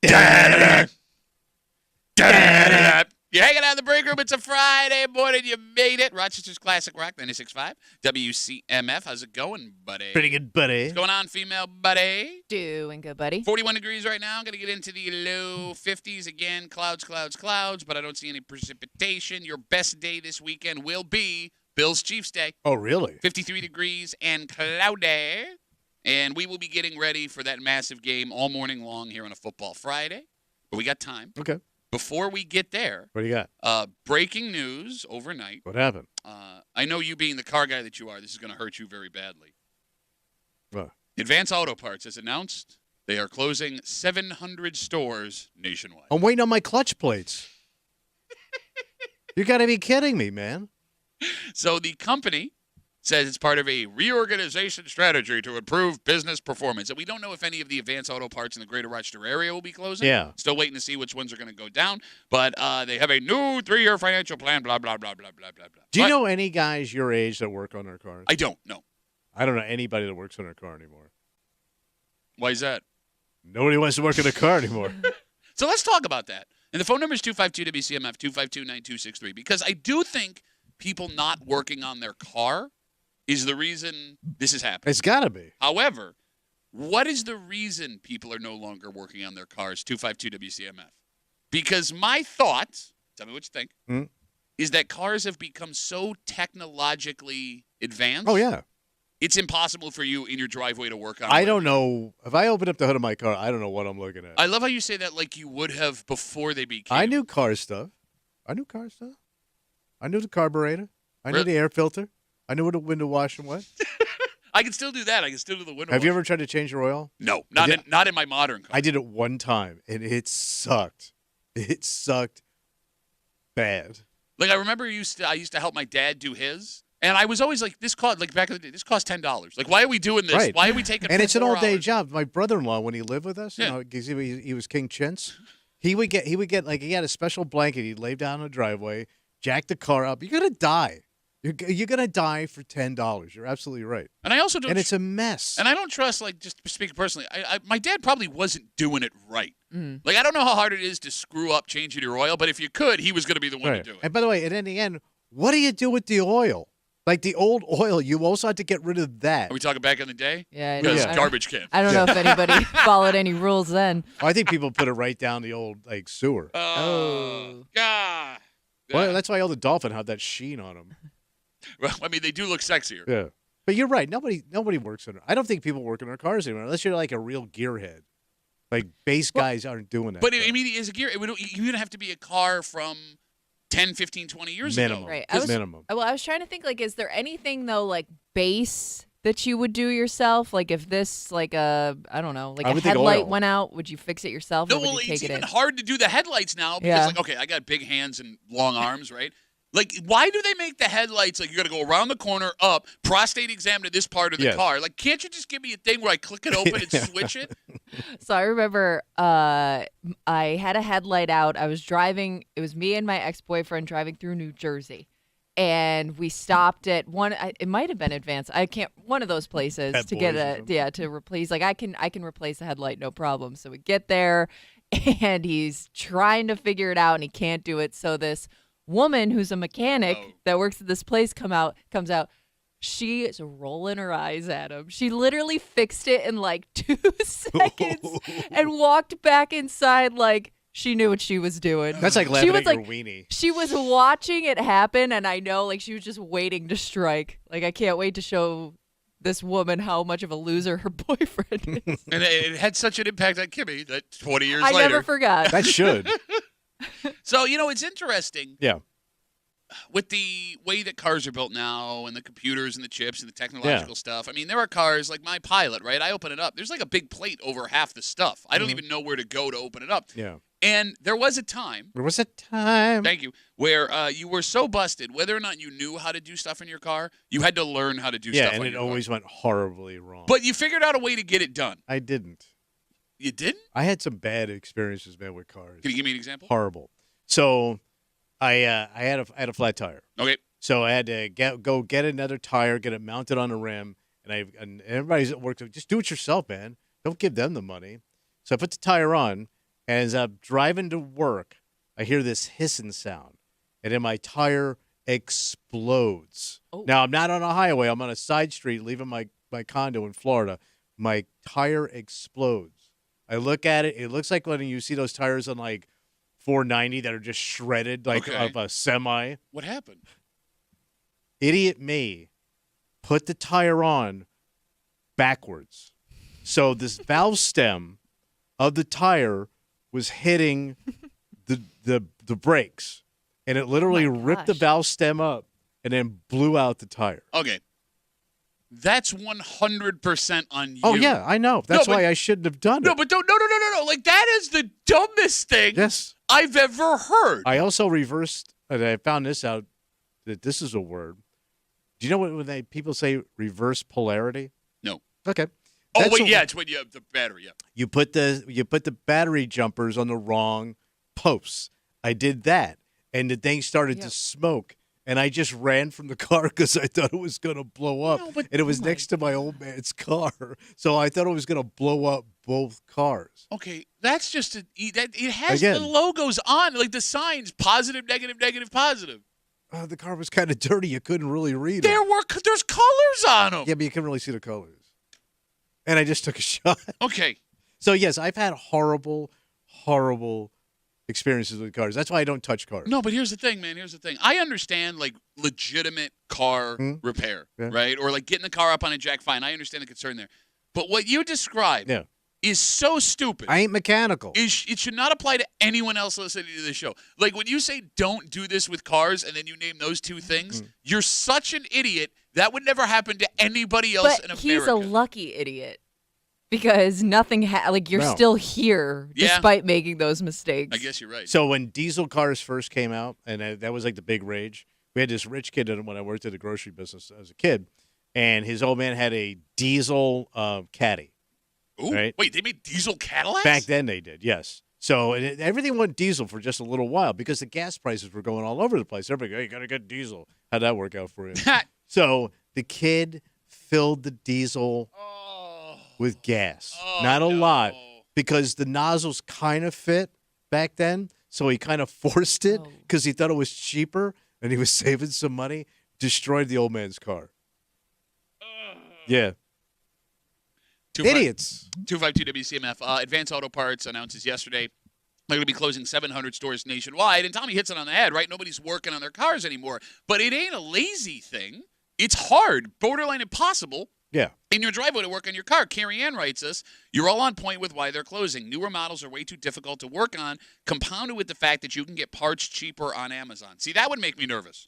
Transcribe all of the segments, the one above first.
You're hanging out in the break room. It's a Friday morning. You made it. Rochester's Classic Rock 96.5. WCMF. How's it going, buddy? Pretty good, buddy. What's going on, female buddy? Doing good, buddy. 41 degrees right now. Going to get into the low 50s again. Clouds, but I don't see any precipitation. Your best day this weekend will be Bills Chiefs Day. Oh, really? 53 degrees and cloudy. And we will be getting ready for that massive game all morning long here on a Football Friday. But we got time. Okay. Before we get there, What do you got? breaking news overnight. What happened? I know you being the car guy that you are, this is going to hurt you very badly. What? Advance Auto Parts has announced they are closing 700 stores nationwide. I'm waiting on my clutch plates. You got to be kidding me, man. So the company says it's part of a reorganization strategy to improve business performance. And we don't know if any of the Advance Auto Parts in the greater Rochester area will be closing. Yeah. Still waiting to see which ones are going to go down. But they have a new 3-year financial plan, blah, blah, blah, blah, blah, blah, blah. Do you know any guys your age that work on their cars? I don't know. I don't know anybody that works on their car anymore. Why is that? Nobody wants to work in a car anymore. So let's talk about that. And the phone number is 252-WCMF, 252-9263. Because I do think people not working on their car is the reason this is happening. It's got to be. However, what is the reason people are no longer working on their cars? 252-WCMF. Because my thought, tell me what you think, is that cars have become so technologically advanced. Oh, yeah. It's impossible for you in your driveway to work on. I don't know. If I open up the hood of my car, I don't know what I'm looking at. I love how you say that like you would have before they became. I knew car stuff. I knew the carburetor. I knew the air filter. I knew where the window washer went. I can still do that. I can still do the window. Have you ever tried to change your oil? No, not in my modern car. I did it one time, and it sucked. It sucked bad. Like I remember, I used to help my dad do his, and I was always like, "This cost back in the day. This cost $10. Like, why are we doing this? Right. Why are we taking?" And it's an 4 all-day hours? job. My brother-in-law, when he lived with us, because he was King Chintz, he would get like he had a special blanket. He'd lay down in the driveway, jack the car up. You're gonna die. You're gonna die for $10. You're absolutely right. And I also don't. And it's a mess. And I don't trust, like, just speaking personally, my dad probably wasn't doing it right. Like, I don't know how hard it is to screw up changing your oil, but if you could, he was going to be the one to do it. And by the way, and in the end, what do you do with the oil? Like the old oil, you also had to get rid of that. Are we talking back in the day? Yeah. Because garbage can. I don't know if anybody followed any rules then. I think people put it right down the old sewer. Oh. God. Well, that's why all the dolphin have that sheen on them. Well, I mean, they do look sexier. Yeah. But you're right. Nobody works on it. I don't think people work on their cars anymore unless you're like a real gearhead. Like base guys aren't doing that. But I mean, as a gear, you would have to be a car from 10, 15, 20 years minimum. ago. Right. Minimum. Well, I was trying to think, like, is there anything, though, like, base that you would do yourself? Like, if this, like, I don't know, like I a would think headlight oil. went out, would you fix it yourself No, or would well, you take it's it even in? hard to do the headlights now because, Yeah. like, okay, I got big hands and long arms, right? Like, why do they make the headlights like you got to go around the corner, up, prostate examine this part of the car? Like, can't you just give me a thing where I click it open and switch it? So I remember I had a headlight out. I was driving. It was me and my ex-boyfriend driving through New Jersey. And we stopped at one. It might have been Advance. I can't. One of those places Pet to Boys get or something. to replace. Like I can replace the headlight, no problem. So we get there, and he's trying to figure it out, and he can't do it. So this woman who's a mechanic that works at this place comes out. She is rolling her eyes at him. She literally fixed it in like 2 seconds and walked back inside like she knew what she was doing. That's like laughing at your weenie. She was watching it happen, and I know like she was just waiting to strike. Like I can't wait to show this woman how much of a loser her boyfriend is. And it had such an impact on Kimmy that 20 years I later. never forgot. That should. So, it's interesting. Yeah. With the way that cars are built now and the computers and the chips and the technological stuff, I mean, there are cars like my Pilot, right? I open it up. There's like a big plate over half the stuff. I don't even know where to go to open it up. Yeah. And there was a time. There was a time. Thank you. Where you were so busted, whether or not you knew how to do stuff in your car, you had to learn how to do stuff and on it your always car. went horribly wrong. But you figured out a way to get it done. I didn't. You didn't? I had some bad experiences, man, with cars. Can you give me an example? Horrible. So I had a flat tire. Okay. So I had to go get another tire, get it mounted on the rim, and everybody's at work. Just do it yourself, man. Don't give them the money. So I put the tire on, And as I'm driving to work, I hear this hissing sound, and then my tire explodes. Oh. Now, I'm not on a highway. I'm on a side street leaving my condo in Florida. My tire explodes. I look at it. It looks like when you see those tires on, like, 490 that are just shredded, like of a semi. What happened? Idiot me put the tire on backwards. So this valve stem of the tire was hitting the brakes, and it literally ripped the valve stem up and then blew out the tire. Okay. That's 100% on you. Oh, yeah, I know. That's why I shouldn't have done it. No, but no. Like, that is the dumbest thing I've ever heard. I also reversed, and I found this out, that this is a word. Do you know when people say reverse polarity? No. Okay. It's when you have the battery. Yeah. You put the battery jumpers on the wrong posts. I did that, and the thing started to smoke, and I just ran from the car because I thought it was going to blow up. And it was next to my old man's car, so I thought it was going to blow up both cars. Okay, that's just it has the logos on, like the signs, positive, negative, negative, positive. The car was kind of dirty. You couldn't really read it. There's colors on them. Yeah, but you couldn't really see the colors. And I just took a shot. Okay. So, yes, I've had horrible, horrible experiences with cars. That's why I don't touch cars. No, but here's the thing, man. Here's the thing. I understand, like, legitimate car repair, right? Or, like, getting the car up on a jack, fine. I understand the concern there. But what you described is so stupid. I ain't mechanical. It should not apply to anyone else listening to this show. Like, when you say don't do this with cars and then you name those two things, you're such an idiot. That would never happen to anybody else in America. But he's a lucky idiot because nothing you're still here despite making those mistakes. I guess you're right. So when diesel cars first came out, and that was like the big rage, we had this rich kid when I worked at the grocery business as a kid, and his old man had a diesel Caddy. Ooh, right? Wait, they made diesel Cadillacs? Back then they did, yes. So everything went diesel for just a little while because the gas prices were going all over the place. Everybody, hey, you got to get diesel. How'd that work out for you? So the kid filled the diesel with gas. Not a lot, because the nozzles kind of fit back then. So he kind of forced it because he thought it was cheaper and he was saving some money. Destroyed the old man's car. Yeah. Idiots. 252 WCMF. Advance Auto Parts announces yesterday they're going to be closing 700 stores nationwide. And Tommy hits it on the head, right? Nobody's working on their cars anymore. But it ain't a lazy thing. It's hard, borderline impossible, in your driveway to work on your car. Carrie Ann writes us, you're all on point with why they're closing. Newer models are way too difficult to work on, compounded with the fact that you can get parts cheaper on Amazon. See, that would make me nervous.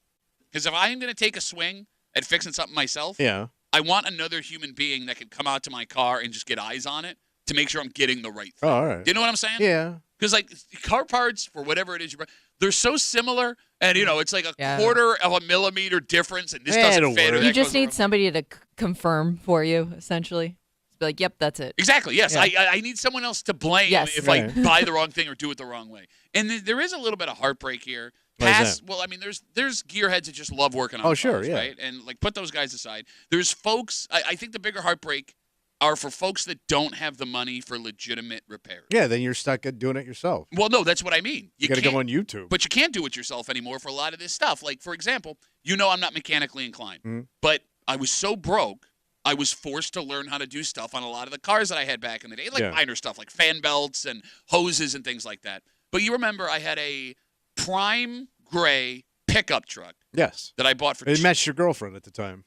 Because if I'm going to take a swing at fixing something myself, I want another human being that can come out to my car and just get eyes on it to make sure I'm getting the right thing. Oh, all right. You know what I'm saying? Yeah. Because, like, car parts, for whatever it is, they're so similar, and, it's like a quarter of a millimeter difference, and this doesn't fit. You just need somebody to confirm for you, essentially. Be like, yep, that's it. Exactly, yes. Yeah. I need someone else to blame if I buy the wrong thing or do it the wrong way. And there is a little bit of heartbreak here. There's gearheads that just love working on cars, right? And, like, put those guys aside. There's folks, I think the bigger heartbreak are for folks that don't have the money for legitimate repairs. Yeah, then you're stuck at doing it yourself. Well, no, that's what I mean. You got to go on YouTube. But you can't do it yourself anymore for a lot of this stuff. Like, for example, I'm not mechanically inclined. But I was so broke, I was forced to learn how to do stuff on a lot of the cars that I had back in the day. Like minor stuff, like fan belts and hoses and things like that. But you remember I had a prime gray pickup truck. Yes. That I bought for It matched your girlfriend at the time.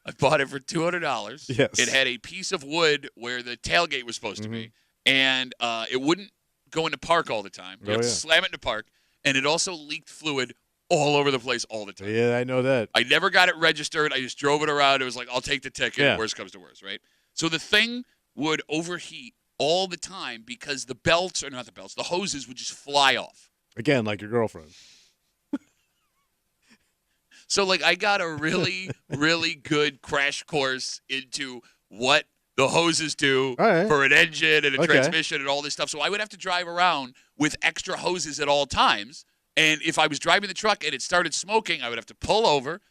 I bought it for $200. Yes. It had a piece of wood where the tailgate was supposed to be, and it wouldn't go into park all the time. You have to slam it into park, and it also leaked fluid all over the place all the time. Yeah, I know that. I never got it registered. I just drove it around. It was like, I'll take the ticket. Yeah. Worst comes to worst, right? So the thing would overheat all the time because the hoses would just fly off. Again, like your girlfriend. So, like, I got a really, really good crash course into what the hoses do for an engine and a transmission and all this stuff. So I would have to drive around with extra hoses at all times. And if I was driving the truck and it started smoking, I would have to pull over,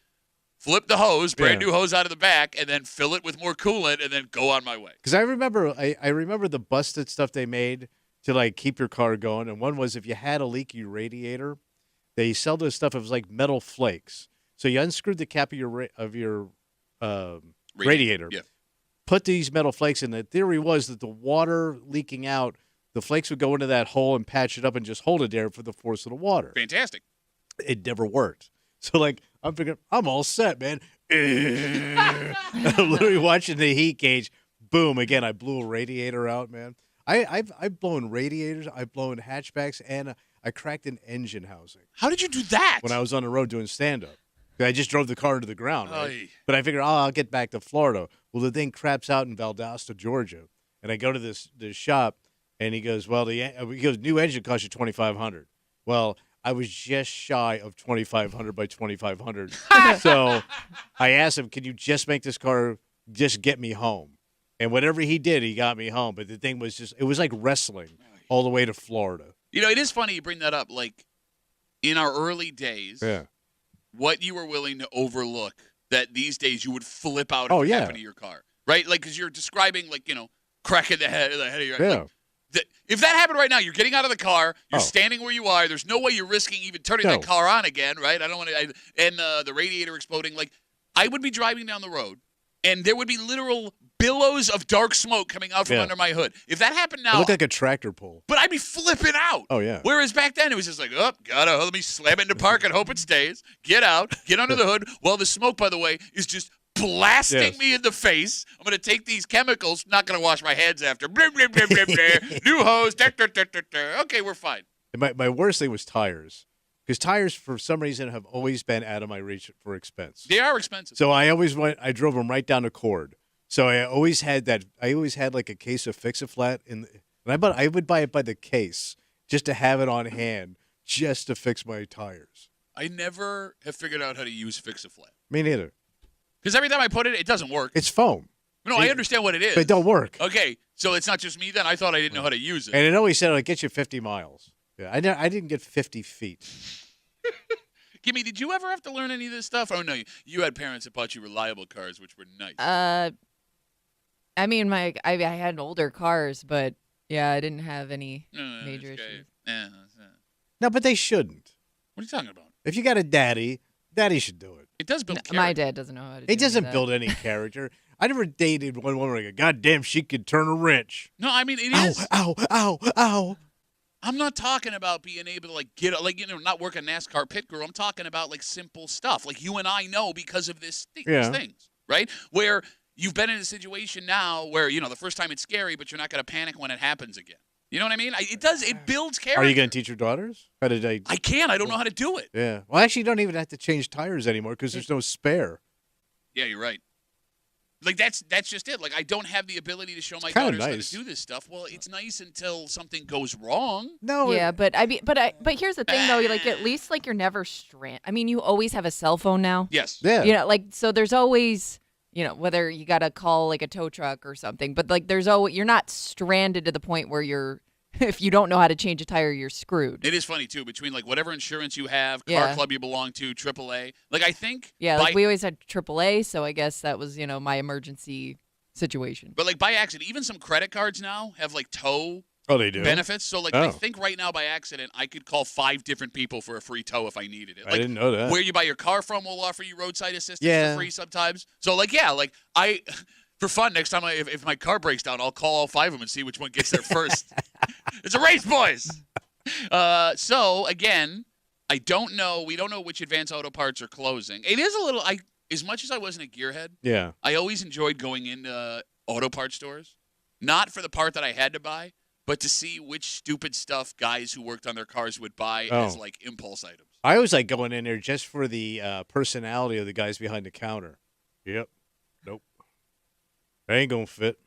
flip the hose, brand new hose out of the back, and then fill it with more coolant and then go on my way. Because I remember the busted stuff they made to like keep your car going. And one was if you had a leaky radiator, they sell this stuff. It was like metal flakes. So you unscrewed the cap of your radiator. Yeah. Put these metal flakes in. The theory was that the water leaking out, the flakes would go into that hole and patch it up and just hold it there for the force of the water. Fantastic. It never worked. So, like, I'm thinking, I'm all set, man. I'm literally watching the heat gauge. Boom. Again, I blew a radiator out, man. I've blown radiators. I've blown hatchbacks, and I cracked an engine housing. How did you do that? When I was on the road doing stand-up. I just drove the car into the ground, right? Oy. But I figured, I'll get back to Florida. Well, the thing craps out in Valdosta, Georgia. And I go to this shop, and he goes, new engine costs you $2,500. Well, I was just shy of $2,500 by $2,500. So I asked him, can you just make this car just get me home? And whatever he did, he got me home. But the thing was it was like wrestling all the way to Florida. You know, it is funny you bring that up. Like, in our early days, what you were willing to overlook that these days you would flip out if it happened to your car. Right? Like, because you're describing, like, cracking the head of your if that happened right now, you're getting out of the car, you're standing where you are, there's no way you're risking even turning that car on again, right? I don't want to, and the radiator exploding. Like, I would be driving down the road, and there would be literal billows of dark smoke coming out from under my hood. If that happened now, it looked like a tractor pull. But I'd be flipping out. Oh, yeah. Whereas back then, it was just like, let me slam it into park and hope it stays. Get out, get under the hood. Well, the smoke, by the way, is just blasting me in the face. I'm going to take these chemicals. Not going to wash my hands after. Blah, blah, blah, blah, blah. New hose. Okay, we're fine. My worst thing was tires. Because tires, for some reason, have always been out of my reach for expense. They are expensive. So I drove them right down the cord. So I always had like a case of Fix-A-Flat. And I would buy it by the case just to have it on hand just to fix my tires. I never have figured out how to use Fix-A-Flat. Me neither. Because every time I put it, it doesn't work. It's foam. No, I understand what it is. But it don't work. Okay, so it's not just me then? I thought I didn't know how to use it. And it always said it'll get you 50 miles. Yeah, I didn't get 50 feet. Gimme, did you ever have to learn any of this stuff? Oh, no, you had parents that bought you reliable cars, which were nice. I mean, I had older cars, but, yeah, I didn't have any major issues. No, but they shouldn't. What are you talking about? If you got a daddy should do it. It does build character. My dad doesn't know how to do it. It doesn't build any character. I never dated one woman like, God damn, she could turn a wrench. No, I mean, it is. Ow. I'm not talking about being able to, like, not work a NASCAR pit crew. I'm talking about, like, simple stuff. Like, you and I know because of these things, right? Where you've been in a situation now where, the first time it's scary, but you're not going to panic when it happens again. You know what I mean? It builds character. Are you going to teach your daughters? How did I can't. I don't know how to do it. Yeah. Well, actually, you don't even have to change tires anymore because there's no spare. Yeah, you're right. Like, that's just it. Like, I don't have the ability to show my daughters how to do this stuff. Well, it's nice until something goes wrong. No. Yeah, but here's the thing though. Like, at least like you're never stranded. I mean, you always have a cell phone now. Yes. Yeah. So there's always, whether you got to call like a tow truck or something, but like you're not stranded to the point where if you don't know how to change a tire, you're screwed. It is funny too, between like whatever insurance you have, car club you belong to, AAA. Like, I think like we always had AAA, so I guess that was my emergency situation. But like by accident, even some credit cards now have like tow they do benefits. So like I think right now by accident I could call 5 different people for a free tow if I needed it. Like, I didn't know that. Where you buy your car from will offer you roadside assistance for free sometimes. So like I for fun, next time if my car breaks down, I'll call all 5 of them and see which one gets there first. It's a race, boys. So again, I don't know. We don't know which Advance Auto Parts are closing. It is a little. As much as I wasn't a gearhead, I always enjoyed going into auto parts stores, not for the part that I had to buy, but to see which stupid stuff guys who worked on their cars would buy as like impulse items. I always like going in there just for the personality of the guys behind the counter. Yep. Nope. That ain't gonna fit.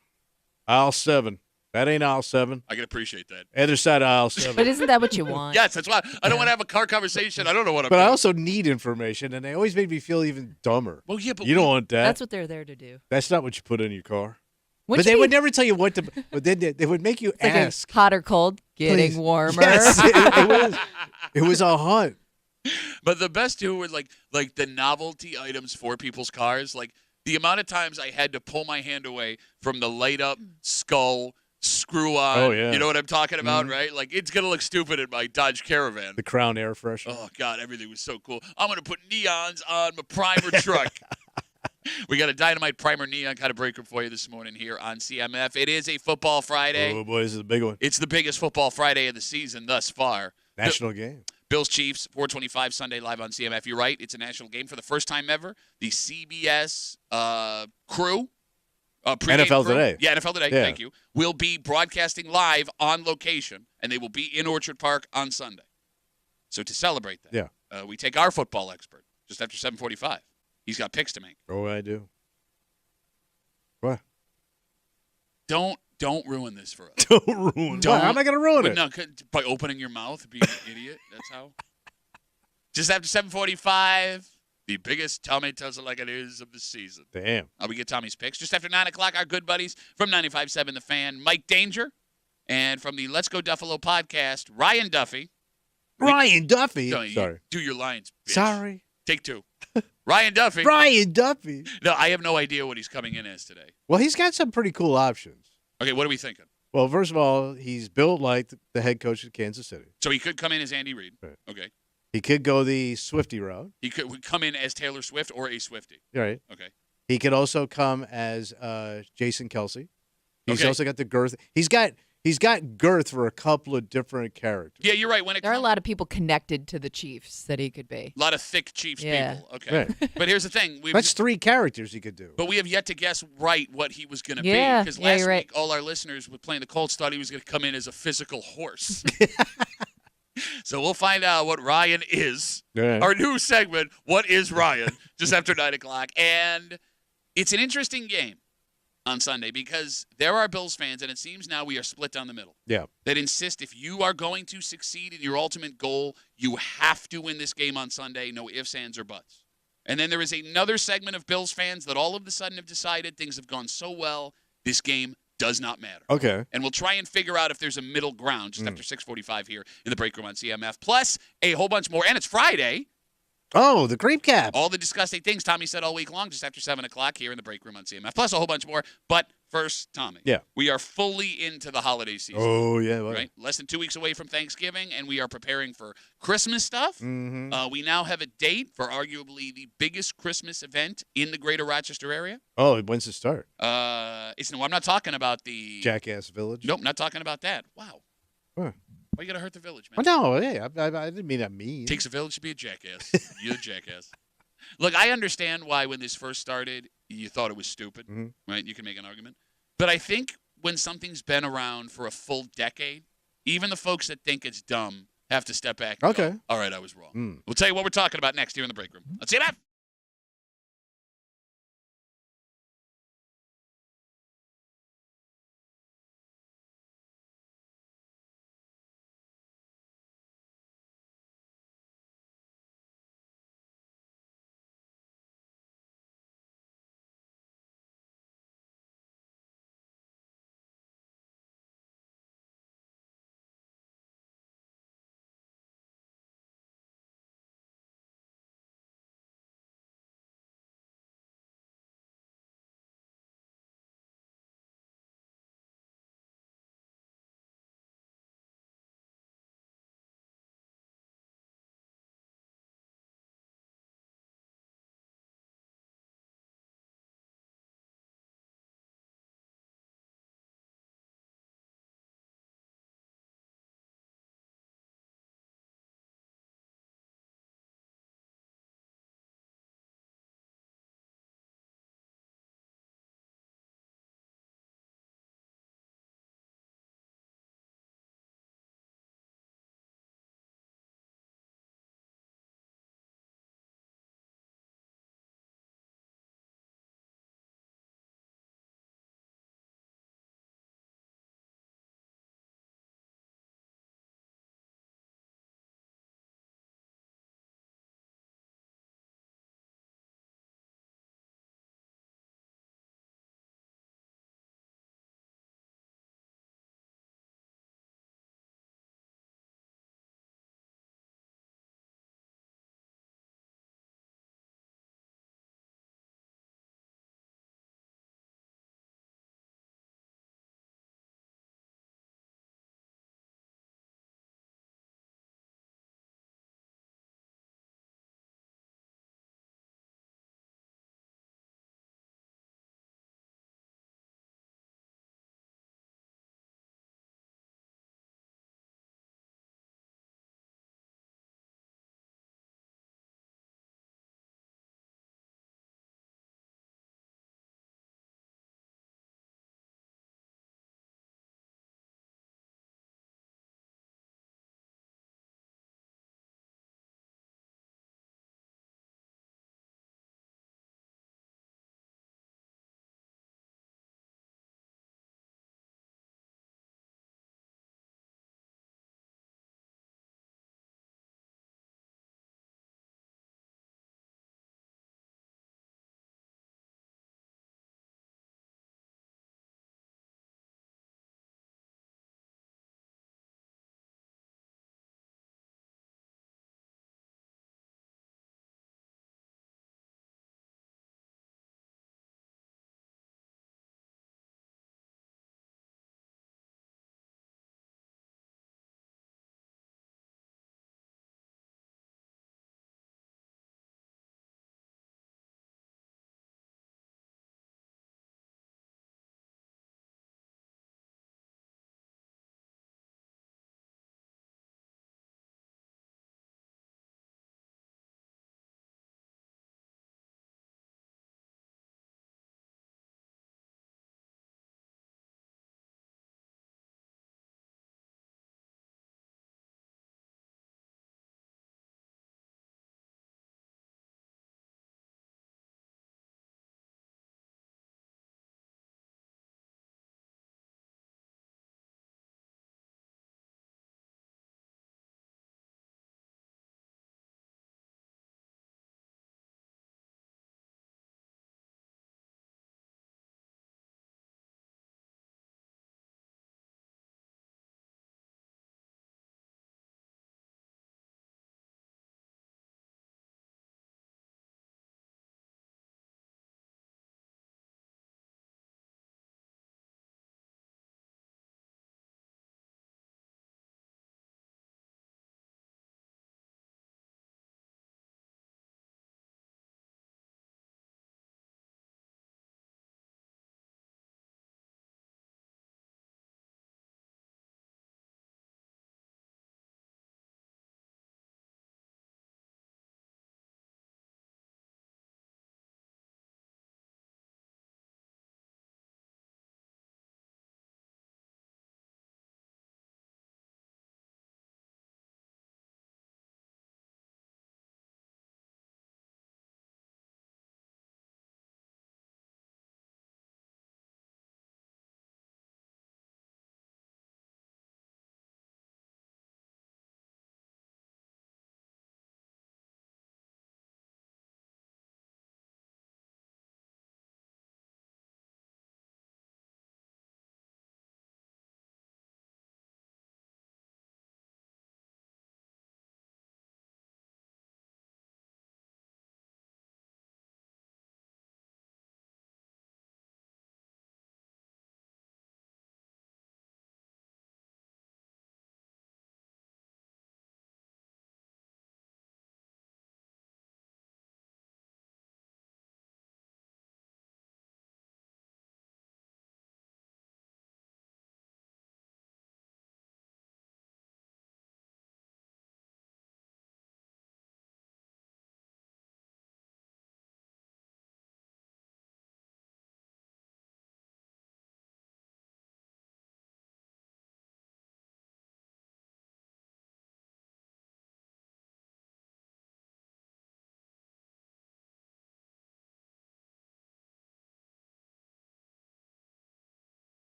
Aisle 7. That ain't aisle 7. I can appreciate that. Other side of aisle 7. But isn't that what you want? Yes, that's why I don't want to have a car conversation. I don't know what I'm But doing. I also need information, and they always made me feel even dumber. Well, yeah, but you don't want that. That's what they're there to do. That's not what you put in your car. But they would never tell you what to. But then they would make you ask. Hot or cold? Getting warmer. Yes, it was a hunt. But the best too were like the novelty items for people's cars. Like the amount of times I had to pull my hand away from the light up skull screw on. Oh, yeah. You know what I'm talking about, right? Like, it's going to look stupid in my Dodge Caravan. The Crown Air Freshener. Oh, God, everything was so cool. I'm going to put neons on my primer truck. We got a Dynamite Primer Neon kind of breaker for you this morning here on CMF. It is a football Friday. Oh, boy, this is a big one. It's the biggest football Friday of the season thus far. National game. Bills Chiefs, 425 Sunday live on CMF. You're right. It's a national game for the first time ever. The CBS crew. NFL crew, Today. Yeah, NFL Today. Yeah. Thank you. Will be broadcasting live on location, and they will be in Orchard Park on Sunday. So to celebrate that, we take our football expert just after 7:45. He's got picks to make. Oh, I do. What? Don't ruin this for us. Don't ruin it. How am I going to ruin it? No, by opening your mouth, being an idiot. That's how. Just after 7:45, the biggest Tommy tells it like it is of the season. Damn. We get Tommy's picks. Just after 9 o'clock, our good buddies from 95.7 The Fan, Mike Danger, and from the Let's Go Duffalo podcast, Ryan Duffy. Ryan Duffy? Sorry. Do your lines, bitch. Sorry. Take two. Ryan Duffy. Ryan Duffy. No, I have no idea what he's coming in as today. Well, he's got some pretty cool options. Okay, what are we thinking? Well, first of all, he's built like the head coach of Kansas City. So he could come in as Andy Reid. Right. Okay. He could go the Swiftie route. He would come in as Taylor Swift or a Swiftie. Right. Okay. He could also come as Jason Kelsey. He's Okay. also got the girth. He's got girth for a couple of different characters. Yeah, you're right. There are a lot of people connected to the Chiefs that he could be. A lot of thick Chiefs people. Okay. Right. But here's the thing. That's 3 characters he could do. But we have yet to guess right what he was going to be. Yeah, Because yeah, last you're right. week, all our listeners with playing the Colts thought he was going to come in as a physical horse. So we'll find out what Ryan is. Right. Our new segment, What is Ryan? Just after 9 o'clock. And it's an interesting game on Sunday because there are Bills fans, and it seems now we are split down the middle, Yeah. that insist if you are going to succeed in your ultimate goal, you have to win this game on Sunday, no ifs, ands, or buts. And then there is another segment of Bills fans that all of a sudden have decided things have gone so well, this game does not matter. Okay. And we'll try and figure out if there's a middle ground just after 6:45 here in the break room on CMF. Plus a whole bunch more. And it's Friday. Oh, the creep cap. All the disgusting things Tommy said all week long just after 7 o'clock here in the break room on CMF. Plus a whole bunch more. But first, Tommy. Yeah. We are fully into the holiday season. Oh, yeah. Well. Right? Less than 2 weeks away from Thanksgiving, and we are preparing for Christmas stuff. Mm-hmm. We now have a date for arguably the biggest Christmas event in the greater Rochester area. Oh, when's it start? I'm not talking about the Jackass Village? Nope, not talking about that. Wow. Huh. Why you gotta hurt the village, man? Well, no, hey, I didn't mean that mean. Takes a village to be a jackass. You're a jackass. Look, I understand why when this first started, you thought it was stupid, right? You can make an argument. But I think when something's been around for a full decade, even the folks that think it's dumb have to step back and go, all right, I was wrong. We'll tell you what we're talking about next here in the break room. Let's see that.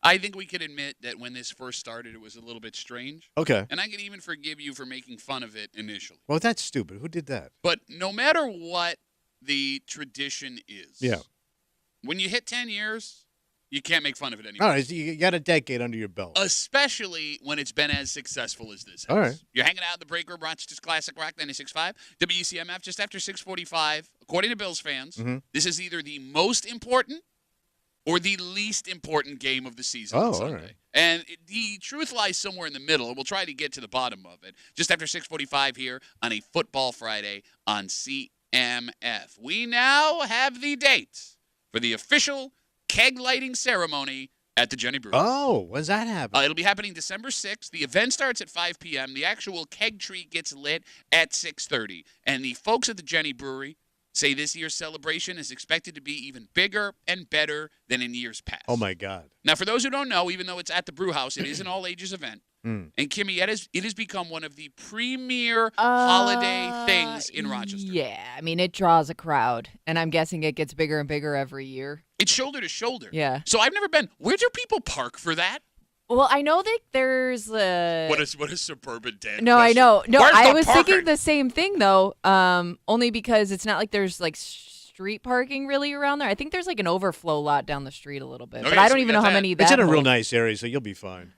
I think we can admit that when this first started, it was a little bit strange. Okay. And I can even forgive you for making fun of it initially. Well, that's stupid. Who did that? But no matter what the tradition is, when you hit 10 years, you can't make fun of it anymore. All right, so you got a decade under your belt. Especially when it's been as successful as this has. All right. You're hanging out in the break room, Rochester's Classic Rock 96.5, WCMF, just after 6:45. According to Bills fans, this is either the most important or the least important game of the season on Sunday. All right. And the truth lies somewhere in the middle, and we'll try to get to the bottom of it. Just after 6:45 here on a Football Friday on CMF. We now have the date for the official keg lighting ceremony at the Jenny Brewery. Oh, when's that happen? It'll be happening December 6th. The event starts at 5 p.m. The actual keg tree gets lit at 6:30. And the folks at the Jenny Brewery say this year's celebration is expected to be even bigger and better than in years past. Oh, my God. Now, for those who don't know, even though it's at the brew house, it is an all-ages event. And, Kimmy, it has become one of the premier holiday things in Rochester. Yeah, I mean, it draws a crowd, and I'm guessing it gets bigger and bigger every year. It's shoulder to shoulder. Yeah. So I've never been. Where do people park for that? Well, I know that there's a... What a suburban Dan No, question. I know. No, Where's I the was parking? thinking the same thing, though, only because it's not like there's, like, street parking really around there. I think there's, like, an overflow lot down the street a little bit. Okay, but I so don't we even got know how that. many that It's in a real holds. nice area, so you'll be fine.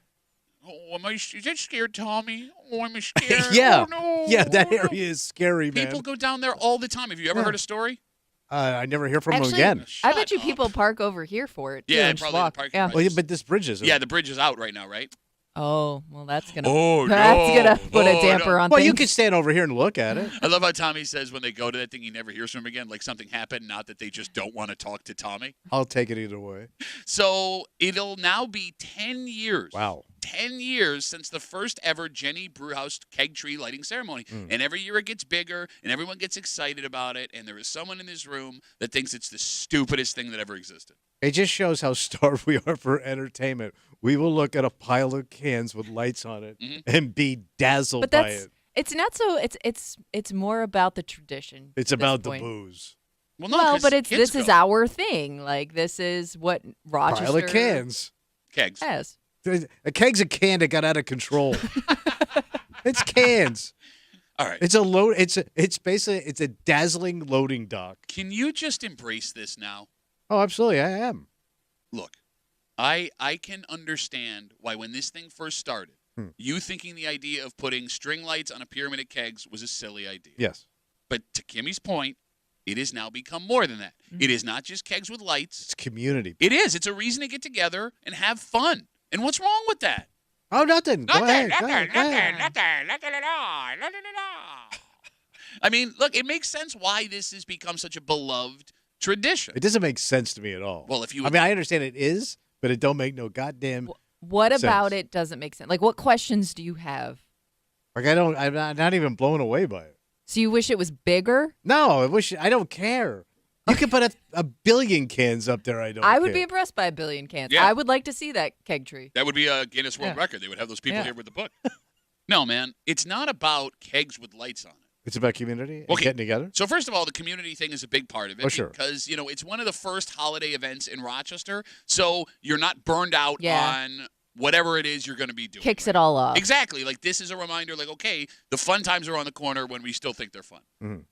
Oh, is that scared, Tommy? Oh, I'm scared. Yeah. Oh, no. Yeah, that Oh, no. area is scary, man. People go down there all the time. Have you ever heard a story? I never hear from Actually, them again. I bet you Shut people up. park over here for it, too. Yeah, and probably walk. the parking Yeah. lot. Well, yeah, but this bridge isn't. Yeah, the bridge is out right now, right? Oh, well, that's gonna Oh, that's no. gonna put a Oh, damper no. on Well, things. you can stand over here and look at it. I love how Tommy says when they go to that thing, he never hears from him again. Like something happened, not that they just don't want to talk to Tommy. I'll take it either way. So it'll now be 10 years. Wow. 10 years since the first ever Jenny Brewhouse keg tree lighting ceremony. And every year it gets bigger, and everyone gets excited about it. And there is someone in this room that thinks it's the stupidest thing that ever existed. It just shows how starved we are for entertainment. We will look at a pile of cans with lights on it and be dazzled but by that's it. it's not so. It's more about the tradition. It's at this about the point. booze. Well, no, Well, 'cause but kids this is go. our thing. Like this is what Rochester Pile of cans. Kegs. has. A keg's a can that got out of control. It's cans. All right. It's a load. It's basically a dazzling loading dock. Can you just embrace this now? Oh, absolutely, I am. Look, I can understand why when this thing first started, you thinking the idea of putting string lights on a pyramid of kegs was a silly idea. Yes, But to Kimmy's point, it has now become more than that. It is not just kegs with lights. it's community. It is. It's a reason to get together and have fun. And what's wrong with that? Oh, nothing. Go ahead. Go ahead. Nothing at all. Nothing at all. I mean, look, it makes sense why this has become such a beloved tradition. It doesn't make sense to me at all. Well, if you I mean, I understand it is, but it don't make no goddamn. What about sense. it doesn't make sense? Like, what questions do you have? Like I don't. I'm not even blown away by it. So you wish it was bigger? No, I don't care. You could put a billion cans up there. I don't. I would care. be impressed by a billion cans. Yeah. I would like to see that keg tree. That would be a Guinness World Yeah. Record. They would have those people Yeah. here with the book. No, man, it's not about kegs with lights on it. It's about community and Okay. getting together. So first of all, the community thing is a big part of it. Oh, sure. Because, it's one of the first holiday events in Rochester. So you're not burned out Yeah. on whatever it is you're going to be doing. Kicks it all off. Exactly. Like, this is a reminder, like, okay, the fun times are on the corner when we still think they're fun. Mhm.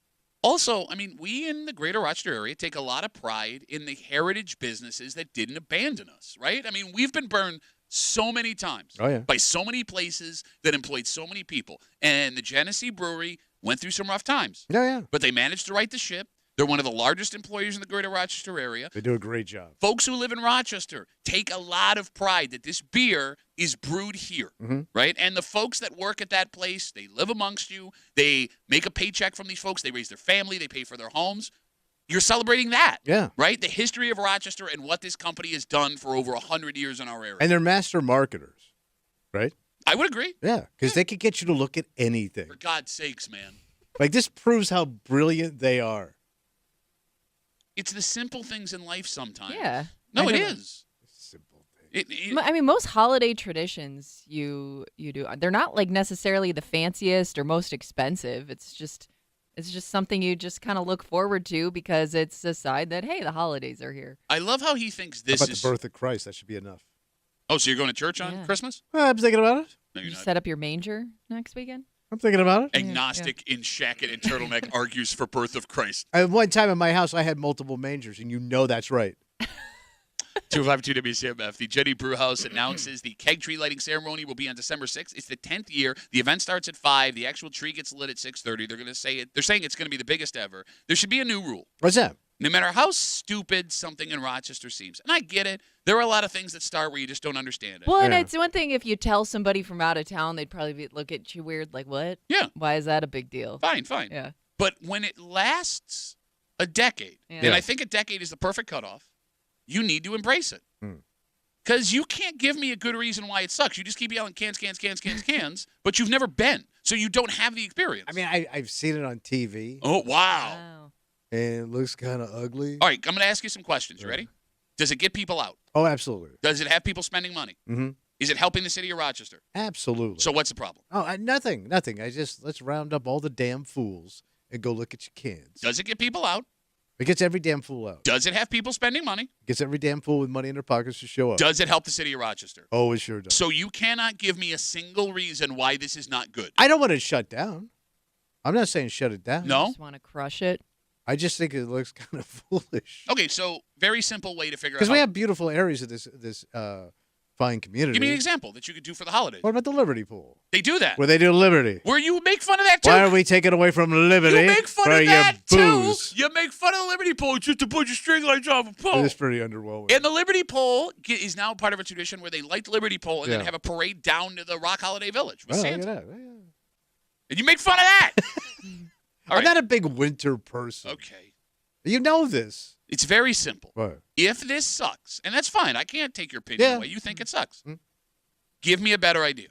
Also, I mean, we in the greater Rochester area take a lot of pride in the heritage businesses that didn't abandon us, right? I mean, we've been burned so many times Oh, yeah. by so many places that employed so many people. And the Genesee Brewery went through some rough times, Yeah, yeah. but they managed to right the ship. They're one of the largest employers in the greater Rochester area. They do a great job. Folks who live in Rochester take a lot of pride that this beer is brewed here, right? And the folks that work at that place, they live amongst you. They make a paycheck from these folks. They raise their family. They pay for their homes. You're celebrating that, Yeah. right? The history of Rochester and what this company has done for over 100 years in our area. And they're master marketers, right? I would agree. Yeah, because they could get you to look at anything. For God's sakes, man. Like this proves how brilliant they are. It's the simple things in life sometimes. Yeah. No, I it know. is. Simple thing. I mean, most holiday traditions you do, they're not like necessarily the fanciest or most expensive. It's just something you just kind of look forward to because it's a side that, hey, the holidays are here. I love how he thinks How this about is. the birth of Christ? That should be enough. Oh, so you're going to church on Christmas? I'm thinking about it. No, you're You not. set up your manger next weekend? I'm thinking about it. Agnostic in shacket and turtleneck argues for birth of Christ. One time in my house, I had multiple mangers, and you know that's right. 252 WCMF. The Jenny Brew House announces the keg tree lighting ceremony will be on December 6th. It's the 10th year. The event starts at 5. The actual tree gets lit at 6:30. They're saying it's going to be the biggest ever. There should be a new rule. What's that? No matter how stupid something in Rochester seems, and I get it, there are a lot of things that start where you just don't understand it. Well, and it's one thing if you tell somebody from out of town, they'd probably look at you weird, like, what? Yeah. Why is that a big deal? Fine. Yeah. But when it lasts a decade, and I think a decade is the perfect cutoff, you need to embrace it. Because you can't give me a good reason why it sucks. You just keep yelling cans, but you've never been, so you don't have the experience. I mean, I've seen it on TV. Oh, wow. And it looks kind of ugly. All right, I'm going to ask you some questions. You ready? Does it get people out? Oh, absolutely. Does it have people spending money? Mm-hmm. Is it helping the city of Rochester? Absolutely. So what's the problem? Oh, nothing. Let's round up all the damn fools and go look at your kids. Does it get people out? It gets every damn fool out. Does it have people spending money? It gets every damn fool with money in their pockets to show up. Does it help the city of Rochester? Oh, it sure does. So you cannot give me a single reason why this is not good. I don't want it shut down. I'm not saying shut it down. No? You just want to crush it. I just think it looks kind of foolish. Okay, so very simple way to figure out. Because we have beautiful areas of this fine community. Give me an example that you could do for the holidays. What about the Liberty Pool? They do that. Where they do Liberty. Where you make fun of that too. Why are we taking away from Liberty? You make fun for of that your too. booze? You make fun of the Liberty Pole. It's just a bunch of string lights off a pole. It is pretty underwhelming. And the Liberty Pole is now part of a tradition where they light the Liberty Pole and then have a parade down to the Rock Holiday Village with Santa. Look at that. And you make fun of that. I'm not a big winter person. Okay. You know this. It's very simple. What? If this sucks, and that's fine, I can't take your opinion away. You think it sucks. Give me a better idea.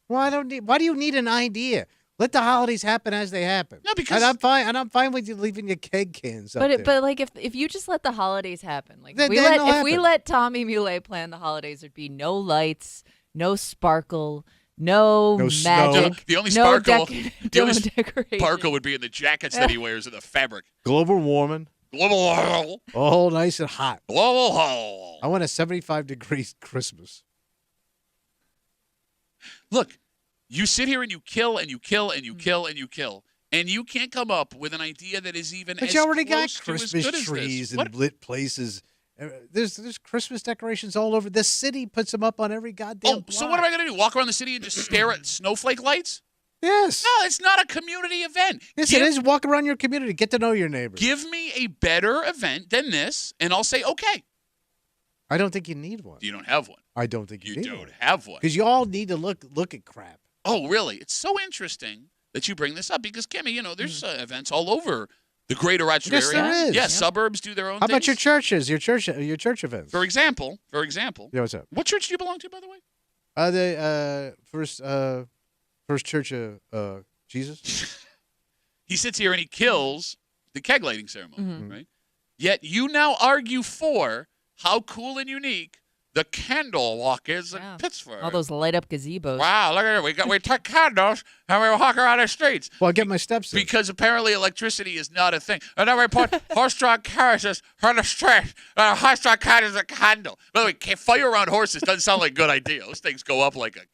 Well, why do you need an idea? Let the holidays happen as they happen. No, because and I'm fine with you leaving your keg cans up there. But like if you just let the holidays happen, like Then if we let Tommy Muley plan the holidays, there'd be no lights, no sparkle, no magic. The only sparkle, decoration. Sparkle would be in the jackets that he wears and the fabric. Global warming. Global. Oh, nice and hot. Global. I want a 75-degree Christmas. Look, you sit here and you kill and you kill and you kill and you kill, and you can't come up with an idea that is even. But as you already close got to as Christmas good as trees this. and lit places. There's Christmas decorations all over. The city puts them up on every goddamn block. So what am I going to do? Walk around the city and just stare at snowflake lights? Yes. No, it's not a community event. Yes, it is. Walk around your community. Get to know your neighbors. Give me a better event than this, and I'll say, okay. I don't think you need one. You don't have one. I don't think you need one. You don't have one. Because you all need to look at crap. Oh, really? It's so interesting that you bring this up because, Kimmy, there's events all over the greater Rochester area. There is. Yeah, suburbs do their own How things. about your churches, your church events? For example. Yeah, what's up? What church do you belong to, by the way? The First Church of Jesus. He sits here and he kills the keg lighting ceremony, right? Yet you now argue for how cool and unique the candle walk is in Pittsburgh. All those light up gazebos. Wow, look at it. We took candles and we walk around the streets. Well, I get my steps in. Because apparently electricity is not a thing. And then we put horse-drawn carriages on the street. And a horse-drawn cart is a candle. By the way, fire around horses doesn't sound like a good idea. Those things go up like a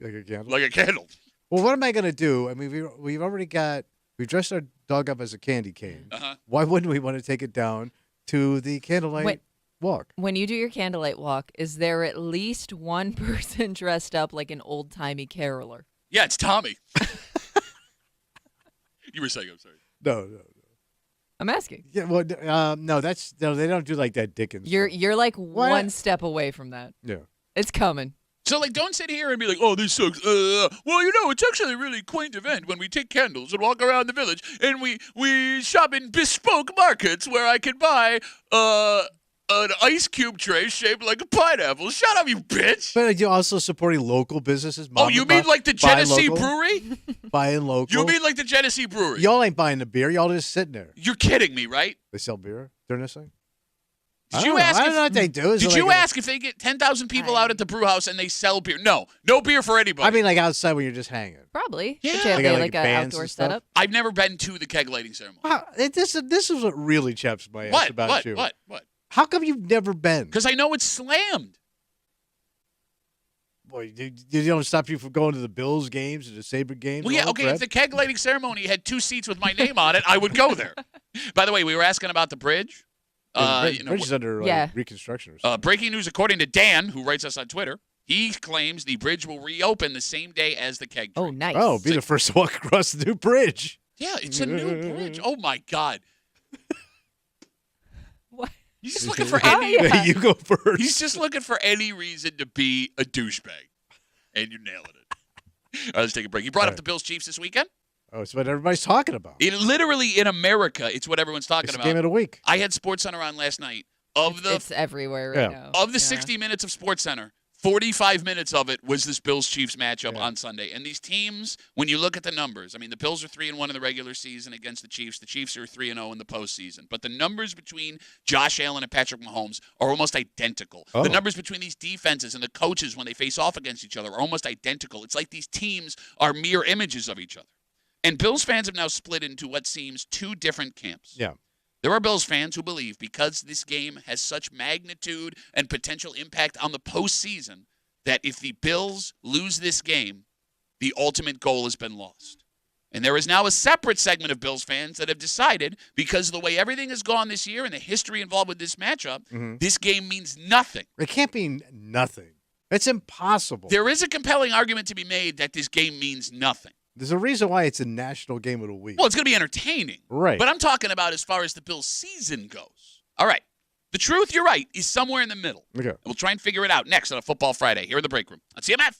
candle. Like a candle. Well, what am I going to do? I mean, we've dressed our dog up as a candy cane. Why wouldn't we want to take it down to the candlelight walk? When you do your candlelight walk, is there at least one person dressed up like an old-timey caroler? Yeah, it's Tommy. You were saying, I'm sorry. No. I'm asking. Yeah, well, no, they don't do like that Dickens. You're like one step away from that. Yeah. It's coming. So, don't sit here and be like, oh, this sucks. Well, it's actually a really quaint event when we take candles and walk around the village and we shop in bespoke markets where I can buy an ice cube tray shaped like a pineapple. Shut up, you bitch. But you're also supporting local businesses. Oh, you mean like the Genesee Brewery? Buying local. You mean like the Genesee Brewery? Y'all ain't buying the beer. Y'all just sitting there. You're kidding me, right? They sell beer during this thing? I don't know what they do. Did you ask if they get 10,000 people out at the brew house and they sell beer? No beer for anybody. I mean, like outside when you're just hanging. Probably. Yeah. But you have They got, like an outdoor setup. I've never been to the keg lighting ceremony. Wow, this is what really chaps my ass about you. What? How come you've never been? Because I know it's slammed. Boy, you don't stop you from going to the Bills games and the Sabre games. Well, yeah, okay. If the keg lighting ceremony had 2 seats with my name on it, I would go there. By the way, we were asking about the bridge. The bridge is under reconstruction or something. Breaking news, according to Dan, who writes us on Twitter, he claims the bridge will reopen the same day as the keg train. Oh, nice. Oh, be the first to walk across the new bridge. Yeah, it's a new bridge. Oh, my God. What? He's just looking for any. You go first. He's just looking for any reason to be a douchebag, and you're nailing it. All right, let's take a break. You brought up the Bills Chiefs this weekend. Oh, it's what everybody's talking about. Literally in America, it's what everyone's talking about. Game of the week. I had SportsCenter on last night. It's everywhere right now. Of the 60 minutes of SportsCenter, 45 minutes of it was this Bills-Chiefs matchup on Sunday. And these teams, when you look at the numbers, I mean, the Bills are 3-1 in the regular season against the Chiefs. The Chiefs are 3-0 in the postseason. But the numbers between Josh Allen and Patrick Mahomes are almost identical. Oh. The numbers between these defenses and the coaches when they face off against each other are almost identical. It's like these teams are mirror images of each other. And Bills fans have now split into what seems 2 different camps. Yeah. There are Bills fans who believe because this game has such magnitude and potential impact on the postseason that if the Bills lose this game, the ultimate goal has been lost. And there is now a separate segment of Bills fans that have decided, because of the way everything has gone this year and the history involved with this matchup, this game means nothing. It can't mean nothing. It's impossible. There is a compelling argument to be made that this game means nothing. There's a reason why it's a national game of the week. Well, it's going to be entertaining. Right. But I'm talking about as far as the Bills season goes. All right. The truth, you're right, is somewhere in the middle. Okay. And we'll try and figure it out next on a Football Friday here in the break room on CMF.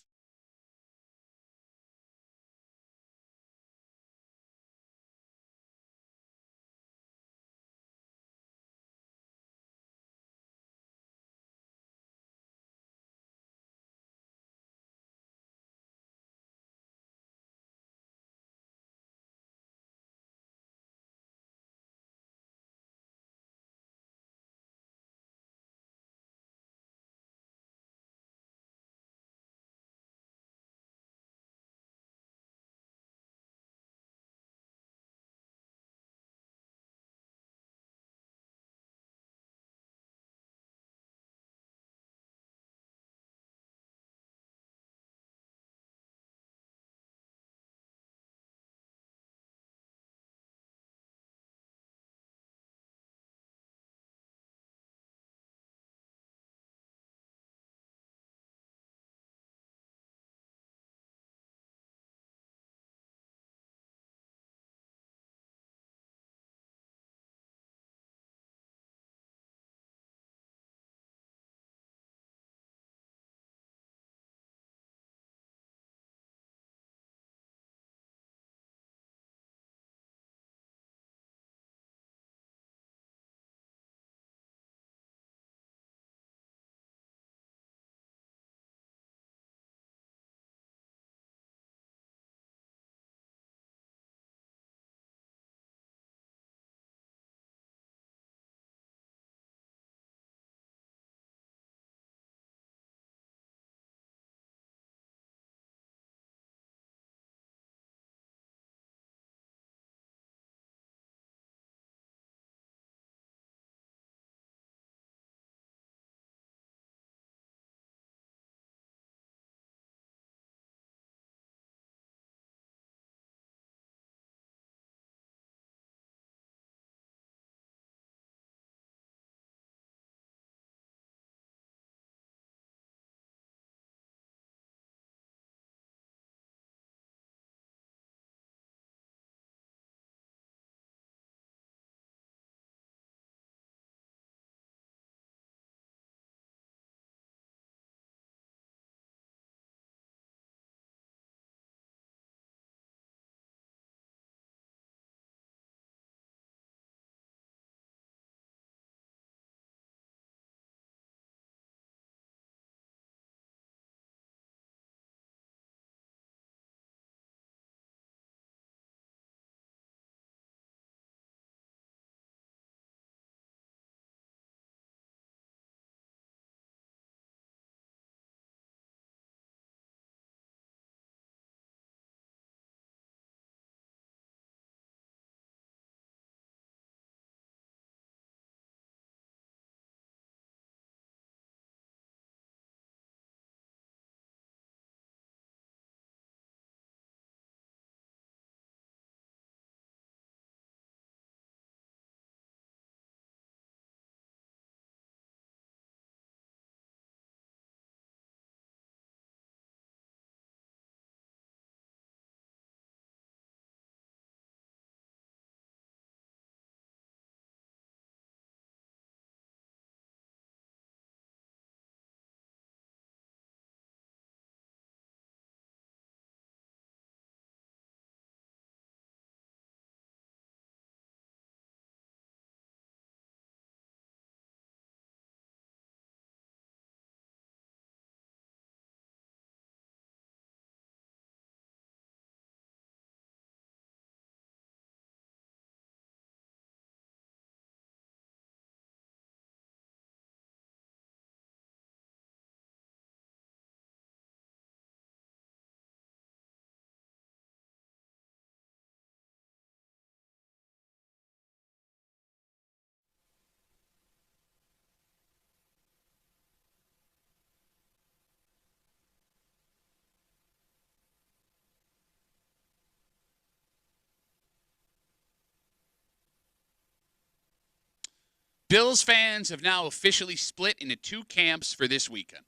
Bills fans have now officially split into two camps for this weekend.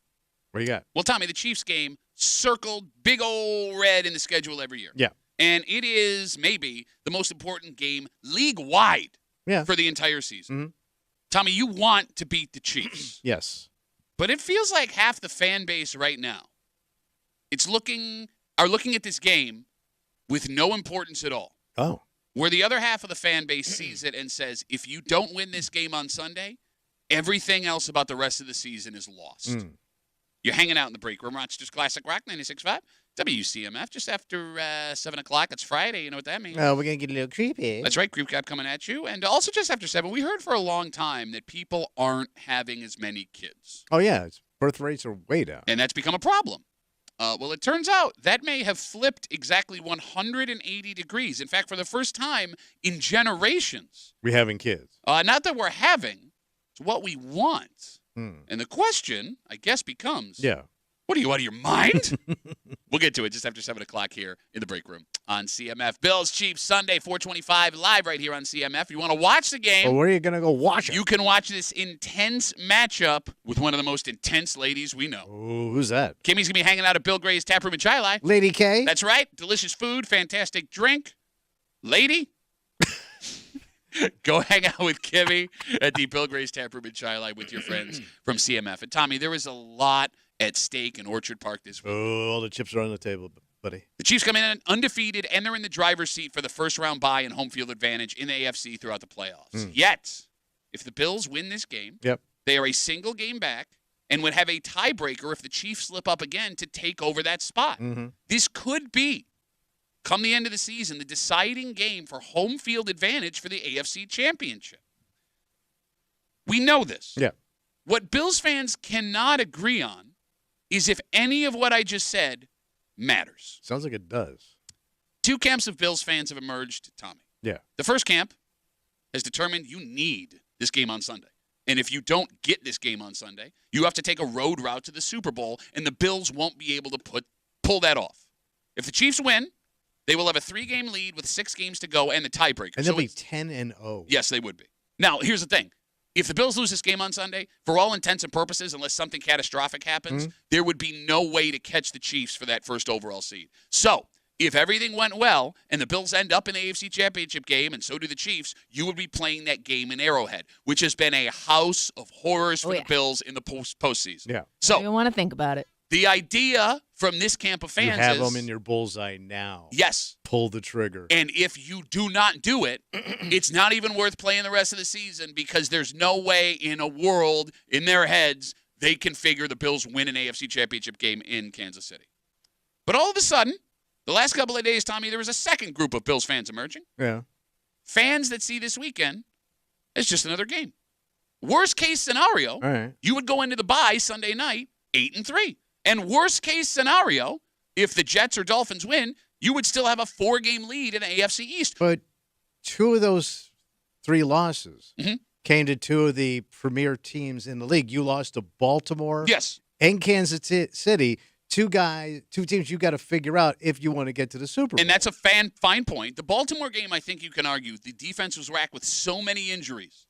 What do you got? Well, Tommy, the Chiefs game circled big old red in the schedule every year. Yeah. And it is maybe the most important game league-wide for the entire season. Mm-hmm. Tommy, you want to beat the Chiefs. Yes. But it feels like half the fan base right now are looking at this game with no importance at all. Oh. Where the other half of the fan base sees it and says, if you don't win this game on Sunday, everything else about the rest of the season is lost. You're hanging out in the break room, Rochester's Classic Rock 96.5, WCMF, just after 7 o'clock. It's Friday. You know what that means. Oh, we're going to get a little creepy. That's right, Creep Cap coming at you. And also just after 7, we heard for a long time that people aren't having as many kids. Oh, yeah. Birth rates are way down. And that's become a problem. Well, it turns out that may have flipped exactly 180 degrees. In fact, for the first time in generations. We're having kids. Not that we're having. It's what we want. And the question, I guess, becomes, what are you, out of your mind? We'll get to it just after 7 o'clock here in the break room on CMF. Bills, Chiefs, Sunday, 425, live right here on CMF. If you want to watch the game. Well, where are you going to go watch it? You can watch this intense matchup with one of the most intense ladies we know. Oh, who's that? Kimmy's going to be hanging out at Bill Gray's Tap Room in Chili. Lady K? That's right. Delicious food, fantastic drink. Lady? Go hang out with Kimmy at the Bill Gray's Tap Room in Chili with your friends from CMF. And Tommy, there was a lot at stake in Orchard Park this week. Oh, all the chips are on the table, buddy. The Chiefs come in undefeated, and they're in the driver's seat for the first-round bye and home field advantage in the AFC throughout the playoffs. Yet, if the Bills win this game, they are a single game back and would have a tiebreaker if the Chiefs slip up again to take over that spot. This could be, come the end of the season, the deciding game for home field advantage for the AFC Championship. We know this. Yeah. What Bills fans cannot agree on is if any of what I just said matters. Sounds like it does. Two camps of Bills fans have emerged, Tommy. Yeah. The first camp has determined you need this game on Sunday. And if you don't get this game on Sunday, you have to take a road route to the Super Bowl, and the Bills won't be able to pull that off. If the Chiefs win, they will have a 3-game lead with 6 games to go and the tiebreaker. And they'll be 10-0. Yes, they would be. Now, here's the thing. If the Bills lose this game on Sunday, for all intents and purposes, unless something catastrophic happens, there would be no way to catch the Chiefs for that first overall seed. So, if everything went well and the Bills end up in the AFC Championship game and so do the Chiefs, you would be playing that game in Arrowhead, which has been a house of horrors for the Bills in the postseason. Yeah. So, I don't want to think about it. The idea from this camp of fans is... You have them in your bullseye now. Yes. Pull the trigger. And if you do not do it, it's not even worth playing the rest of the season because there's no way in a world, in their heads, they can figure the Bills win an AFC Championship game in Kansas City. But all of a sudden, the last couple of days, Tommy, there was a second group of Bills fans emerging. Yeah. Fans that see this weekend as just another game. Worst case scenario, you would go into the bye Sunday night 8-3. And worst case scenario, if the Jets or Dolphins win, you would still have a 4-game lead in the AFC East. But 2 of those 3 losses came to 2 of the premier teams in the league. You lost to Baltimore and Kansas City. 2 teams you got to figure out if you want to get to the Super Bowl. And that's a fine point. The Baltimore game, I think you can argue, the defense was racked with so many injuries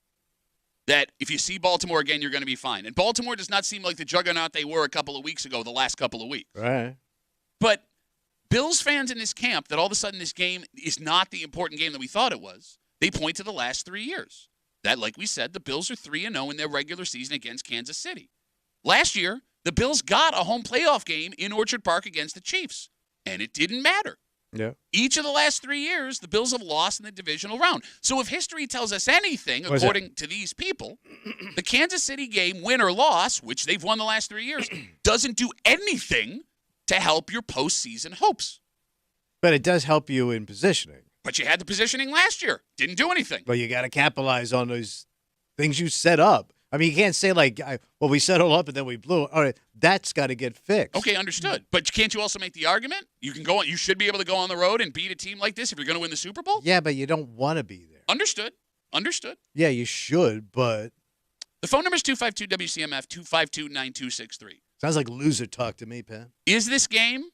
that if you see Baltimore again, you're going to be fine. And Baltimore does not seem like the juggernaut they were a couple of weeks ago, the last couple of weeks. Right. But Bills fans in this camp, that all of a sudden this game is not the important game that we thought it was, they point to the last 3 years. That, like we said, the Bills are 3-0 in their regular season against Kansas City. Last year, the Bills got a home playoff game in Orchard Park against the Chiefs, and it didn't matter. Yeah. Each of the last 3 years, the Bills have lost in the divisional round. So if history tells us anything, according to these people, the Kansas City game, win or loss, which they've won the last 3 years, doesn't do anything to help your postseason hopes. But it does help you in positioning. But you had the positioning last year. Didn't do anything. But you got to capitalize on those things you set up. I mean, you can't say we set all up and then we blew it. All right, that's got to get fixed. Okay, understood. But can't you also make the argument? You can go on. You should be able to go on the road and beat a team like this if you're going to win the Super Bowl. Yeah, but you don't want to be there. Understood. Yeah, you should, but the phone number is 252-WCMF 252-9263. Sounds like loser talk to me, Pat. Is this game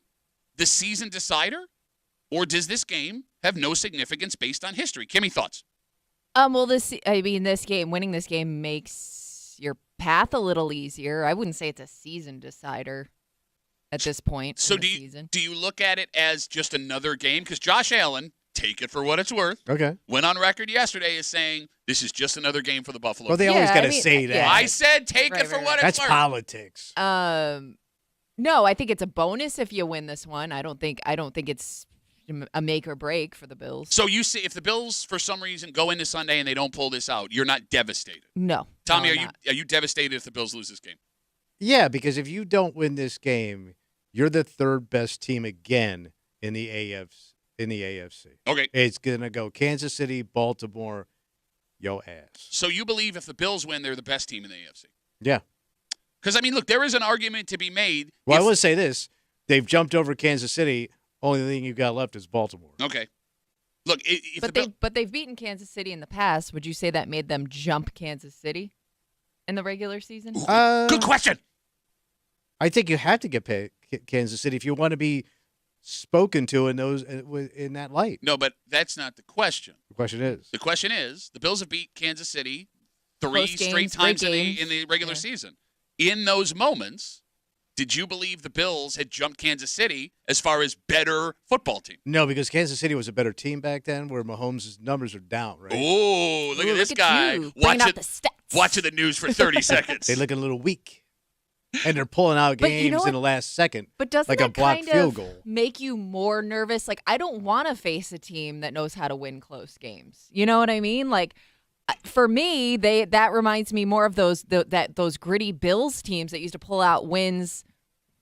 the season decider, or does this game have no significance based on history? Kimmy, thoughts? Well, this game, winning this game makes your path a little easier. I wouldn't say it's a season decider at this point. So in the season. Do you look at it as just another game? Because Josh Allen, take it for what it's worth. Okay. Went on record yesterday as saying this is just another game for the Buffalo. Well, they always got to say that. Yeah. I said take it for what it's worth. That's politics. No, I think it's a bonus if you win this one. I don't think it's a make or break for the Bills. So you see, if the Bills for some reason go into Sunday and they don't pull this out, you're not devastated. No, Tommy, no, are you devastated if the Bills lose this game? Yeah, because if you don't win this game, you're the third best team again in the AFC. Okay, it's gonna go Kansas City, Baltimore, yo ass. So you believe if the Bills win, they're the best team in the AFC? Yeah. Because I mean, look, there is an argument to be made. Well, I would say this: they've jumped over Kansas City. Only thing you got left is Baltimore. Okay. Look, but they've beaten Kansas City in the past. Would you say that made them jump Kansas City in the regular season? Good question. I think you have to get Kansas City if you want to be spoken to in that light. No, but that's not the question. The question is the Bills have beat Kansas City Close straight games, times in games. the regular season. In those moments, did you believe the Bills had jumped Kansas City as far as better football team? No, because Kansas City was a better team back then, where Mahomes' numbers are down, right? Oh, look at this guy. Watching the news for 30 seconds. They look a little weak. And they're pulling out games in the last second. But doesn't like that a blocked kind field of goal. make you more nervous? Like, I don't want to face a team that knows how to win close games. You know what I mean? Like, for me, that reminds me more of those gritty Bills teams that used to pull out wins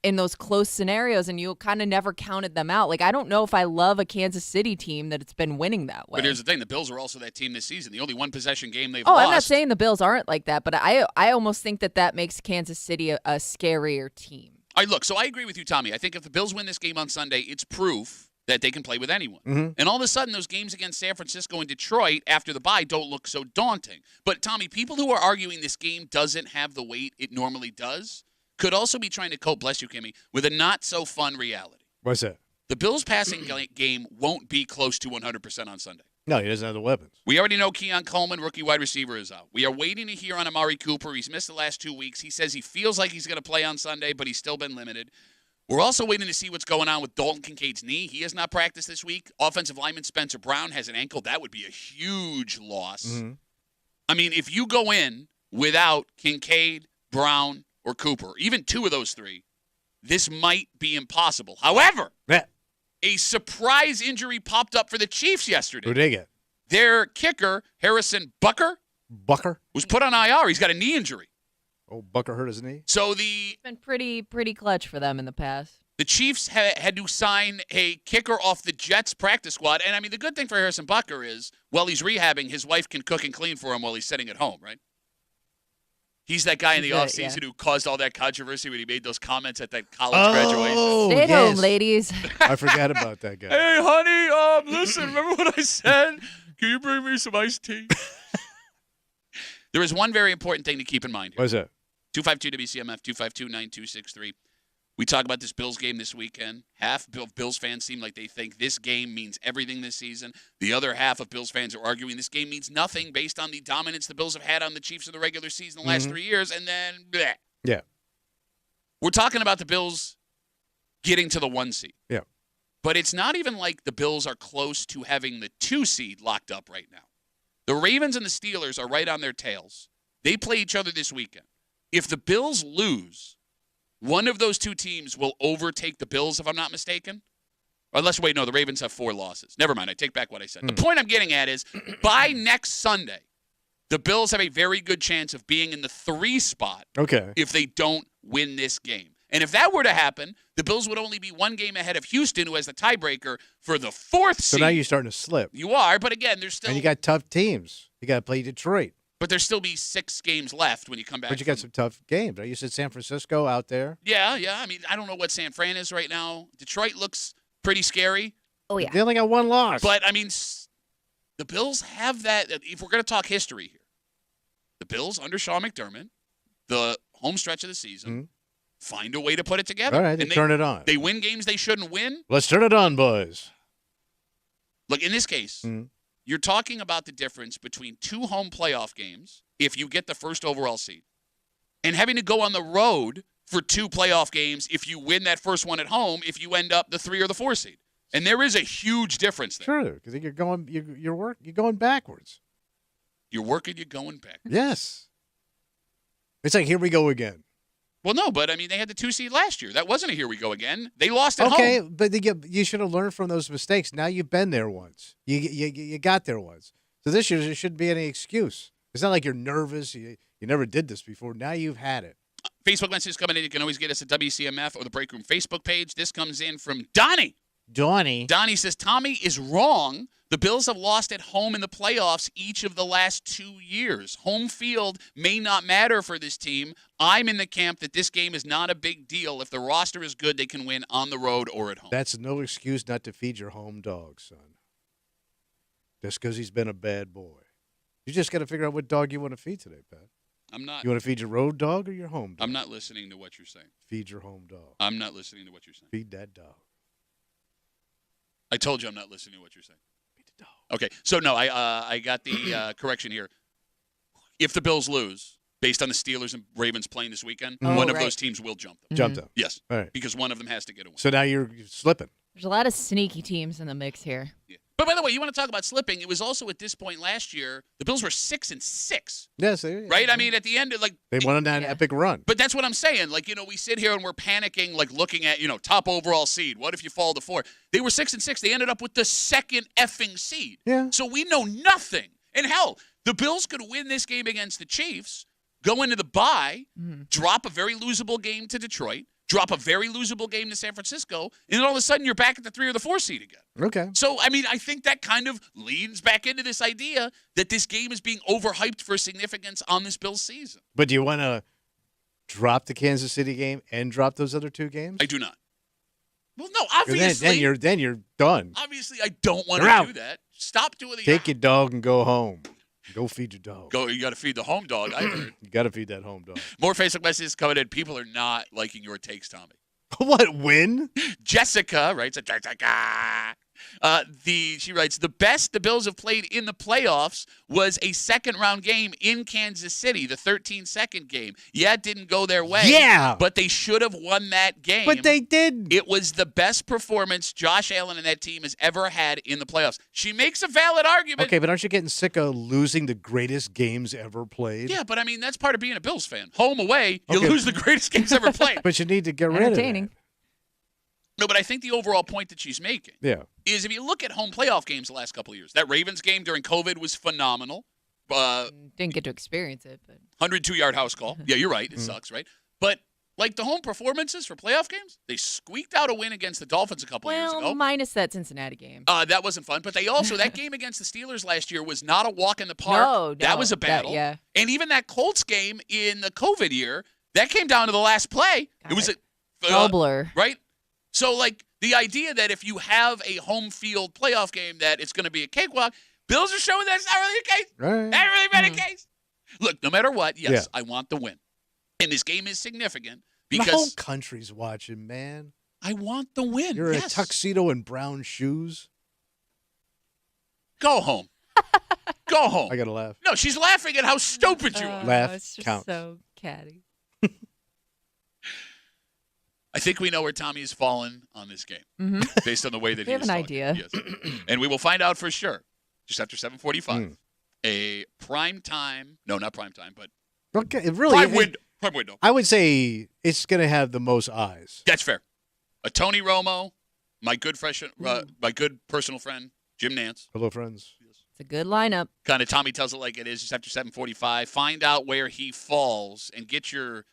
in those close scenarios, and you kind of never counted them out. Like, I don't know if I love a Kansas City team that it's been winning that way. But here's the thing. The Bills are also that team this season. The only one-possession game they've lost. lost. I'm not saying the Bills aren't like that, but I almost think that makes Kansas City a scarier team. All right, look, so I agree with you, Tommy. I think if the Bills win this game on Sunday, it's proof that they can play with anyone. Mm-hmm. And all of a sudden, those games against San Francisco and Detroit after the bye don't look so daunting. But, Tommy, people who are arguing this game doesn't have the weight it normally does could also be trying to cope, bless you, Kimmy, with a not-so-fun reality. What's that? The Bills' passing game won't be close to 100% on Sunday. No, he doesn't have the weapons. We already know Keon Coleman, rookie wide receiver, is out. We are waiting to hear on Amari Cooper. He's missed the last 2 weeks. He says he feels like he's going to play on Sunday, but he's still been limited. We're also waiting to see what's going on with Dalton Kincaid's knee. He has not practiced this week. Offensive lineman Spencer Brown has an ankle. That would be a huge loss. Mm-hmm. I mean, if you go in without Kincaid, Brown, or Cooper, even two of those three, this might be impossible. However, a surprise injury popped up for the Chiefs yesterday. Who'd they get? Their kicker, Harrison Bucker, was put on IR. He's got a knee injury. Oh, Bucker hurt his knee? So it's been pretty clutch for them in the past. The Chiefs had to sign a kicker off the Jets practice squad. And, I mean, the good thing for Harrison Bucker is, while he's rehabbing, his wife can cook and clean for him while he's sitting at home, right? He's that guy in the offseason who caused all that controversy when he made those comments at that college graduation. Stay at home, ladies. I forgot about that guy. Hey, honey, listen, remember what I said? Can you bring me some iced tea? There is one very important thing to keep in mind here. What is that? 252-WCMF, 252-9263. We talk about this Bills game this weekend. Half of Bills fans seem like they think this game means everything this season. The other half of Bills fans are arguing this game means nothing based on the dominance the Bills have had on the Chiefs in the regular season the last 3 years, and then bleh. Yeah. We're talking about the Bills getting to the 1 seed. Yeah. But it's not even like the Bills are close to having the 2 seed locked up right now. The Ravens and the Steelers are right on their tails. They play each other this weekend. If the Bills lose, one of those two teams will overtake the Bills, if I'm not mistaken. Unless, wait, no, the Ravens have 4 losses. Never mind, I take back what I said. The point I'm getting at is, by next Sunday, the Bills have a very good chance of being in the 3 spot if they don't win this game. And if that were to happen, the Bills would only be 1 game ahead of Houston, who has the tiebreaker for the 4th seed. So now you're starting to slip. You are, but again, there's still... And you got tough teams. You got to play Detroit. But there'll still be 6 games left when you come back. But you got some tough games. You said San Francisco out there. Yeah. I mean, I don't know what San Fran is right now. Detroit looks pretty scary. Oh, yeah. They only got 1 loss. But, I mean, the Bills have that. If we're going to talk history here, the Bills under Sean McDermott, the home stretch of the season, find a way to put it together. All right, they turn it on. They win games they shouldn't win. Let's turn it on, boys. Look, in this case, you're talking about the difference between 2 home playoff games if you get the first overall seed and having to go on the road for 2 playoff games if you win that first one at home if you end up the 3 or the 4 seed. And there is a huge difference there. Sure, because you're going backwards. You're working, you're going back. Yes. It's like, here we go again. Well, no, but I mean, they had the 2 seed last year. That wasn't a here we go again. They lost at home. Okay, but you should have learned from those mistakes. Now you've been there once. You got there once. So this year there shouldn't be any excuse. It's not like you're nervous. You never did this before. Now you've had it. Facebook messages coming in. You can always get us at WCMF or the Break Room Facebook page. This comes in from Donnie. Donnie says, Tommy is wrong. The Bills have lost at home in the playoffs each of the last 2 years. Home field may not matter for this team. I'm in the camp that this game is not a big deal. If the roster is good, they can win on the road or at home. That's no excuse not to feed your home dog, son. Just because he's been a bad boy. You just got to figure out what dog you want to feed today, Pat. I'm not. You want to feed your road dog or your home dog? I'm not listening to what you're saying. Feed your home dog. I'm not listening to what you're saying. Feed that dog. I told you I'm not listening to what you're saying. Feed the dog. Okay, so no, I got the correction here. If the Bills lose, based on the Steelers and Ravens playing this weekend, one of those teams will jump them. Jump them. Yes, all right. Because one of them has to get a win. So now you're slipping. There's a lot of sneaky teams in the mix here. Yeah. But by the way, you want to talk about slipping? It was also at this point last year, the Bills were 6-6. Yes, right? I mean, at the end, like they went on that epic run. But that's what I'm saying. Like, we sit here and we're panicking, like looking at, top overall seed. What if you fall to 4? They were 6-6. They ended up with the second effing seed. Yeah. So we know nothing. And hell, the Bills could win this game against the Chiefs, go into the bye, drop a very losable game to Detroit, drop a very losable game to San Francisco, and then all of a sudden you're back at the 3 or the 4 seed again. Okay. So, I mean, I think that kind of leans back into this idea that this game is being overhyped for significance on this Bills season. But do you want to drop the Kansas City game and drop those other 2 games? I do not. Well, no, obviously. Then you're done. Obviously, I don't want to do that. Stop doing the. Take your dog and go home. Go feed your dog. You got to feed the home dog, I heard. You got to feed that home dog. More Facebook messages coming in. People are not liking your takes, Tommy. What, win? Jessica writes, she writes, the best the Bills have played in the playoffs was a second-round game in Kansas City, the 13-second game. Yeah, it didn't go their way. Yeah. But they should have won that game. But they didn't. It was the best performance Josh Allen and that team has ever had in the playoffs. She makes a valid argument. Okay, but aren't you getting sick of losing the greatest games ever played? Yeah, but I mean, that's part of being a Bills fan. Home away, you lose the greatest games ever played. But you need to get rid of that. No, but I think the overall point that she's making is if you look at home playoff games the last couple of years, that Ravens game during COVID was phenomenal. Didn't get to experience it, but 102-yard house call. Yeah, you're right. It sucks, right? But like the home performances for playoff games, they squeaked out a win against the Dolphins a couple of years ago. Minus that Cincinnati game. That wasn't fun. But they also, that game against the Steelers last year was not a walk in the park. No, that was a battle. Yeah. And even that Colts game in the COVID year, that came down to the last play. It was a blur. Right? So, like, the idea that if you have a home field playoff game that it's going to be a cakewalk, Bills are showing that's not really the case. Right. Not really been the case. Look, no matter what, yes, I want the win. And this game is significant because the whole country's watching, man. I want the win. You're in a tuxedo and brown shoes. Go home. Go home. I got to laugh. No, she's laughing at how stupid you are. Laugh it's just counts. so catty. I think we know where Tommy has fallen on this game based on the way that we have an idea. Yes. And we will find out for sure just after 7:45. A prime time. No, not prime time, but okay, really prime window. I would say it's going to have the most eyes. That's fair. A Tony Romo, my good personal friend, Jim Nance. Hello, friends. It's a good lineup. Kind of Tommy tells it like it is just after 7:45. Find out where he falls and get your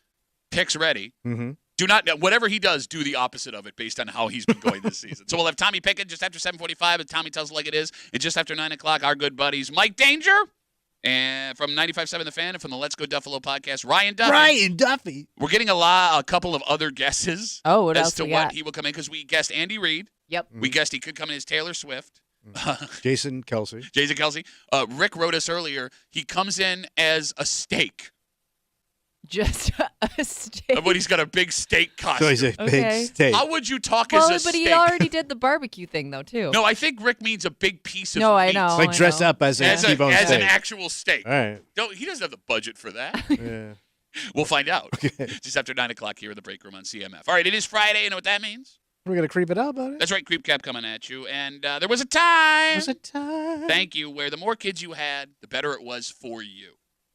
picks ready. Mm-hmm. Do not, whatever he does, do the opposite of it based on how he's been going this season. So we'll have Tommy Pickett just after 7:45, and Tommy tells it like it is. And just after 9 o'clock, our good buddies Mike Danger and from 95.7 The Fan and from the Let's Go Duffalo podcast, Ryan Duffy. We're getting a couple of other guesses what as else to we what got? he will come in because we guessed Andy Reid. Yep. We guessed he could come in as Taylor Swift. Jason Kelsey. Rick wrote us earlier. He comes in as a steak. Just a steak. But he's got a big steak costume. So he's a Okay. big steak. How would you talk Well, as a but steak? he already did the barbecue thing though too. No, I think Rick means a big piece of No, I meat. know. It's like dress up as a T-bone as steak. an actual steak. All right. He doesn't have the budget for that. Yeah. We'll find out. Okay. Just after 9 o'clock here in the break room on CMF. All right, it is Friday. You know what that means? We're gonna creep it out about it. That's right, Creep Cap coming at you. And there was a time. Was it time? Thank you. Where the more kids you had, the better it was for you.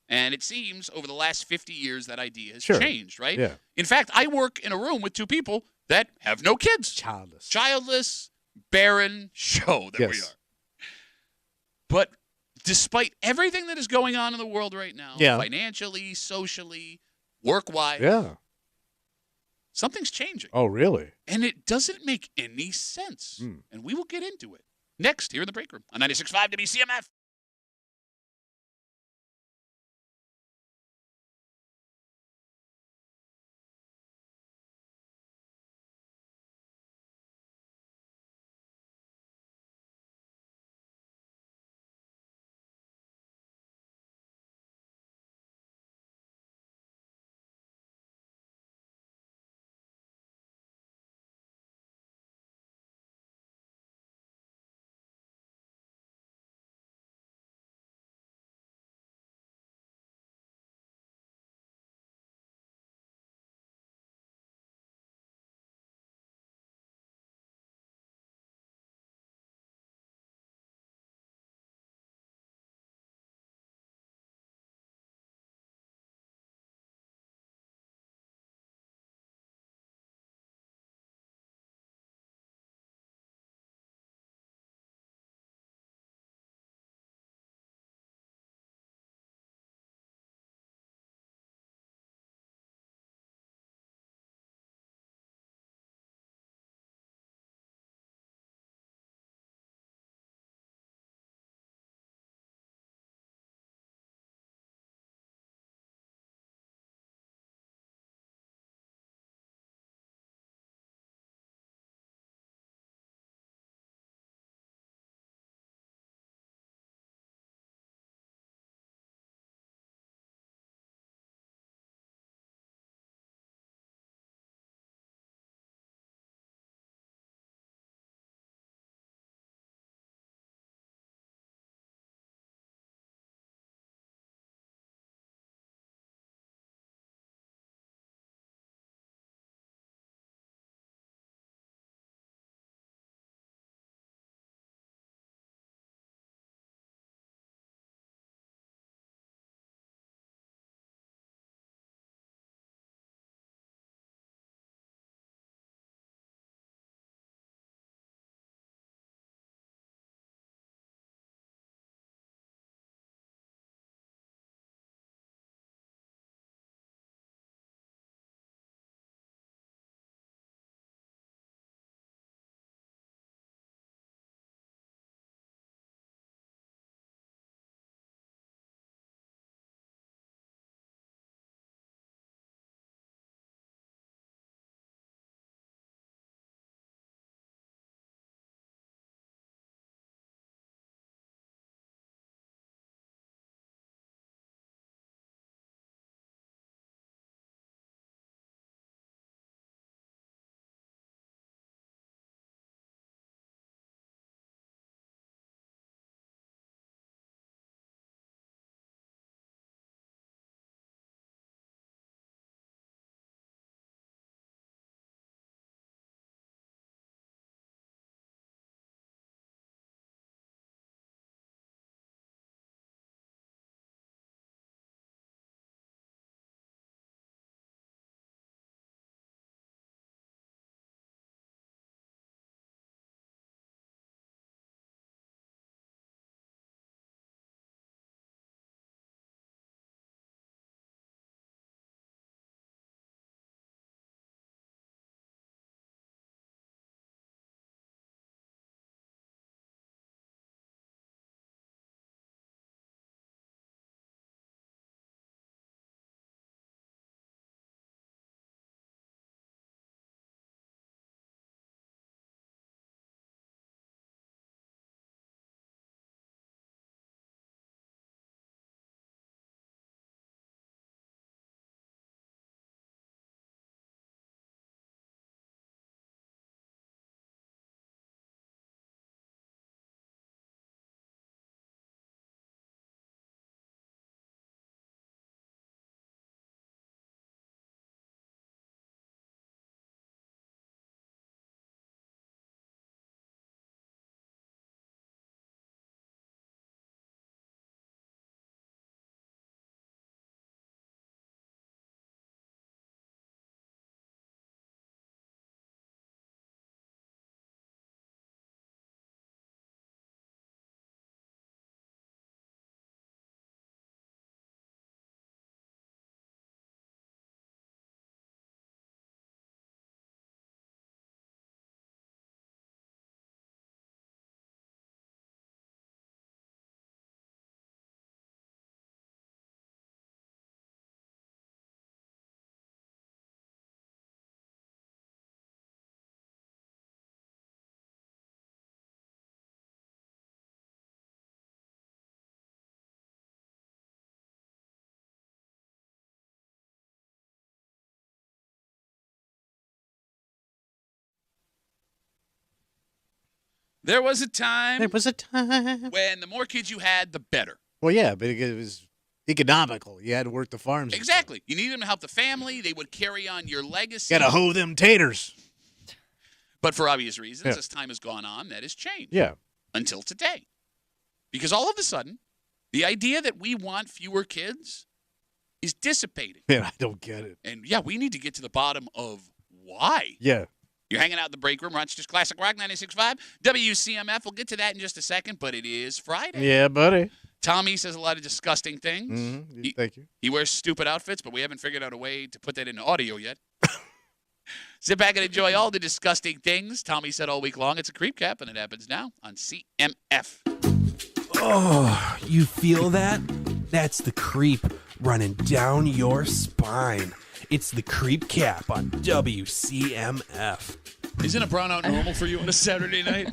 And it seems over the last 50 years that idea has changed, right? Yeah. In fact, I work in a room with two people that have no kids. Childless, barren show that we are. But despite everything that is going on in the world right now, financially, socially, work-wise, something's changing. Oh, really? And it doesn't make any sense. And we will get into it next here in the break room on 96.5 WCMF. There was a time There was a time. when the more kids you had, the better. Well, yeah, but it was economical. You had to work the farms. Exactly. You needed them to help the family. They would carry on your legacy. Got to hoe them taters. But for obvious reasons, as time has gone on, that has changed. Yeah. Until today. Because all of a sudden, the idea that we want fewer kids is dissipating. Man, I don't get it. And, yeah, we need to get to the bottom of why. Yeah. You're hanging out in the break room, Rochester's Classic Rock 96.5, WCMF. We'll get to that in just a second, but it is Friday. Yeah, buddy. Tommy says a lot of disgusting things. Mm-hmm. Thank you. He wears stupid outfits, but we haven't figured out a way to put that into audio yet. Sit back and enjoy all the disgusting things Tommy said all week long. It's a creep cap, and it happens now on CMF. Oh, you feel that? That's the creep running down your spine. It's the creep cap on WCMF. Isn't a brownout normal for you on a Saturday night?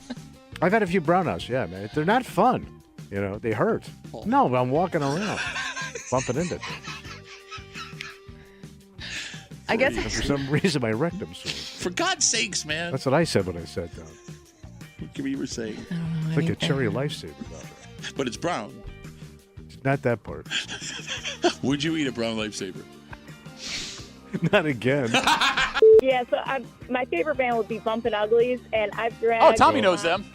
I've had a few brownouts, yeah, man. They're not fun. You know, they hurt. Oh. No, I'm walking around, bumping into things. I guess And for some reason, my rectum's sore. For God's sakes, man. That's what I said when I sat down. What can we ever say? It's like a cherry lifesaver down there. But it's brown. It's not that part. Would you eat a brown lifesaver? Not again. Yeah, so my favorite band would be Bumpin' Uglies, and I've dragged. Oh, Tommy knows them.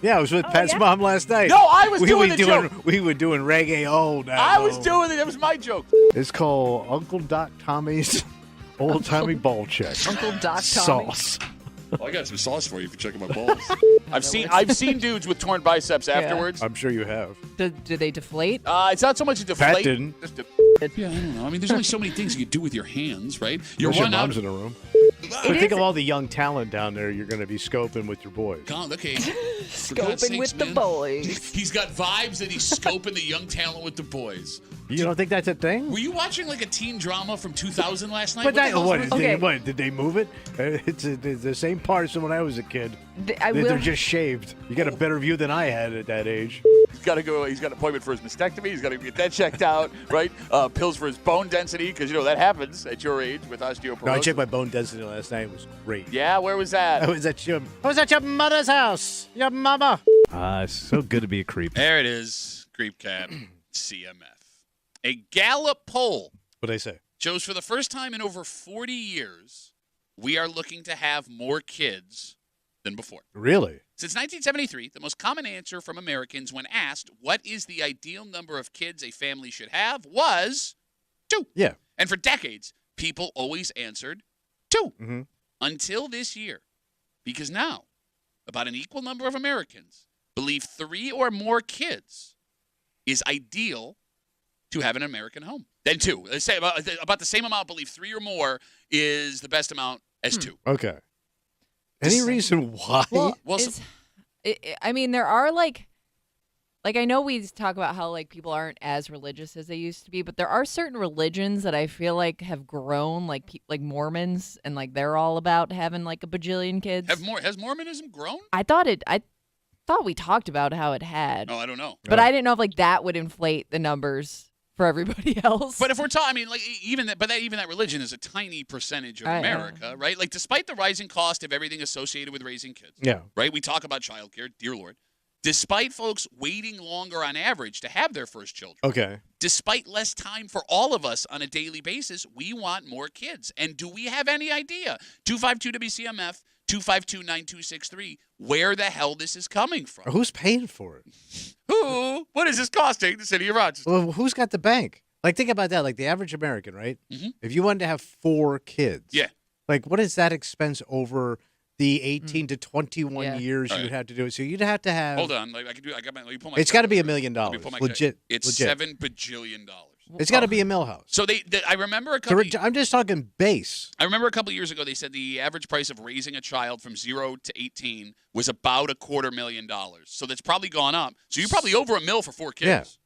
Yeah, I was with Pat's yeah? mom last night. No, I was doing the joke. We were doing reggae all night. I was long. doing it. That was my joke. It's called Uncle Doc Tommy's Old Timey Ball Check. Uncle Doc Tommy. Sauce. Well, I got some sauce for you if you're checking my balls. I've seen dudes with torn biceps afterwards. I'm sure you have. Do they deflate? It's not so much a deflate. Pat didn't. Yeah, I don't know. I mean, there's only so many things you can do with your hands, right? Your one mom's out. in a room. But think of all the young talent down there you're going to be scoping with your boys. God, okay. Scoping with the boys. He's got vibes that he's scoping the young talent with the boys. You don't think that's a thing? Were you watching like a teen drama from 2000 last night? But Okay. did they move it? It's the same parts than when I was a kid. They're just shaved. You got a better view than I had at that age. He's got to go. He's got an appointment for his mastectomy. He's got to get that checked out, right? Pills for his bone density, because that happens at your age with osteoporosis. No, I checked my bone density last night. It was great. Yeah, where was that? I was at your mother's house. Your mama. It's so good to be a creep. There it is. Creep Cat CMF. A Gallup poll What'd I say? shows for the first time in over 40 years, we are looking to have more kids than before. Really? Since 1973, the most common answer from Americans when asked what is the ideal number of kids a family should have was 2. Yeah. And for decades, people always answered 2 Mm-hmm. until this year. Because now, about an equal number of Americans believe 3 or more kids is ideal to have an American home. Then 2. They say about the same amount believe 3 or more is the best amount as 2. Okay. Any reason why? Well, Well, I mean, there are like I know we talk about how like people aren't as religious as they used to be, but there are certain religions that I feel like have grown, like Mormons, and like they're all about having like a bajillion kids. has Mormonism grown? I thought we talked about how it had, Oh, I don't know. but I didn't know if like that would inflate the numbers for everybody else. But if we're talking, I mean, like even that religion is a tiny percentage of I know. America, right? Like despite the rising cost of everything associated with raising kids, Yeah. right? We talk about childcare, dear Lord. Despite folks waiting longer on average to have their first children, Okay. despite less time for all of us on a daily basis, we want more kids. And do we have any idea? 252-WCMF, 252-9263, where the hell this is coming from? Who's paying for it? Who? What is this costing the city of Rochester? Well, who's got the bank? Like, think about that. Like, the average American, right? Mhm. If you wanted to have 4 kids. Yeah. Like, what is that expense over the 18 to 21 Yeah. years you Right. would have to do it? So you'd have to have. Hold on. Like I can do. I got my. Let me pull my. It's got to be $1 calculator. million. Let me pull my Legit. It's legit. $7 bajillion. It's got to be a mill house. So I remember a So couple. I'm just talking base. I remember a couple years ago they said the average price of raising a child from 0 to 18 was about $250,000. So that's probably gone up. So you're probably over $1 million for 4 kids.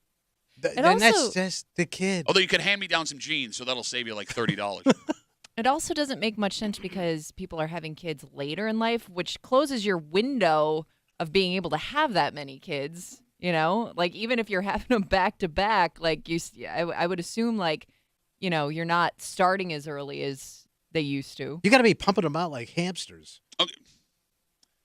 Yeah. And And also- that's just the kid. Although you could hand me down some jeans, so that'll save you like $30. It also doesn't make much sense because people are having kids later in life, which closes your window of being able to have that many kids. You know, like even if you're having them back to back, like I would assume like, you're not starting as early as they used to. You got to be pumping them out like hamsters. Okay.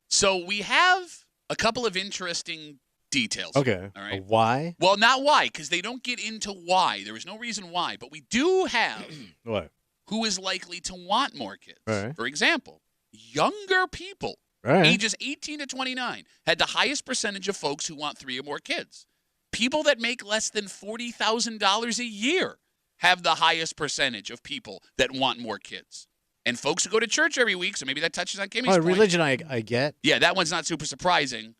So we have a couple of interesting details. Okay. All right. Why? Well, not why, because they don't get into why. There is no reason why. But we do have What? who is likely to want more kids. Right. For example, younger people, Right. ages 18 to 29, had the highest percentage of folks who want 3 or more kids. People that make less than $40,000 a year have the highest percentage of people that want more kids. And folks who go to church every week, so maybe that touches on Kimmy's point. Religion I get. Yeah, that one's not super surprising.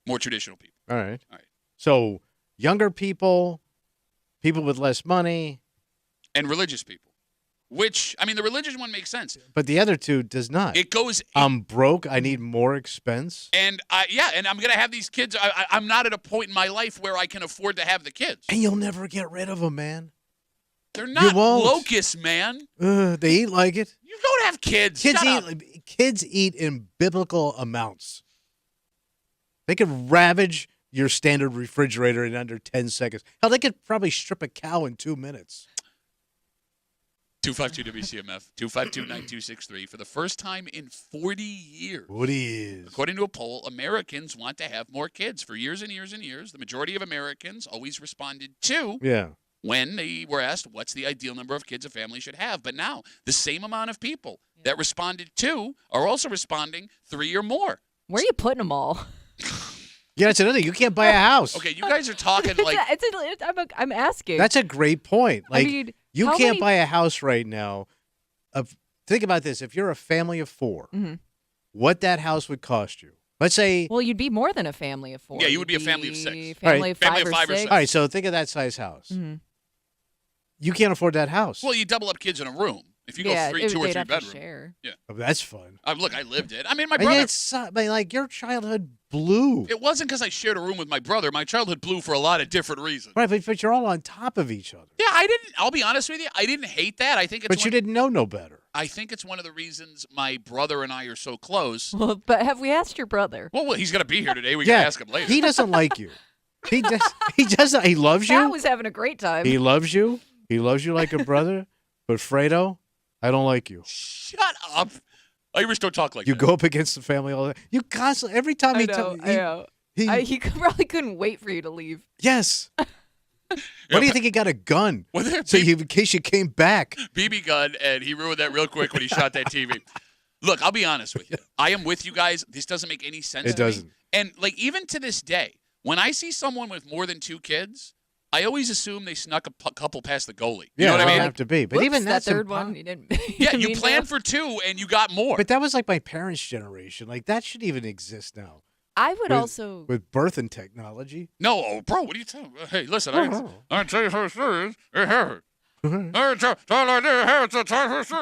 More traditional people. All right. All right. So younger people, people with less money. And religious people. Which, I mean, the religious one makes sense. But the other two does not. It goes... I'm broke. I need more expense. And, and I'm going to have these kids. I'm not at a point in my life where I can afford to have the kids. And you'll never get rid of them, man. They're not locusts, man. They eat like it. You don't have kids. Kids eat in biblical amounts. They could ravage your standard refrigerator in under 10 seconds. Hell, they could probably strip a cow in 2 minutes. 252-WCMF, 252-9263. For the first time in 40 years. What is? According to a poll, Americans want to have more kids. For years and years and years, the majority of Americans always responded to when they were asked what's the ideal number of kids a family should have. But now, the same amount of people that responded to are also responding 3 or more. Where are you putting them all? Yeah, that's another thing. You can't buy a house. Okay, you guys are talking like... I'm asking. That's a great point. Like, I mean, you can't buy a house right now. Think about this. If you're a family of 4, what that house would cost you. Let's say... Well, you'd be more than a family of 4. Yeah, you would be a family of 6. Family of 5 or 6. All right, so think of that size house. Mm-hmm. You can't afford that house. Well, you double up kids in a room. If you go 2 or 3 bedrooms. Yeah. Oh, that's fun. Look, I lived it. I mean, my brother... like, your childhood blew. It wasn't because I shared a room with my brother. My childhood blew for a lot of different reasons. Right, but you're all on top of each other. Yeah, I'll be honest with you. I didn't hate that. I think it's... But you didn't know no better. I think it's one of the reasons my brother and I are so close. Well, but have we asked your brother? Well, he's going to be here today. We can ask him later. He doesn't like you. He doesn't. He loves you. Pat was having a great time. He loves you. He loves you like a brother. But Fredo, I don't like you. Shut up. Irish don't talk like you that. You go up against the family all the time. You constantly, every time I know. He probably couldn't wait for you to leave. Yes. What do you think he got a gun? So in case you came back. BB gun, and he ruined that real quick when he shot that TV. Look, I'll be honest with you. I am with you guys. This doesn't make any sense to me. And like even to this day, when I see someone with more than 2 kids, I always assume they snuck a couple past the goalie. You know what I mean? Have to be. But even that third one, you didn't. You planned for 2 and you got more. But that was like my parents' generation. Like that should even exist now. I would also with birth and technology. No, bro. What are you talking about? Hey, listen. I'm tell you how serious.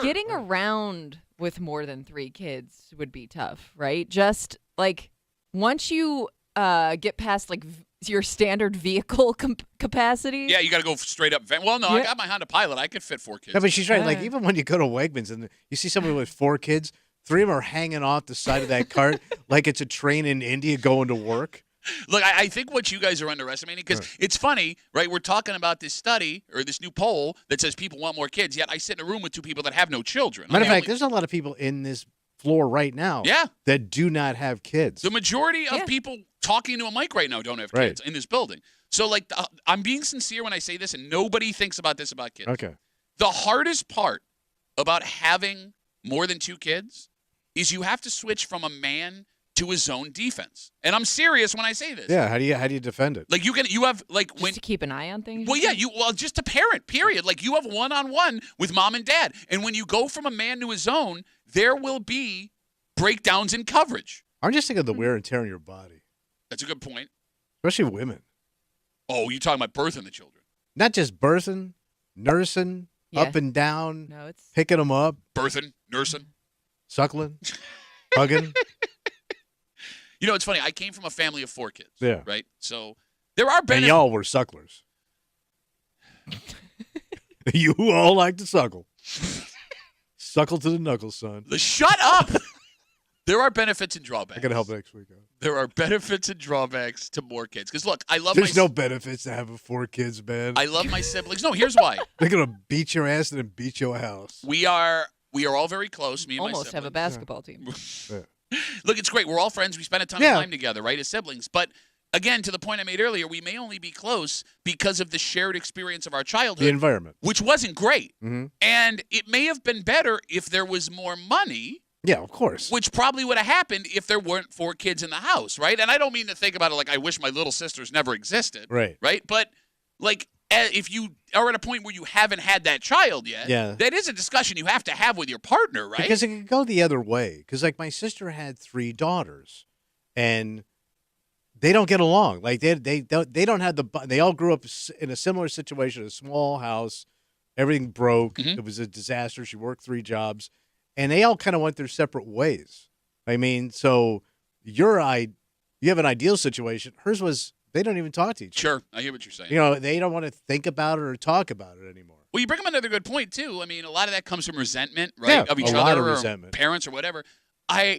Getting around with more than 3 kids would be tough, right? Just like once you get past like your standard vehicle capacity. Yeah, you got to go straight up. Well, no, I got my Honda Pilot. I could fit 4 kids. Yeah, but she's right. Like even when you go to Wegmans and you see somebody with 4 kids, 3 of them are hanging off the side of that cart like it's a train in India going to work. Look, I think what you guys are underestimating, because it's funny, right? We're talking about this study or this new poll that says people want more kids, yet I sit in a room with 2 people that have no children. Matter of fact, there's a lot of people in this floor right now that do not have kids. The majority of people talking to a mic right now don't have kids in this building. So, like, I'm being sincere when I say this, and nobody thinks about this about kids. Okay. The hardest part about having more than 2 kids is you have to switch from a man to a zone defense. And I'm serious when I say this. Yeah, how do you defend it? Like you have like just to keep an eye on things. Well, just a parent, period. Like you have one-on-one with mom and dad. And when you go from a man to a zone, there will be breakdowns in coverage. I'm just thinking of the wear and tear on your body. That's a good point. Especially women. Oh, you're talking about birthing the children. Not just birthing, nursing, up and down, picking them up. Birthing, nursing. Suckling, hugging. You know, it's funny. I came from a family of 4 kids. Yeah. Right? So there are benefits. And y'all were sucklers. You all like to suckle. Suckle to the knuckles, son. Shut up! There are benefits and drawbacks. I got to help next week. There are benefits and drawbacks to more kids. Because, look, I love There's no benefits to having 4 kids, man. I love my siblings. No, here's why. They're going to beat your ass and then beat your house. We are all very close, me and my siblings. Almost have a basketball team. Look, it's great. We're all friends. We spend a ton of time together, right, as siblings. But again, to the point I made earlier, we may only be close because of the shared experience of our childhood. The environment. Which wasn't great. Mm-hmm. And it may have been better if there was more money. Yeah, of course. Which probably would have happened if there weren't 4 kids in the house, right? And I don't mean to think about it like I wish my little sisters never existed. Right. Right? But, like, if you are at a point where you haven't had that child yet, that is a discussion you have to have with your partner, right? Because it could go the other way. Because, like, my sister had 3 daughters, and they don't get along. Like, they don't have they all grew up in a similar situation, a small house. Everything broke. Mm-hmm. It was a disaster. She worked 3 jobs. And they all kind of went their separate ways. I mean, so you have an ideal situation. Hers was they don't even talk to each other. Sure, I hear what you're saying. You know, they don't want to think about it or talk about it anymore. Well, you bring up another good point, too. I mean, a lot of that comes from resentment, right, of each other or parents or whatever.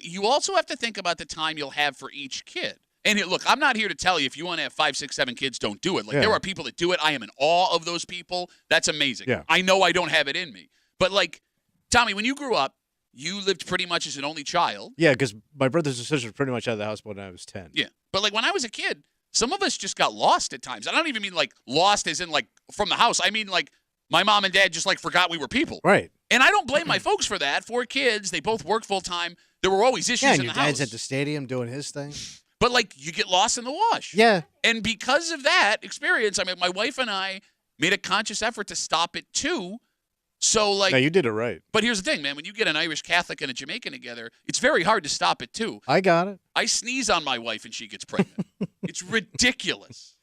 You also have to think about the time you'll have for each kid. And look, I'm not here to tell you if you want to have 5, 6, 7 kids, don't do it. Like there are people that do it. I am in awe of those people. That's amazing. Yeah. I know I don't have it in me. But, like, Tommy, when you grew up, you lived pretty much as an only child. Yeah, because my brothers and sisters pretty much out of the house when I was 10. Yeah. But, like, when I was a kid, some of us just got lost at times. I don't even mean, like, lost as in, like, from the house. I mean, like, my mom and dad just, like, forgot we were people. Right. And I don't blame my folks for that. 4 kids. They both work full-time. There were always issues in the house. Yeah, your dad's at the stadium doing his thing. But, like, you get lost in the wash. Yeah. And because of that experience, I mean, my wife and I made a conscious effort to stop it, too. So, like, no, you did it right. But here's the thing, man. When you get an Irish Catholic and a Jamaican together, it's very hard to stop it, too. I got it. I sneeze on my wife and she gets pregnant. It's ridiculous.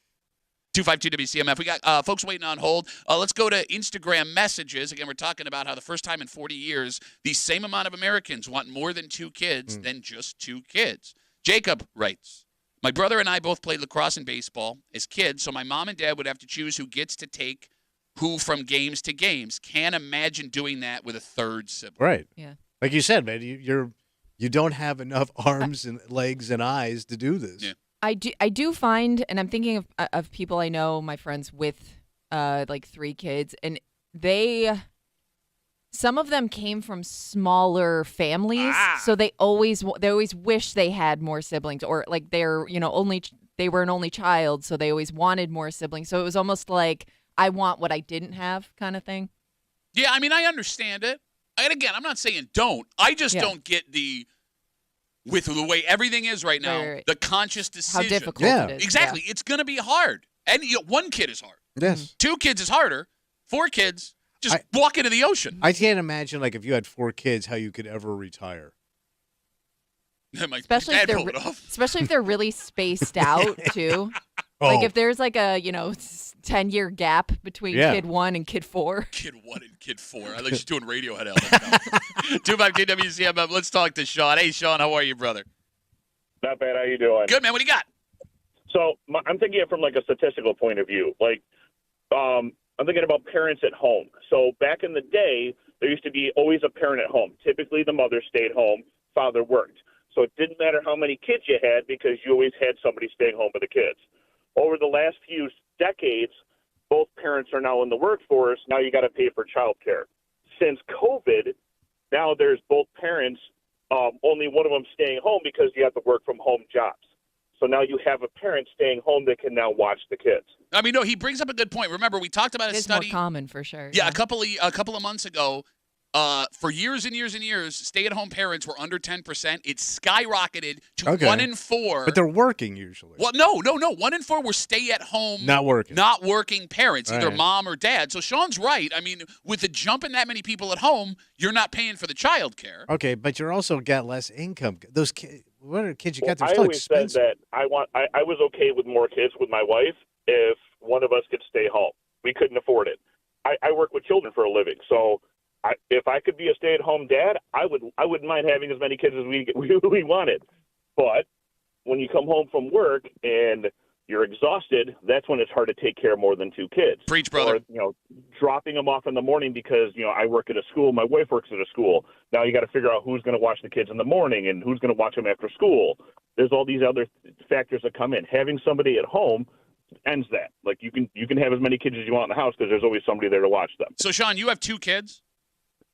252-WCMF. We got folks waiting on hold. Let's go to Instagram messages. Again, we're talking about how the first time in 40 years, the same amount of Americans want more than 2 kids than just 2 kids. Jacob writes, my brother and I both played lacrosse and baseball as kids, so my mom and dad would have to choose who gets to take who from games to games. Can't imagine doing that with a 3rd sibling. Right. Yeah. Like you said, man, you don't have enough arms and legs and eyes to do this. Yeah. I do find, and I'm thinking of people I know, my friends with like 3 kids, and some of them came from smaller families, so they always wish they had more siblings, or like they were an only child, so they always wanted more siblings. So it was almost like I want what I didn't have kind of thing. Yeah, I mean, I understand it. And again, I'm not saying don't. I just don't get with the way everything is right now, the conscious decision. How difficult it is. Exactly. It's going to be hard. And 1 kid is hard. Yes. 2 kids is harder. 4 kids, just walk into the ocean. I can't imagine, like, if you had 4 kids, how you could ever retire. Especially if they're really spaced out, too. Like if there's like a 10-year gap between kid 1 and kid 4. Kid 1 and kid 4. I like she's doing Radiohead. 252 WCMF. Let's talk to Sean. Hey, Sean, how are you, brother? Not bad. How you doing? Good, man. What do you got? So I'm thinking it from like a statistical point of view. Like, I'm thinking about parents at home. So back in the day, there used to be always a parent at home. Typically, the mother stayed home, father worked. So it didn't matter how many kids you had because you always had somebody staying home with the kids. Over the last few decades, both parents are now in the workforce. Now you got to pay for childcare. Since COVID, now there's both parents, only one of them staying home because you have to work from home jobs. So now you have a parent staying home that can now watch the kids. I mean, no, he brings up a good point. Remember, we talked about a study. It's more common for sure. Yeah, a couple of months ago. For years and years and years, stay-at-home parents were under 10%. It skyrocketed to 1 in 4. But they're working usually. Well, no. 1 in 4 were stay-at-home, not working parents, either mom or dad. So Sean's right. I mean, with the jump in that many people at home, you're not paying for the child care. Okay, but you're also got less income. Those kids, what are kids you got? They're I still always expensive. said that I was okay with more kids with my wife if one of us could stay home. We couldn't afford it. I work with children for a living, so. If I could be a stay-at-home dad, I wouldn't mind having as many kids as we wanted. But when you come home from work and you're exhausted, that's when it's hard to take care of more than 2 kids. Preach, brother. Or, dropping them off in the morning because, I work at a school, my wife works at a school. Now you got to figure out who's going to watch the kids in the morning and who's going to watch them after school. There's all these other factors that come in. Having somebody at home ends that. Like you can have as many kids as you want in the house because there's always somebody there to watch them. So, Sean, you have 2 kids?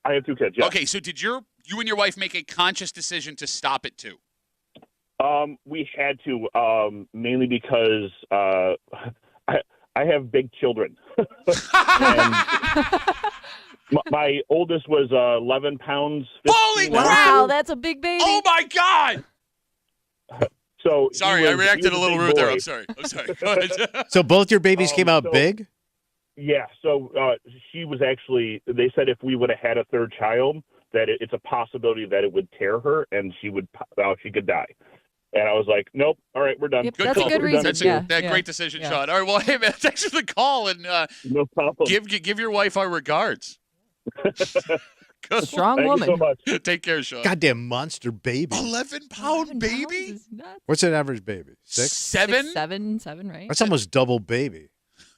I have 2 kids, yeah. Okay, so did you and your wife make a conscious decision to stop at 2? We had to, mainly because I have big children. And my oldest was 11 pounds. Holy crap! Wow, that's a big baby. Oh my God! So sorry, I reacted a little rude there. I'm sorry. Go ahead. So both your babies came out so- big? Yeah. So she was actually. They said if we would have had a third child, that it's a possibility that it would tear her and she could die. And I was like, nope. All right, we're done. Yep, Good that's call. a good reason. That's Yeah, a yeah. great decision, Yeah. Sean. All right, well, hey, man, thanks for the call, and No problem. give your wife our regards. Good. Strong Thank you woman. so much. Take care, Sean. Goddamn monster baby. 11-pound 11 baby? pounds is nuts. What's an average baby? 6? 7? 7, right? That's almost double baby.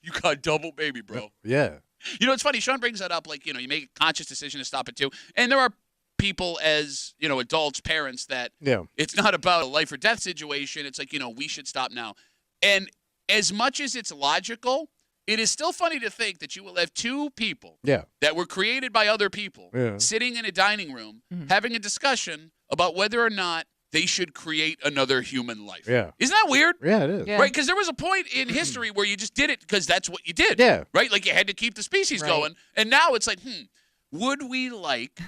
You got double baby, bro. Yeah. You know, it's funny. Sean brings that up. Like, you make a conscious decision to stop it too. And there are people as, adults, parents, that Yeah. it's not about a life or death situation. It's like, we should stop now. And as much as it's logical, it is still funny to think that you will have two people Yeah. that were created by other people Yeah. sitting in a dining room having a discussion about whether or not they should create another human life. Yeah. Isn't that weird? Yeah, it is. Yeah. Right? Because there was a point in history where you just did it because that's what you did. Yeah. Right? Like you had to keep the species Right. going. And now it's like, would we like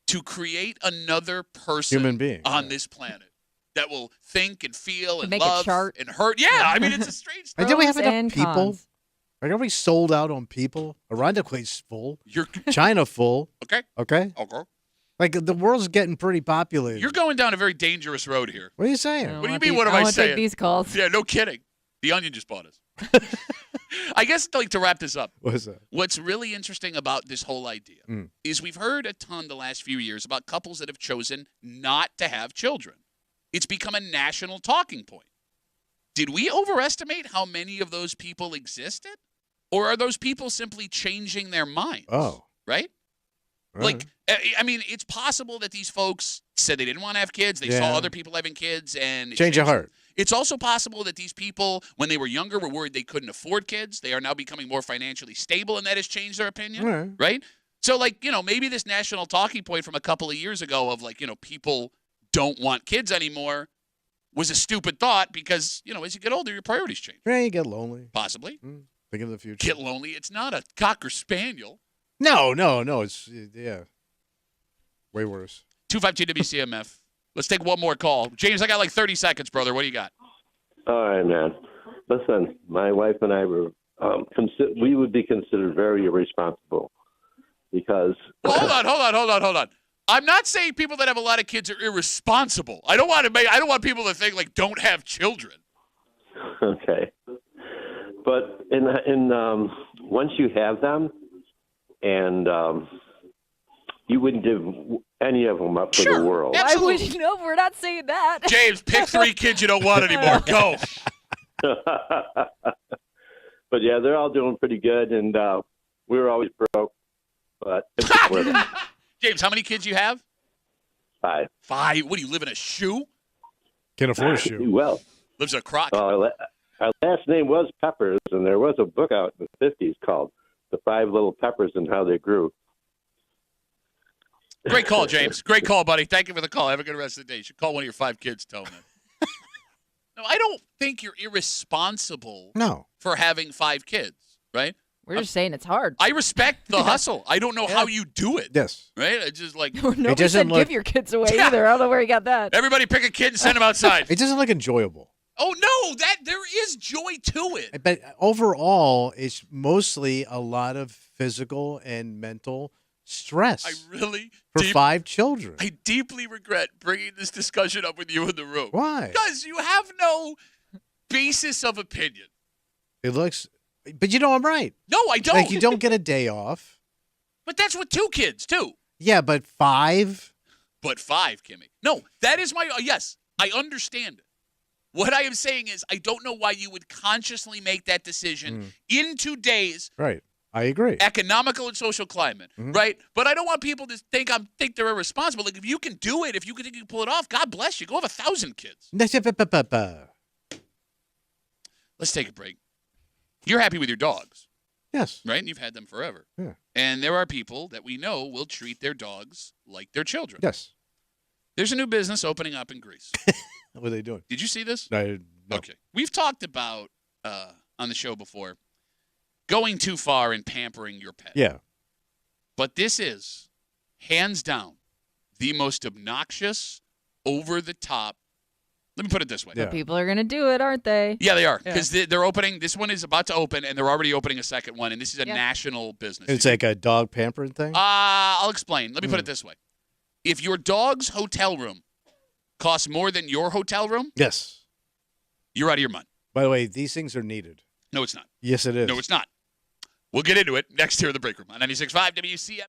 to create another person Human being. on this planet that will think and feel and Make a love chart. and hurt? Yeah, I mean, it's a strange And thing. did we have Pros enough and people? cons. Like, are we sold out on people? Irondequoit's full. You're China full. okay. Okay? Okay. Like, the world's getting pretty populated. You're going down a very dangerous road here. What are you saying? I What do you want mean, these- what am I I want to saying? take these calls. Yeah, no kidding. The Onion just bought us. I guess, like, to wrap this up, What is that? what's really interesting about this whole idea Mm. is we've heard a ton the last few years about couples that have chosen not to have children. It's become a national talking point. Did we overestimate how many of those people existed? Or are those people simply changing their minds? Oh. Right? All Like, right. I mean, it's possible that these folks said they didn't want to have kids. They saw Yeah. other people having kids and it Change your changed them. heart. It's also possible that these people, when they were younger, were worried they couldn't afford kids. They are now becoming more financially stable, and that has changed their opinion, All right. right? So, like, maybe this national talking point from a couple of years ago of, like, people don't want kids anymore was a stupid thought because, as you get older, your priorities change. Yeah, you get lonely. Possibly. Think of the future. Get lonely. It's not a Cocker Spaniel. No. It's, yeah. Way worse. 252 WCMF. Let's take one more call. James, I got like 30 seconds, brother. What do you got? All right, man. Listen, my wife and I were we would be considered very irresponsible because Well, hold on. I'm not saying people that have a lot of kids are irresponsible. I don't want people to think like don't have children. okay, but in once you have them, and you wouldn't give any of them up for Sure. the world. Yeah. Why would Absolutely. you know? We're not saying that. James, pick 3 kids you don't want anymore. Go. But yeah, they're all doing pretty good, and we were always broke, but it's worth it. James, how many kids you have? 5. 5. What do you live in a shoe? Can't afford a shoe. Well, Lives in a crock. our last name was Peppers, and there was a book out in the 50s called The 5 Little Peppers and How They Grew. Great call, James. Great call, buddy. Thank you for the call. Have a good rest of the day. You should call one of your 5 kids, tell them that. No, I don't think you're irresponsible No. for having 5 kids, right? We're just saying it's hard. I respect the hustle. I don't know how you do it, Yes. right? It's just like, Nobody doesn't said look- give your kids away Yeah. either. I don't know where you got that. everybody pick a kid and send them outside. It doesn't look enjoyable. Oh, no, there is joy to it. But overall, it's mostly a lot of physical and mental stress I really for 5 children. I deeply regret bringing this discussion up with you in the room. Why? Because you have no basis of opinion. It looks, but you know I'm right. No, I don't. Like you don't get a day off. But that's with 2 kids, too. Yeah, but 5. But 5, Kimmy. No, that is my, yes, I understand it. What I am saying is I don't know why you would consciously make that decision in today's Right. I agree. economical and social climate, right? But I don't want people to think they're irresponsible. Like, if you can do it, if you can think you can pull it off, God bless you. Go have 1,000 kids. Let's take a break. You're happy with your dogs, Yes. right? And you've had them forever. Yeah. And there are people that we know will treat their dogs like their children. Yes. There's a new business opening up in Greece. What are they doing? Did you see this? No. Okay. We've talked about on the show before going too far and pampering your pet. Yeah. But this is, hands down, the most obnoxious, over-the-top. Let me put it this way. Yeah. But people are going to do it, aren't they? Yeah, they are. Because they're opening. This one is about to open, and they're already opening a second one, and this is a national business. It's like a dog pampering thing? I'll explain. Let me put it this way. If your dog's hotel room costs more than your hotel room, yes, you're out of your mind. By the way, these things are needed. No, it's not. Yes, it is. No, it's not. We'll get into it next here in the break room on 96.5 WCMF.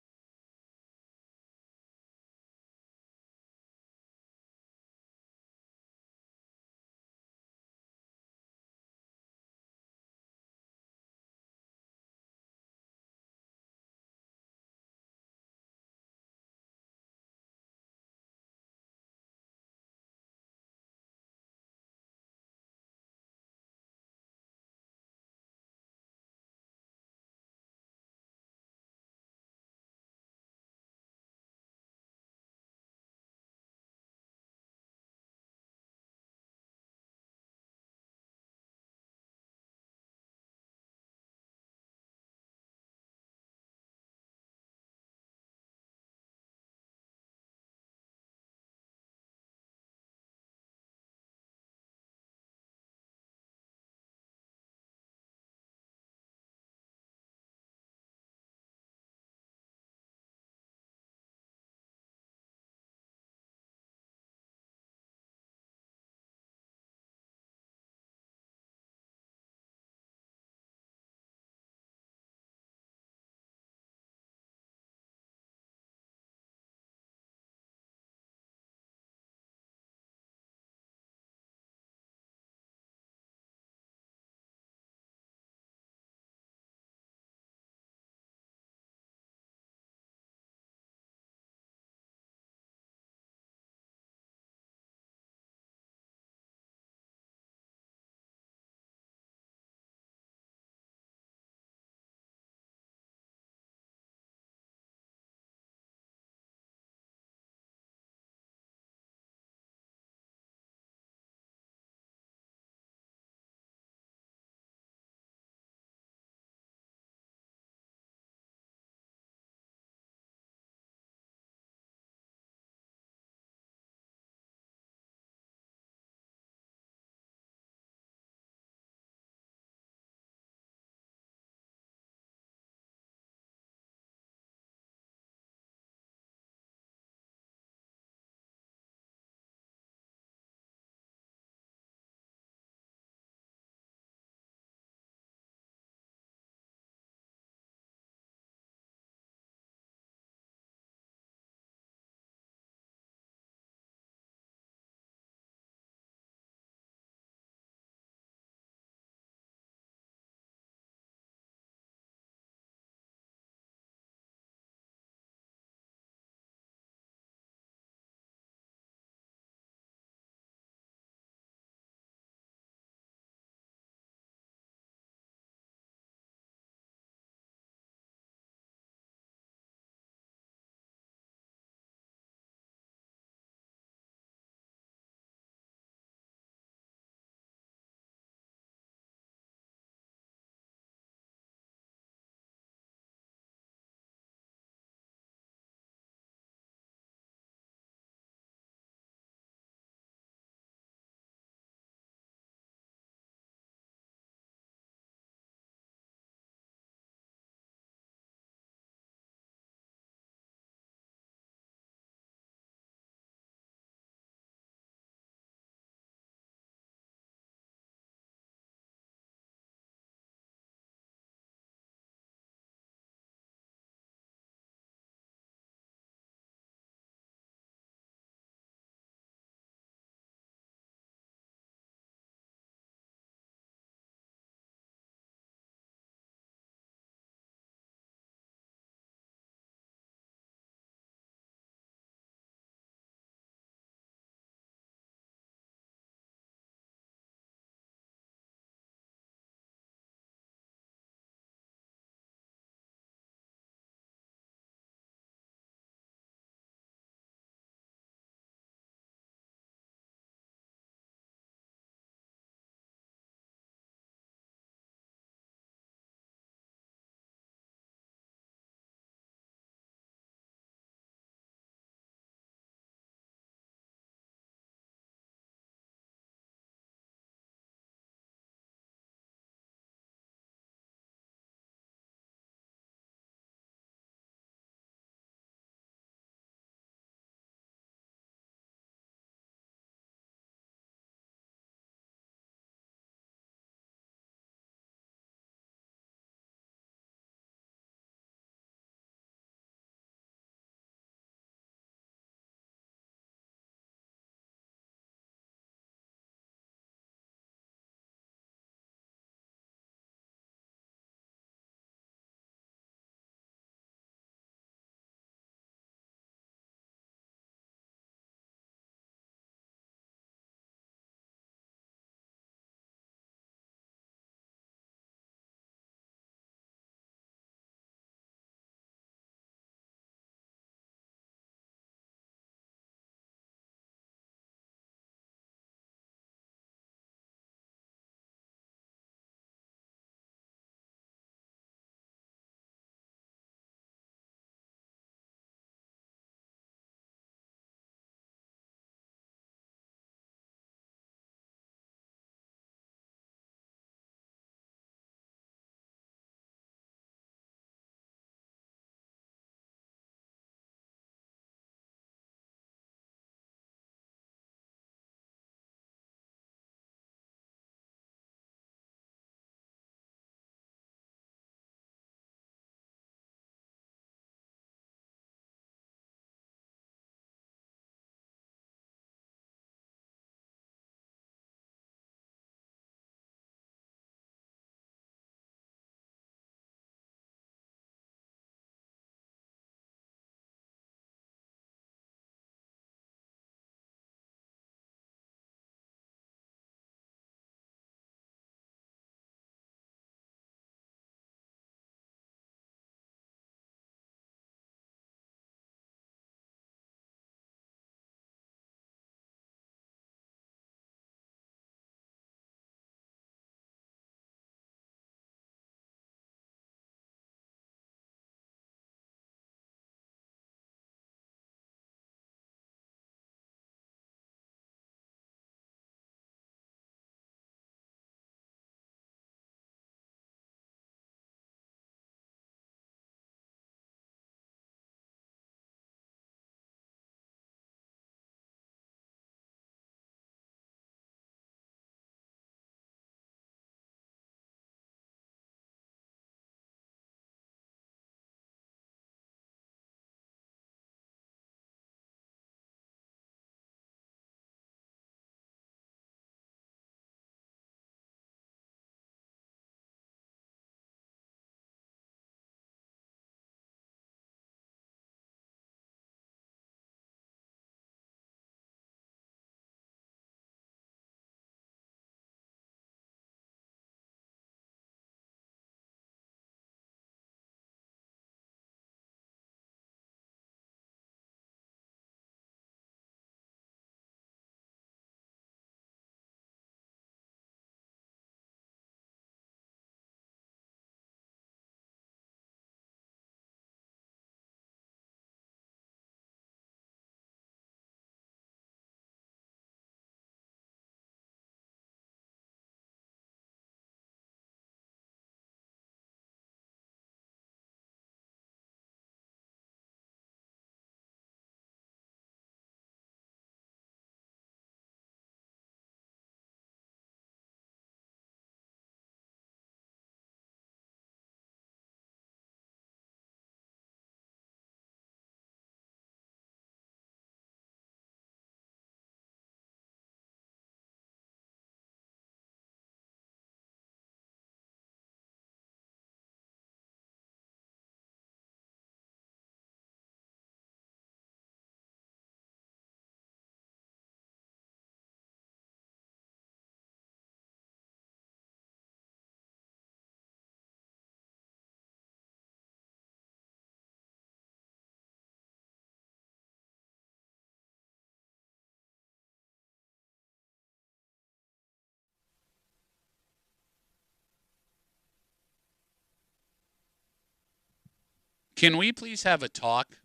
Can we please have a talk?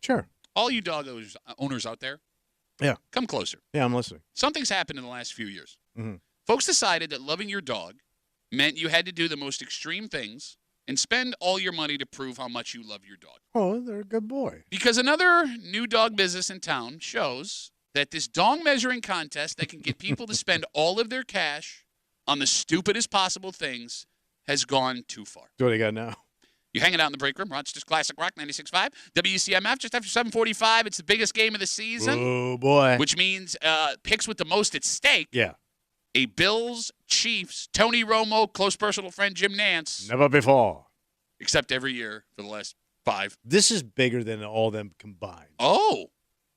Sure. All you dog owners out there, Yeah. come closer. Yeah, I'm listening. Something's happened in the last few years. Mm-hmm. Folks decided that loving your dog meant you had to do the most extreme things and spend all your money to prove how much you love your dog. Oh, they're a good boy. Because another new dog business in town shows that this dog measuring contest that can get people to spend all of their cash on the stupidest possible things has gone too far. So what do you got now? You're hanging out in the break room. Rochester's Classic Rock 96.5. WCMF just after 7:45. It's the biggest game of the season. Oh, boy. Which means picks with the most at stake. Yeah. A Bills, Chiefs, Tony Romo, close personal friend Jim Nance. Never before. Except every year for the last 5. This is bigger than all them combined. Oh,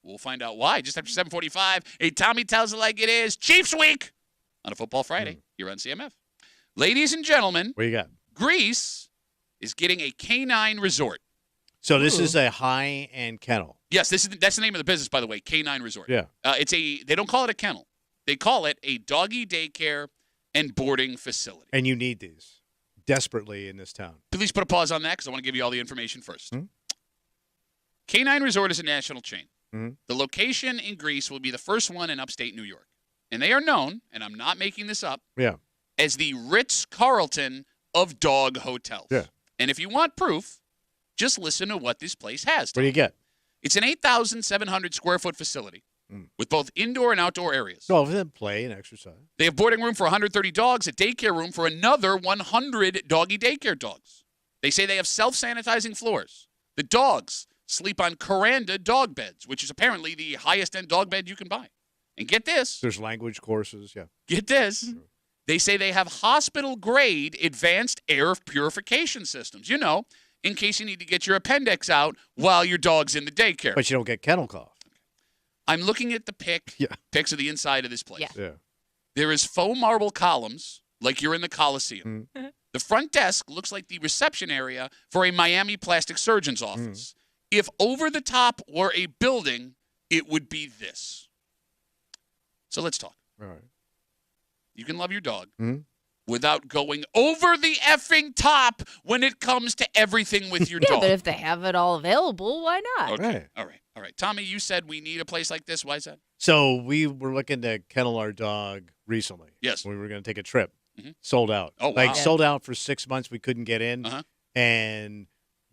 we'll find out why. Just after 7:45. Hey, Tommy tells it like it is. Chiefs Week on a Football Friday here on CMF. Ladies and gentlemen, What you got? Greece is getting a canine resort. So this is a high-end kennel. Yes, that's the name of the business, by the way, Canine Resort. Yeah. They don't call it a kennel. They call it a doggy daycare and boarding facility. And you need these desperately in this town. Please put a pause on that because I want to give you all the information first. Canine Resort is a national chain. Mhm. The location in Greece will be the first one in upstate New York. And they are known, and I'm not making this up, Yeah. as the Ritz-Carlton of dog hotels. Yeah. And if you want proof, just listen to what this place has. What do you get? It's an 8,700 square foot facility with both indoor and outdoor areas. So for them play and exercise. They have boarding room for 130 dogs, a daycare room for another 100 doggy daycare dogs. They say they have self-sanitizing floors. The dogs sleep on Kuranda dog beds, which is apparently the highest-end dog bed you can buy. And get this. There's language courses. Yeah. Get this. They say they have hospital-grade advanced air purification systems. You know, in case you need to get your appendix out while your dog's in the daycare. But you don't get kennel cough. I'm looking at the pics of the inside of this place. Yeah. There is faux marble columns like you're in the Coliseum. The front desk looks like the reception area for a Miami plastic surgeon's office. If over the top were a building, it would be this. So let's talk. All right. You can love your dog without going over the effing top when it comes to everything with your Yeah, dog. but if they have it all available, why not? Okay. All right. Tommy, you said we need a place like this. Why is that? So we were looking to kennel our dog recently. Yes. We were going to take a trip. Mhm. Sold out. Oh, wow. Like sold out for 6 months. We couldn't get in. Uh-huh. And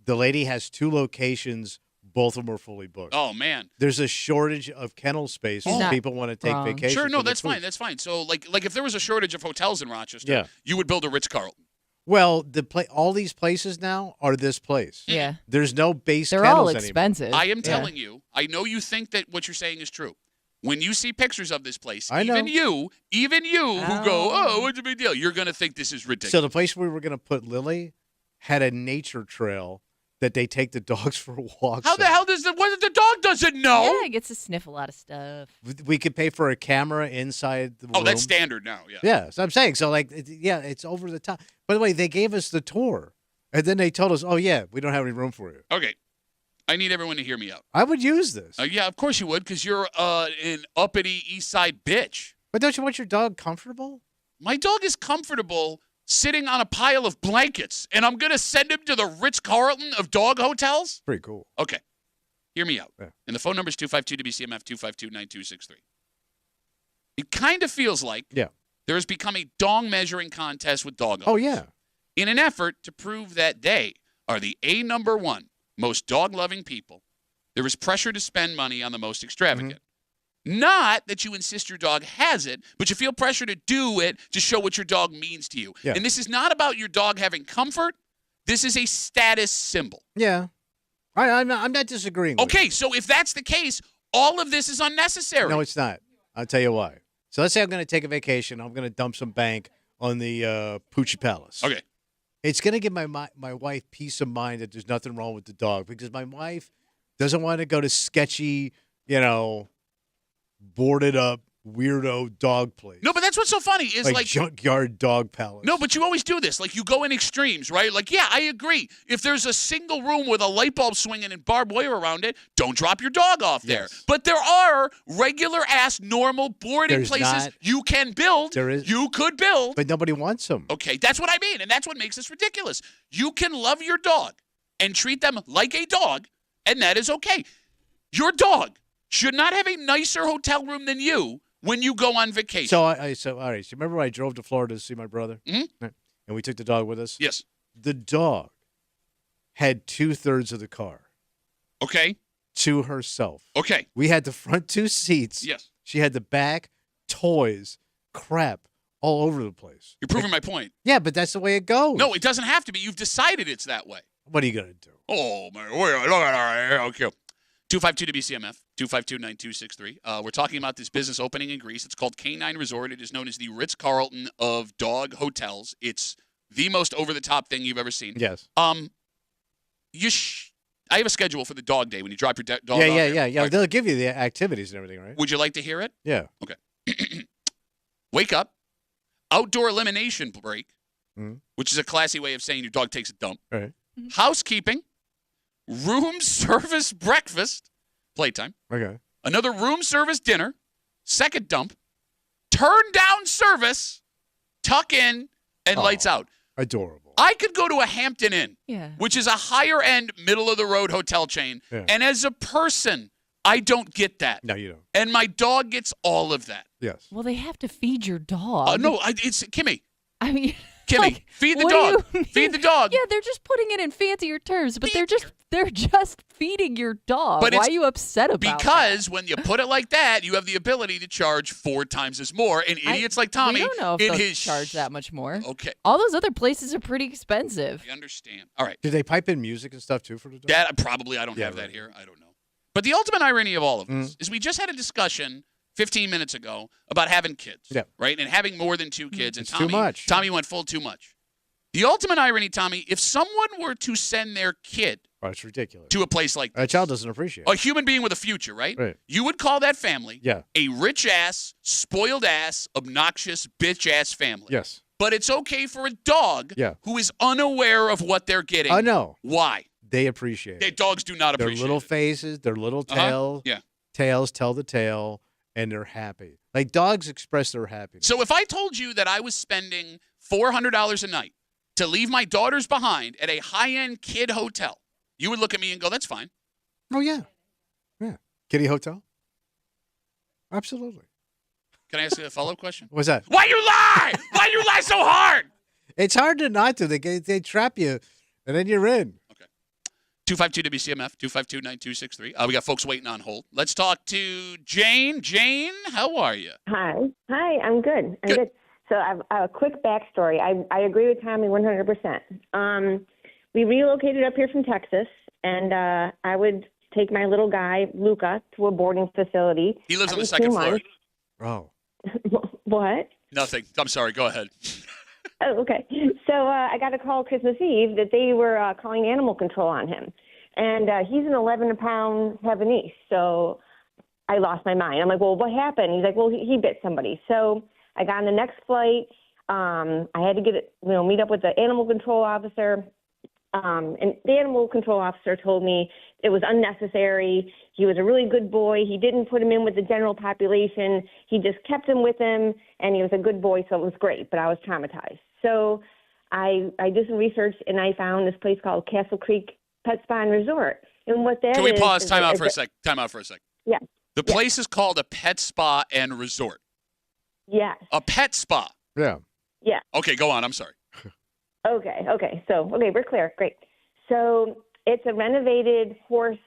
the lady has 2 locations. Both of them are fully booked. Oh, man. There's a shortage of kennel space. He's not People want to take wrong. vacations. Sure, no, with their that's fine. pooch. That's fine. So, like if there was a shortage of hotels in Rochester, Yeah. you would build a Ritz-Carlton. Well, all these places now are this place. Yeah. There's no base They're kennels all anymore. expensive. I am Yeah. telling you, I know you think that what you're saying is true. When you see pictures of this place, I know. even you who go, oh, what's the big deal? You're going to think this is ridiculous. So the place we were going to put Lily had a nature trail that they take the dogs for walks. How the hell does the dog doesn't know? Yeah, it gets to sniff a lot of stuff. We could pay for a camera inside the room. Oh, that's standard now. Yeah. Yeah, so I'm saying. So, like, it's over the top. By the way, they gave us the tour, and then they told us, oh, yeah, we don't have any room for you. Okay. I need everyone to hear me out. I would use this. Yeah, of course you would, because you're an uppity East Side bitch. But don't you want your dog comfortable? My dog is comfortable sitting on a pile of blankets, and I'm going to send him to the Ritz-Carlton of dog hotels? Pretty cool. Okay. Hear me out. Yeah. And the phone number is 252-WCMF, 252-9263. It kind of feels like there has become a dong measuring contest with dog owners. Oh, yeah. In an effort to prove that they are the #1 most dog-loving people, there is pressure to spend money on the most extravagant. Not that you insist your dog has it, but you feel pressure to do it to show what your dog means to you. Yeah. And this is not about your dog having comfort. This is a status symbol. Yeah. I'm not disagreeing with Okay, so if that's the case, all of this is unnecessary. No, it's not. I'll tell you why. So let's say I'm going to take a vacation. I'm going to dump some bank on the Poochie Palace. Okay. It's going to give my wife peace of mind that there's nothing wrong with the dog because my wife doesn't want to go to sketchy, boarded up weirdo dog place. No, but that's what's so funny is like junkyard dog palace. No, but you always do this. Like, you go in extremes, right? Like, yeah, I agree. If there's a single room with a light bulb swinging and barbed wire around it, don't drop your dog off there. Yes. But there are regular-ass, normal boarding There's places not. you can build. There is. You could build. But nobody wants them. Okay, that's what I mean, and that's what makes this ridiculous. You can love your dog and treat them like a dog, and that is okay. Your dog should not have a nicer hotel room than you when you go on vacation. So, all right. So remember when I drove to Florida to see my brother? Mm-hmm. And we took the dog with us? Yes. The dog had 2/3 of the car. Okay. To herself. Okay. We had the front 2 seats. Yes. She had the back, toys, crap all over the place. You're proving my point. Yeah, but that's the way it goes. No, it doesn't have to be. You've decided it's that way. What are you going to do? Oh, man. Look at that. Okay. 252-WCMF, 252-9263. We're talking about this business opening in Greece. It's called Canine Resort. It is known as the Ritz-Carlton of dog hotels. It's the most over-the-top thing you've ever seen. Yes. I have a schedule for the dog day when you drop your dog off. Yeah. Right. They'll give you the activities and everything, right? Would you like to hear it? Yeah. Okay. Wake up, outdoor elimination break, which is a classy way of saying your dog takes a dump. Right. Housekeeping, room service breakfast, playtime. Okay. Another room service dinner, second dump, turn down service, tuck in, and lights out. Adorable. I could go to a Hampton Inn, which is a higher-end, middle-of-the-road hotel chain, and as a person, I don't get that. No, you don't. And my dog gets all of that. Yes. Well, they have to feed your dog. No, it's Kimmy. I mean, Kimmy, like, feed the what dog. do you Feed the dog. Yeah, they're just putting it in fancier terms, but they're just feeding your dog. But why are you upset about because that? when you put it like that, you have the ability to charge 4 times as more. And idiots like Tommy, we don't know if in they'll his charge that much more. Okay. All those other places are pretty expensive. I understand. All right. Did they pipe in music and stuff too for the dog? That probably I don't have that here. I don't know. But the ultimate irony of all of this is we just had a discussion 15 minutes ago about having kids, right? And having more than 2 kids. And It's too much. Tommy went full too much. The ultimate irony, Tommy, if someone were to send their kid it's ridiculous. to a place like this, A child doesn't appreciate it. a human being with a future, right? Right. You would call that family Yeah. a rich-ass, spoiled-ass, obnoxious, bitch-ass family. Yes. But it's okay for a dog who is unaware of what they're getting. I know. Why? They appreciate it. Dogs do not appreciate Their little it. faces, their little Yeah. tails tell the tale, and they're happy. Like dogs express their happiness. So if I told you that I was spending $400 a night to leave my daughters behind at a high-end kid hotel, you would look at me and go, that's fine. Oh, yeah. Yeah. Kitty hotel? Absolutely. Can I ask you a follow-up question? What's that? Why you lie? Why you lie so hard? It's hard to not to. They trap you, and then you're in. 252-WCMF, 252-9263. We got folks waiting on hold. Let's talk to Jane. Jane, how are you? Hi, I'm good. I'm good. So I have a quick backstory. I agree with Tommy 100%. We relocated up here from Texas, and I would take my little guy, Luca, to a boarding facility. He lives on the second floor. Oh. What? Nothing. I'm sorry. Go ahead. Oh, okay. So I got a call Christmas Eve that they were calling animal control on him. And he's an 11-pound Havanese. So I lost my mind. I'm like, well, what happened? He's like, well, he bit somebody. So I got on the next flight. I had to meet up with the animal control officer. And the animal control officer told me it was unnecessary. He was a really good boy. He didn't put him in with the general population. He just kept him with him, and he was a good boy, so it was great. But I was traumatized. So I did some research, and I found this place called Castle Creek Pet Spa and Resort. And what that is... Can we pause? Time out for a sec. Time out for a sec. Yeah. The place is called a pet spa and resort. Yes. A pet spa. Yeah. Yeah. Okay, go on. I'm sorry. Okay. So, we're clear. Great. So it's a renovated horse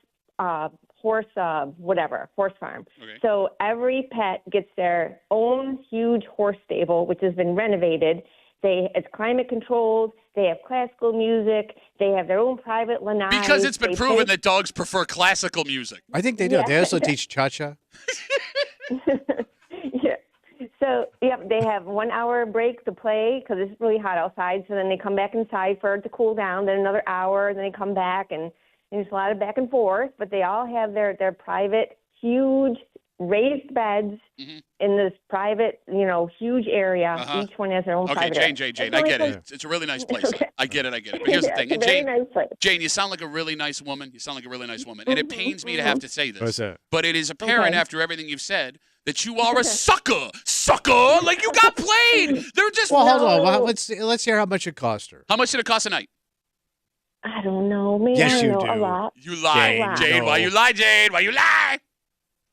farm. Okay. So every pet gets their own huge horse stable, which has been renovated. It's climate controlled. They have classical music. They have their own private lanai. Because it's been proven that dogs prefer classical music. I think they do. Yeah. They also teach cha-cha. Yeah. So, they have 1 hour break to play because it's really hot outside. So then they come back inside for it to cool down. Then another hour. Then they come back, and there's a lot of back and forth. But they all have their private, huge raised beds in this private, huge area. Each one has their own private area. Jane, I get it. It's a really nice place. Okay. I get it. But here's the thing. And Very nice place. Jane, you sound like a really nice woman. And it pains me to have to say this. What's that? But it is apparent Okay. after everything you've said that you are a sucker. Like you got played. They're just... Well, hold on. Let's hear how much it cost her. How much did it cost a night? I don't know. Maybe Yes, I you don't know, do. a lot. You lie, Jane, Jane. no. Why you lie, Jane? Why you lie?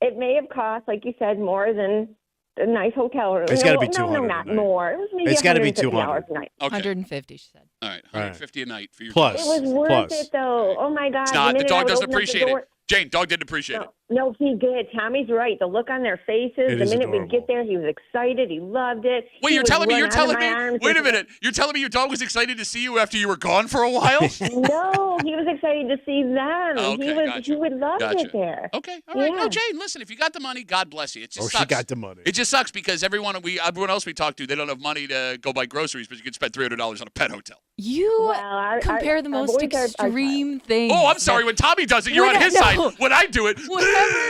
It may have cost, like you said, more than a nice hotel room. It's gotta be No, $200 not a night. more. It was maybe It's gotta be $150 $200. a night. Okay. 150, she said. All right. 150 a night for your Plus. dog. It was worth Plus. it, though. Oh, my God. It's not. The minute I dog would doesn't open up the appreciate door- it. Jane, dog didn't appreciate it. No, he did. Tommy's right. The look on their faces. It The is minute we adorable. get there, he was excited. He loved it. Wait, He you're would telling me run you're out of telling my me arms wait a and- minute. You're telling me your dog was excited to see you after you were gone for a while? No, he was excited to see them. Oh, okay, He would love it there. Okay, all right. No, Yeah. Jane, listen, if you got the money, God bless you. It just She sucks. got the money. It just sucks because everyone else we talk to, they don't have money to go buy groceries, but you can spend $300 on a pet hotel. You Well, compare the most boys are- extreme things. Oh, I'm sorry. When Tommy does it, you're on his No. side. When I do it,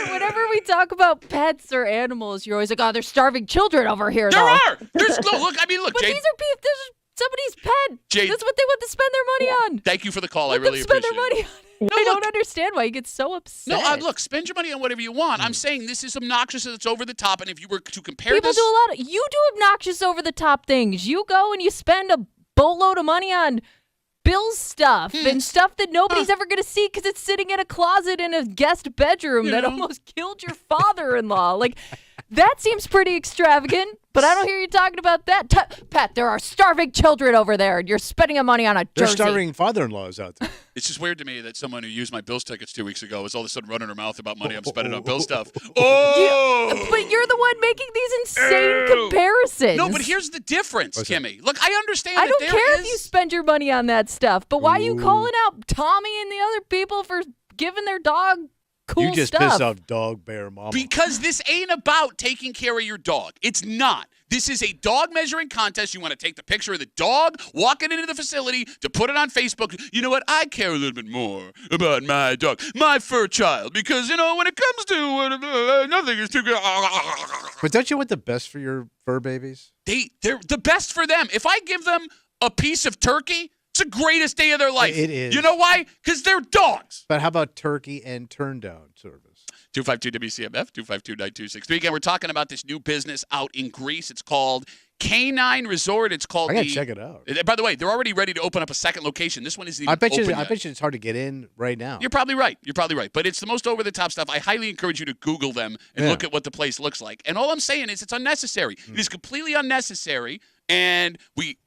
Whenever we talk about pets or animals, you're always like, "Oh, there's starving children over here." there though. are. There's no look. I mean, look, But Jane. these are people. This is somebody's pet. Jane- That's what they want to spend their money on. Thank you for the call. Let I really them spend appreciate their it. money on it. I don't understand why you get so upset. No, look, spend your money on whatever you want. I'm saying this is obnoxious and it's over the top. And if you were to compare People this, do a lot of. You do obnoxious over the top things. You go and you spend a boatload of money on Bill's stuff and stuff that nobody's ever going to see because it's sitting in a closet in a guest bedroom that almost killed your father-in-law. Like, that seems pretty extravagant, but I don't hear you talking about that. Pat, there are starving children over there, and you're spending your money on a There's jersey. starving father-in-laws out there. it's just weird to me that someone who used my Bills tickets 2 weeks ago is all of a sudden running her mouth about money I'm spending on Bill stuff. Oh! But you're the one making these insane comparisons. No, but here's the difference, What's that? Kimmy. Look, I understand I that don't there care is... if you spend your money on that stuff, but why are you calling out Tommy and the other people for giving their dog cool You just stuff? pissed off dog, bear, mama. Because this ain't about taking care of your dog. It's not. This is a dog measuring contest. You want to take the picture of the dog, walk it into the facility to put it on Facebook. You know what? I care a little bit more about my dog, my fur child, because, you know, when it comes to nothing is too good. But don't you want the best for your fur babies? They're the best for them. If I give them a piece of turkey, it's the greatest day of their life. It is. You know why? Because they're dogs. But how about turkey and turn down service? 252-WCMF, 252-9263. Again, we're talking about this new business out in Greece. It's called Canine Resort. It's called I gotta check it out. By the way, they're already ready to open up a second location. This one isn't even I bet open you. yet. I bet you it's hard to get in right now. You're probably right. But it's the most over-the-top stuff. I highly encourage you to Google them and look at what the place looks like. And all I'm saying is it's unnecessary. It is completely unnecessary. And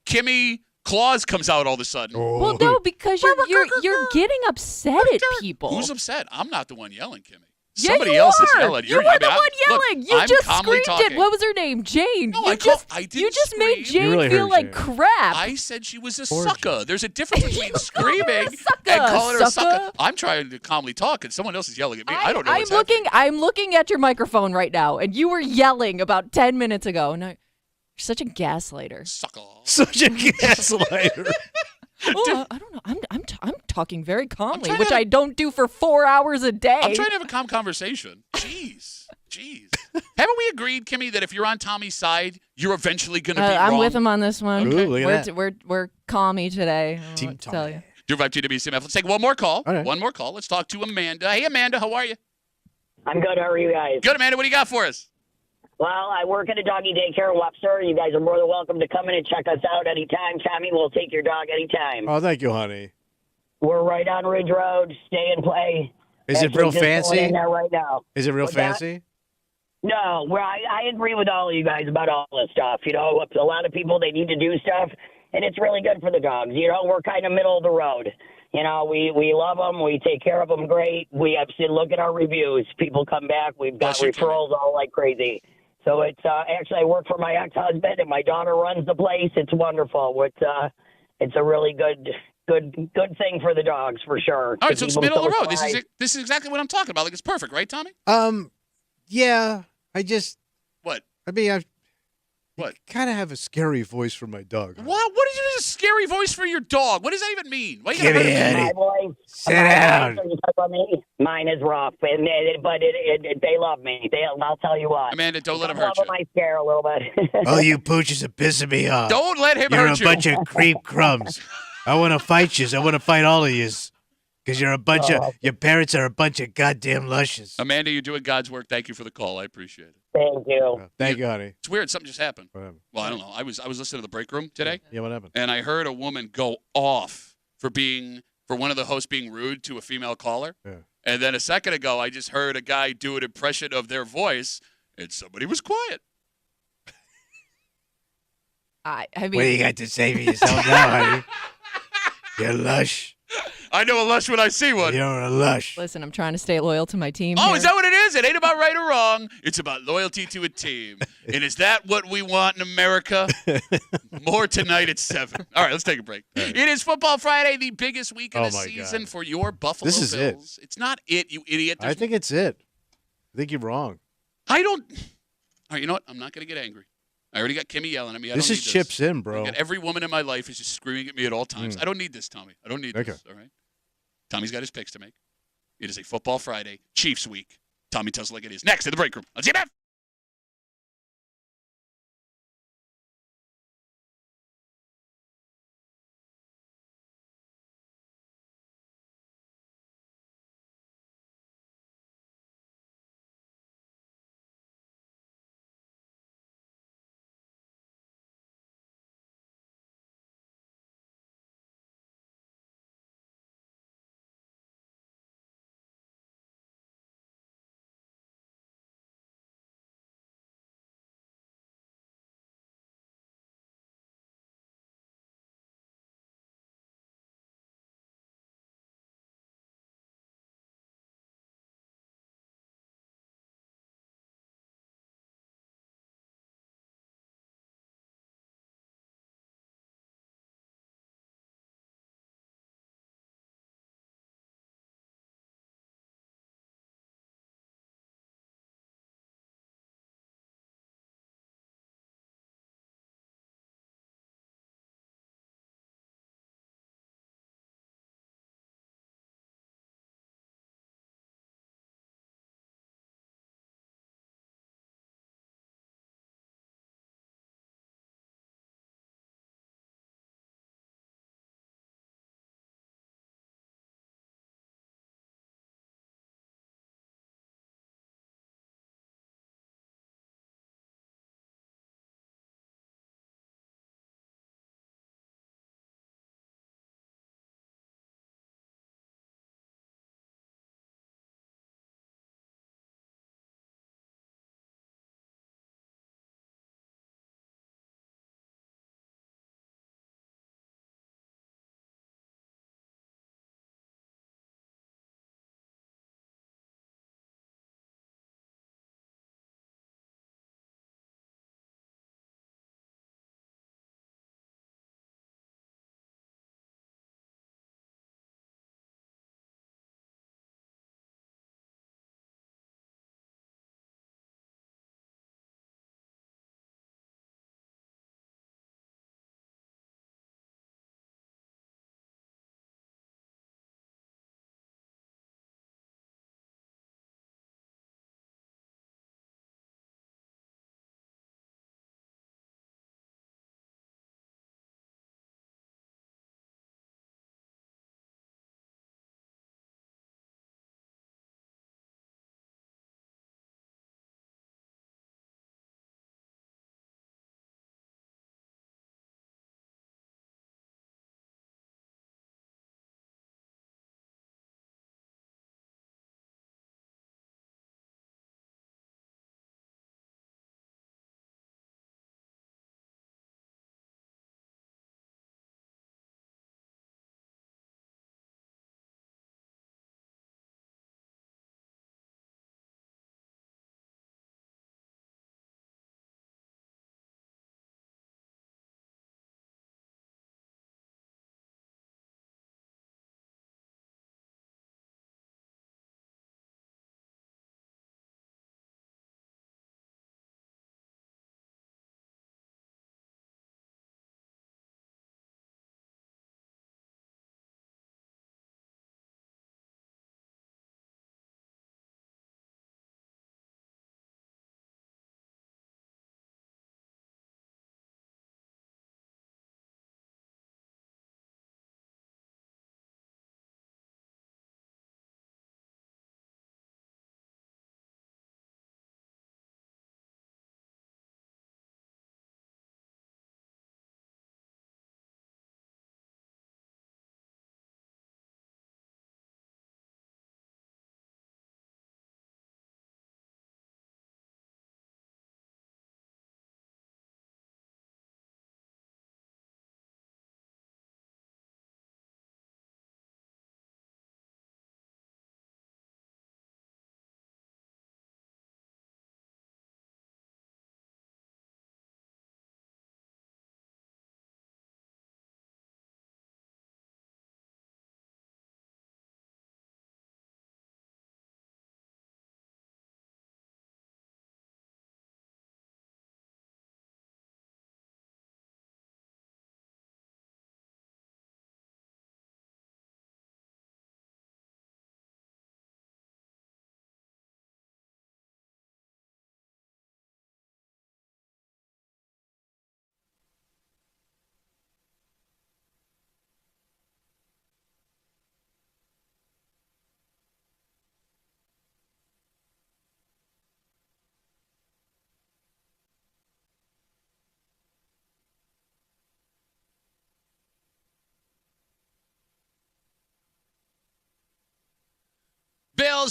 Kimmy Claus comes out all of a sudden. Well, no, because you're getting upset at people. Who's upset? I'm not the one yelling, Kimmy. Yeah, Somebody you else are. is yelling. You were the one yelling. Look, You I'm just calmly screamed talking. it. What was her name? Jane. No, I didn't You just made scream. Jane really feel hurt like Jane. crap. I said she was a Poor sucker. There's a difference between screaming sucker, and calling her a sucker. sucker. I'm trying to calmly talk, and someone else is yelling at me. I don't know I'm what's looking. happening. I'm looking at your microphone right now, and you were yelling about 10 minutes ago. And you're such a gaslighter. Sucker. Such a gaslighter. Oh, I don't know. I'm talking very calmly, trying which to- I don't do for 4 hours a day. I'm trying to have a calm conversation. Jeez. Haven't we agreed, Kimmy, that if you're on Tommy's side, you're eventually going to be wrong? I'm with him on this one. Ooh, look at that. We're calmy today. I don't know Team what to tell Tommy. you. 252-WCMF. Let's take one more call. All right. One more call. Let's talk to Amanda. Hey, Amanda, how are you? I'm good. How are you guys? Good, Amanda. What do you got for us? Well, I work at a doggy daycare in Webster. You guys are more than welcome to come in and check us out anytime. Tommy will take your dog anytime. Oh, thank you, honey. We're right on Ridge Road. Stay and play. Is it Actually, real just going fancy? in there right now. Is it real What's that? fancy? No, well, I agree with all of you guys about all this stuff. You know, a lot of people, they need to do stuff, and it's really good for the dogs. You know, we're kind of middle of the road. You know, we love them. We take care of them great. We have to look at our reviews. People come back. We've got Bless you, referrals all like crazy. So it's actually, I work for my ex-husband, and my daughter runs the place. It's wonderful. It's a really good thing for the dogs, for sure. All right, so it's middle of the road. socialized. This is exactly what I'm talking about. Like, it's perfect, right, Tommy? Yeah. What? I kind of have a scary voice for my dog. What is a scary voice for your dog? What does that even mean? Why you Get gotta in. hurt My me? voice, Sit down. Mine is rough, and they love me. I'll tell you what. Amanda, don't let him Some hurt of you. them I scare a little bit. Oh, you pooches are pissing me off. Don't let him You're hurt a you. bunch of creep crumbs. I want to fight you. I want to fight all of you. Because you're a bunch of, your parents are a bunch of goddamn lushes. Amanda, you're doing God's work. Thank you for the call. I appreciate it. Thank you. Thank you, honey. It's weird. Something just happened. What happened? Well, I don't know. I was listening to the break room today, Yeah, what happened? and I heard a woman go off for being for one of the hosts being rude to a female caller. Yeah. And then a second ago, I just heard a guy do an impression of their voice, and somebody was quiet. I mean, What do you got to say for yourself now, honey? You're lush. I know a lush when I see one. You're a lush. listen, I'm trying to stay loyal to my team. Oh, here. is that what it is? It ain't about right or wrong. It's about loyalty to a team. And is that what we want in America? More tonight at 7. All right, let's take a break. It is Football Friday, the biggest week of the season for your Buffalo This is Bills. It's not it, you idiot. I think it's it. I think you're wrong. I don't. All right, you know what? I'm not going to get angry. I already got Kimmy yelling at me. This is chips in, bro. Every woman in my life is just screaming at me at all times. I don't need this, Tommy. I don't need this, all right? Tommy's got his picks to make. It is a Football Friday, Chiefs week. Tommy tells it like it is. Next, in the break room. Let's get back.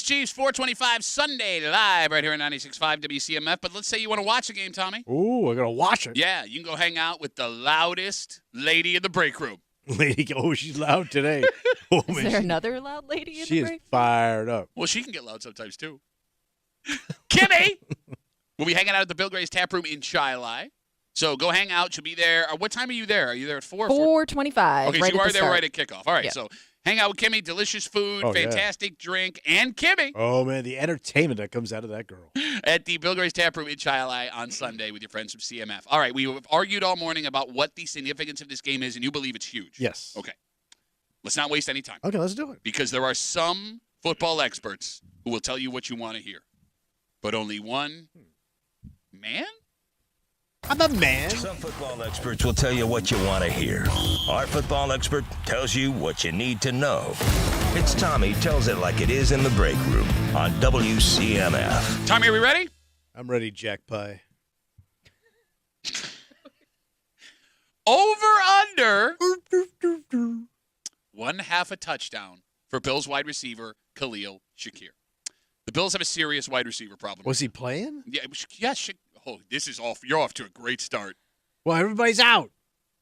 Bills Chiefs 425 Sunday live right here on 96.5 WCMF. But let's say you want to watch a game, Tommy. Ooh, we're going to watch it. Yeah, you can go hang out with the loudest lady in the break room. Lady, she's loud today. Oh, Is there another loud lady in the She is break? fired up. Well, she can get loud sometimes, too. Kimmy will be hanging out at the Bill Gray's Tap Room in Chi-Li. So go hang out. She'll be there. What time are you there? Are you there at 4? 4:25. Okay, right so you at are the there start. right at kickoff. All right, Yeah. so hang out with Kimmy. Delicious food, Oh, fantastic drink, and Kimmy Oh, man, the entertainment that comes out of that girl. at the Bill Gray's Tap Room in Chi-Li on Sunday with your friends from CMF. All right, we have argued all morning about what the significance of this game is, and you believe it's huge. Yes. Okay. Let's not waste any time. Okay, let's do it. Because there are some football experts who will tell you what you want to hear, but only one man? I'm a man. Some football experts will tell you what you want to hear. Our football expert tells you what you need to know. It's Tommy Tells It Like It Is in the Break Room on WCMF. Tommy, are we ready? I'm ready, Jack Pie. Over under 1/2 a touchdown for Bills wide receiver Khalil Shakir. The Bills have a serious wide receiver problem. Was he playing? Yeah, oh, this is off. You're off to a great start. Well, everybody's out.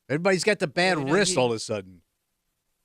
Everybody's got the bad Well, wrist all of a sudden.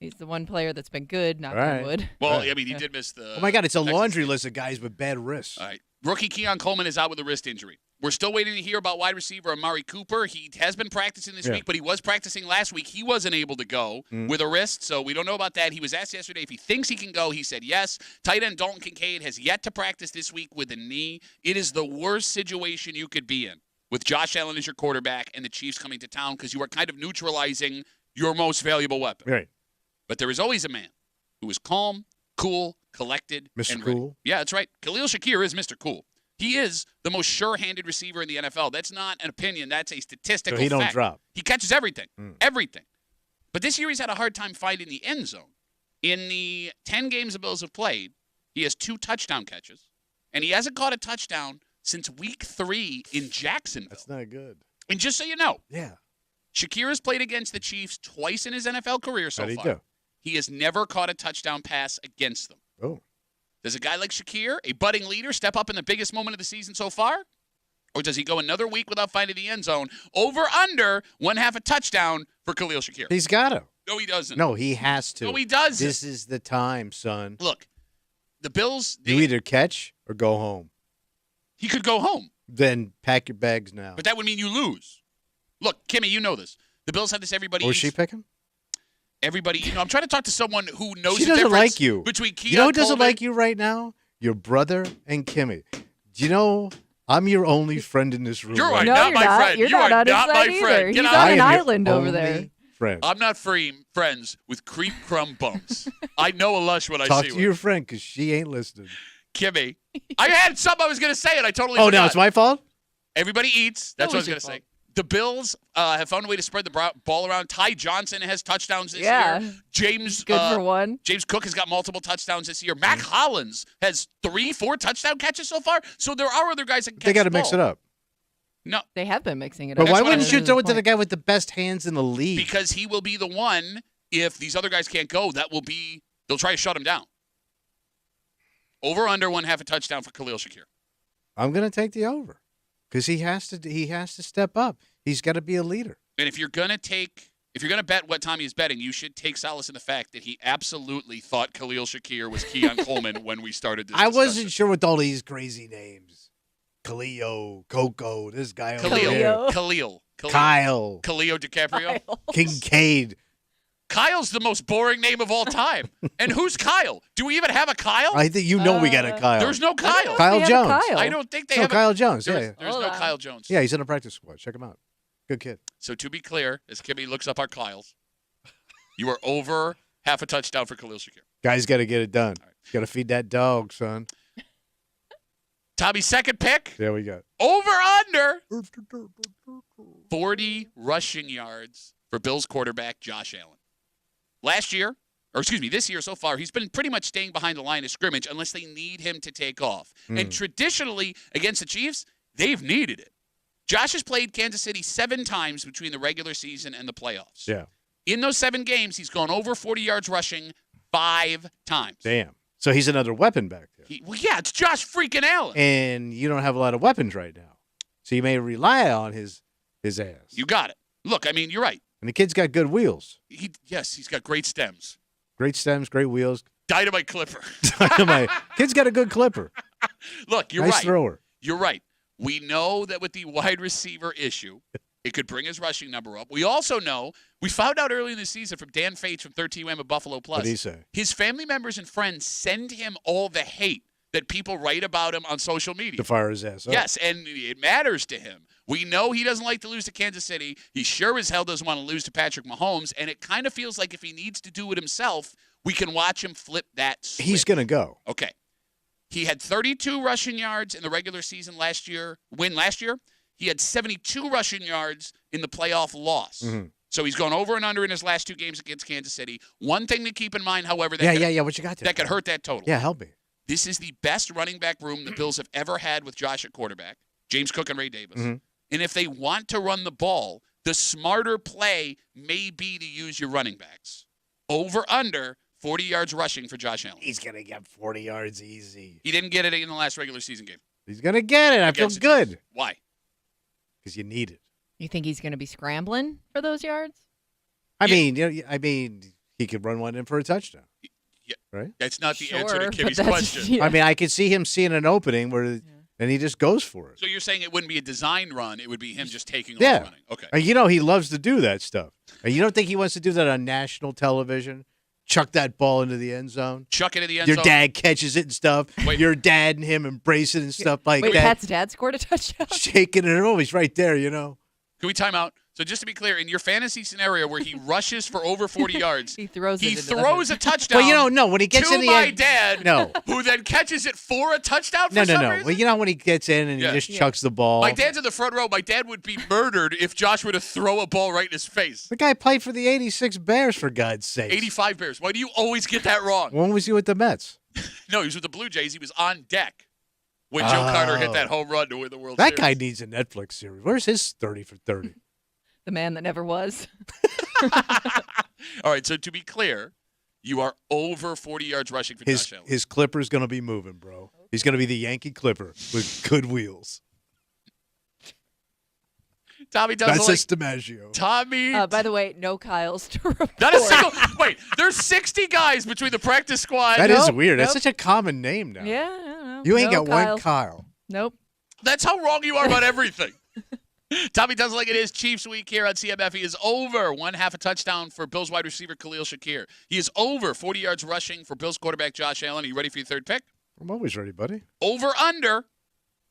He's the one player that's been good, knock Right. on wood. Well, Right. I mean, he did miss the. Oh, my God, it's a Texas- laundry list of guys with bad wrists. All right. Rookie Keon Coleman is out with a wrist injury. We're still waiting to hear about wide receiver Amari Cooper. He has been practicing this week, but he was practicing last week. He wasn't able to go with a wrist, so we don't know about that. He was asked yesterday if he thinks he can go. He said yes. Tight end Dalton Kincaid has yet to practice this week with a knee. It is the worst situation you could be in with Josh Allen as your quarterback and the Chiefs coming to town because you are kind of neutralizing your most valuable weapon. Right. But there is always a man who is calm, cool, collected, Mr. and ready. Cool? Yeah, that's right. Khalil Shakir is Mr. Cool. He is the most sure-handed receiver in the NFL. That's not an opinion. That's a statistical So he don't fact. drop. He catches everything. Everything. But this year he's had a hard time finding the end zone. In the 10 games the Bills have played, he has 2 touchdown catches, and he hasn't caught a touchdown since week 3 in Jacksonville. That's not good. And just so you know, Yeah. Shakir has played against the Chiefs twice in his NFL career so How'd he far. do? He has never caught a touchdown pass against them. Oh. Does a guy like Shakir, a budding leader, step up in the biggest moment of the season so far? Or does he go another week without finding the end zone? Over, under, 1/2 a touchdown for Khalil Shakir. He's got to. No, he doesn't. No, he has to. No, he doesn't. This is the time, son. Look, the Bills, You either catch or go home. he could go home, Then pack your bags now. but that would mean you lose. Look, Kimmy, you know this. The Bills have this everybody Was eats. she picking? Everybody, I'm trying to talk to someone who knows She the doesn't difference like you. between Keon You know who doesn't Coleman- like you right now? Your brother and Kimmy. Do you know I'm your only friend in this room? You're right No, not you're my not. friend. You're You not are on his not my side friend. either. Get He's out on of an here. island over only there. Friend. I'm not friends with creep crumb bums. I know a lush when I Talk see to one. your friend because she ain't listening. Kimmy. I had something I was going to say, and I totally Oh, forgot. now it's my fault? Everybody eats. That's what I was Always your going to say. The Bills have found a way to spread the ball around. Ty Johnson has touchdowns this Yeah. year. James Good for one. James Cook has got multiple touchdowns this year. Mac Hollins has 3-4 touchdown catches so far. So there are other guys that can catch They got to the mix ball. it up. No, They have been mixing it But up. why what wouldn't I'm you throw it to the guy with the best hands in the league? because he will be the one. If these other guys can't go, they'll try to shut him down. Over under 1/2 a touchdown for Khalil Shakir. I'm going to take the over because he has to step up. He's got to be a leader. And if you're gonna bet what Tommy is betting, you should take solace in the fact that he absolutely thought Khalil Shakir was Keon Coleman when we started this I discussion. wasn't sure with all these crazy names. Khalil, Coco, this guy over Khalil. there. Khalil. Kyle, Khalil DiCaprio. Kincaid. Kyle's the most boring name of all time. And who's Kyle? Do we even have a Kyle? I think we got a Kyle. There's no Kyle. Kyle We have a Jones. Kyle. I don't think they No, have Kyle Jones. There's, Yeah, there's Hold no on. Kyle Jones. yeah, he's in a practice squad. Check him out. Good kid. So to be clear, as Kimmy looks up our Kyles, you are over 1/2 a touchdown for Khalil Shakir. Guy's got to get it done. Got to feed that dog, son. Tommy's second pick, There we go. over under 40 rushing yards for Bills quarterback Josh Allen. This year so far, he's been pretty much staying behind the line of scrimmage unless they need him to take off. And traditionally, against the Chiefs, they've needed it. Josh has played Kansas City 7 times between the regular season and the playoffs. Yeah. In those 7 games, he's gone over 40 yards rushing 5 times. Damn. So he's another weapon back there. Well, yeah, it's Josh freaking Allen. And you don't have a lot of weapons right now. So you may rely on his ass. You got it. Look, I mean, you're right. And the kid's got good wheels. He's got great stems. Great stems, great wheels. Dynamite clipper. Dynamite. Kid's got a good clipper. Look, you're nice right. Thrower. You're right. We know that with the wide receiver issue, it could bring his rushing number up. We also know, we found out early in the season from Dan Fates from 13M at Buffalo Plus. What did he say? His family members and friends send him all the hate that people write about him on social media. To fire his ass up. Yes, and it matters to him. We know he doesn't like to lose to Kansas City. He sure as hell doesn't want to lose to Patrick Mahomes, and it kind of feels like if he needs to do it himself, we can watch him flip that switch. He's going to go. Okay. He had 32 rushing yards in the regular season last year. He had 72 rushing yards in the playoff loss. Mm-hmm. So he's gone over and under in his last 2 games against Kansas City. One thing to keep in mind, however, what you got there? That could hurt that total. Yeah, help me. This is the best running back room the Bills have ever had with Josh at quarterback, James Cook and Ray Davis. Mm-hmm. And if they want to run the ball, the smarter play may be to use your running backs. Over under 40 yards rushing for Josh Allen. He's going to get 40 yards easy. He didn't get it in the last regular season game. He's going to get it. I feel good. Why? Because you need it. You think he's going to be scrambling for those yards? I mean, he could run one in for a touchdown. Yeah. Right? That's not the answer to Kimmy's question. Yeah. I mean, I could see him seeing an opening where and he just goes for it. So you're saying it wouldn't be a design run, it would be him just taking off running. Okay. And he loves to do that stuff. And you don't think he wants to do that on national television? Chuck that ball into the end zone. Chuck it in the end zone. Your dad catches it and stuff. Wait. Your dad and him embrace it and stuff like that. Pat's dad scored a touchdown? Shaking it. Oh, he's right there, Can we time out? So just to be clear, in your fantasy scenario where he rushes for over 40 yards, he throws a touchdown. Well, no, when he gets in the end, dad, who then catches it for a touchdown for some reason? Well, when he gets in and he just chucks the ball. My dad's in the front row. My dad would be murdered if Josh were to throw a ball right in his face. The guy played for the 86 Bears, for God's sake. 85 Bears. Why do you always get that wrong? When was he with the Mets? No, he was with the Blue Jays. He was on deck when Joe Carter hit that home run to win the World Series. Series. That guy needs a Netflix series. Where's his 30 for 30? The man that never was. All right, so to be clear, you are over 40 yards rushing for Josh Allen. His clipper's going to be moving, bro. He's going to be the Yankee Clipper with good wheels. Tommy does That's his DiMaggio. Tommy. By the way, no Kyles to report. Not a single. Wait, there's 60 guys between the practice squad. That is weird. That's such a common name now. Yeah, I don't know. You ain't got Kyle. one Kyle. Nope. That's how wrong you are about everything. Tommy does like it is Chiefs week here on CMF. He is over 1/2 a touchdown for Bills wide receiver Khalil Shakir. He is over 40 yards rushing for Bills quarterback Josh Allen. Are you ready for your third pick? I'm always ready, buddy. Over under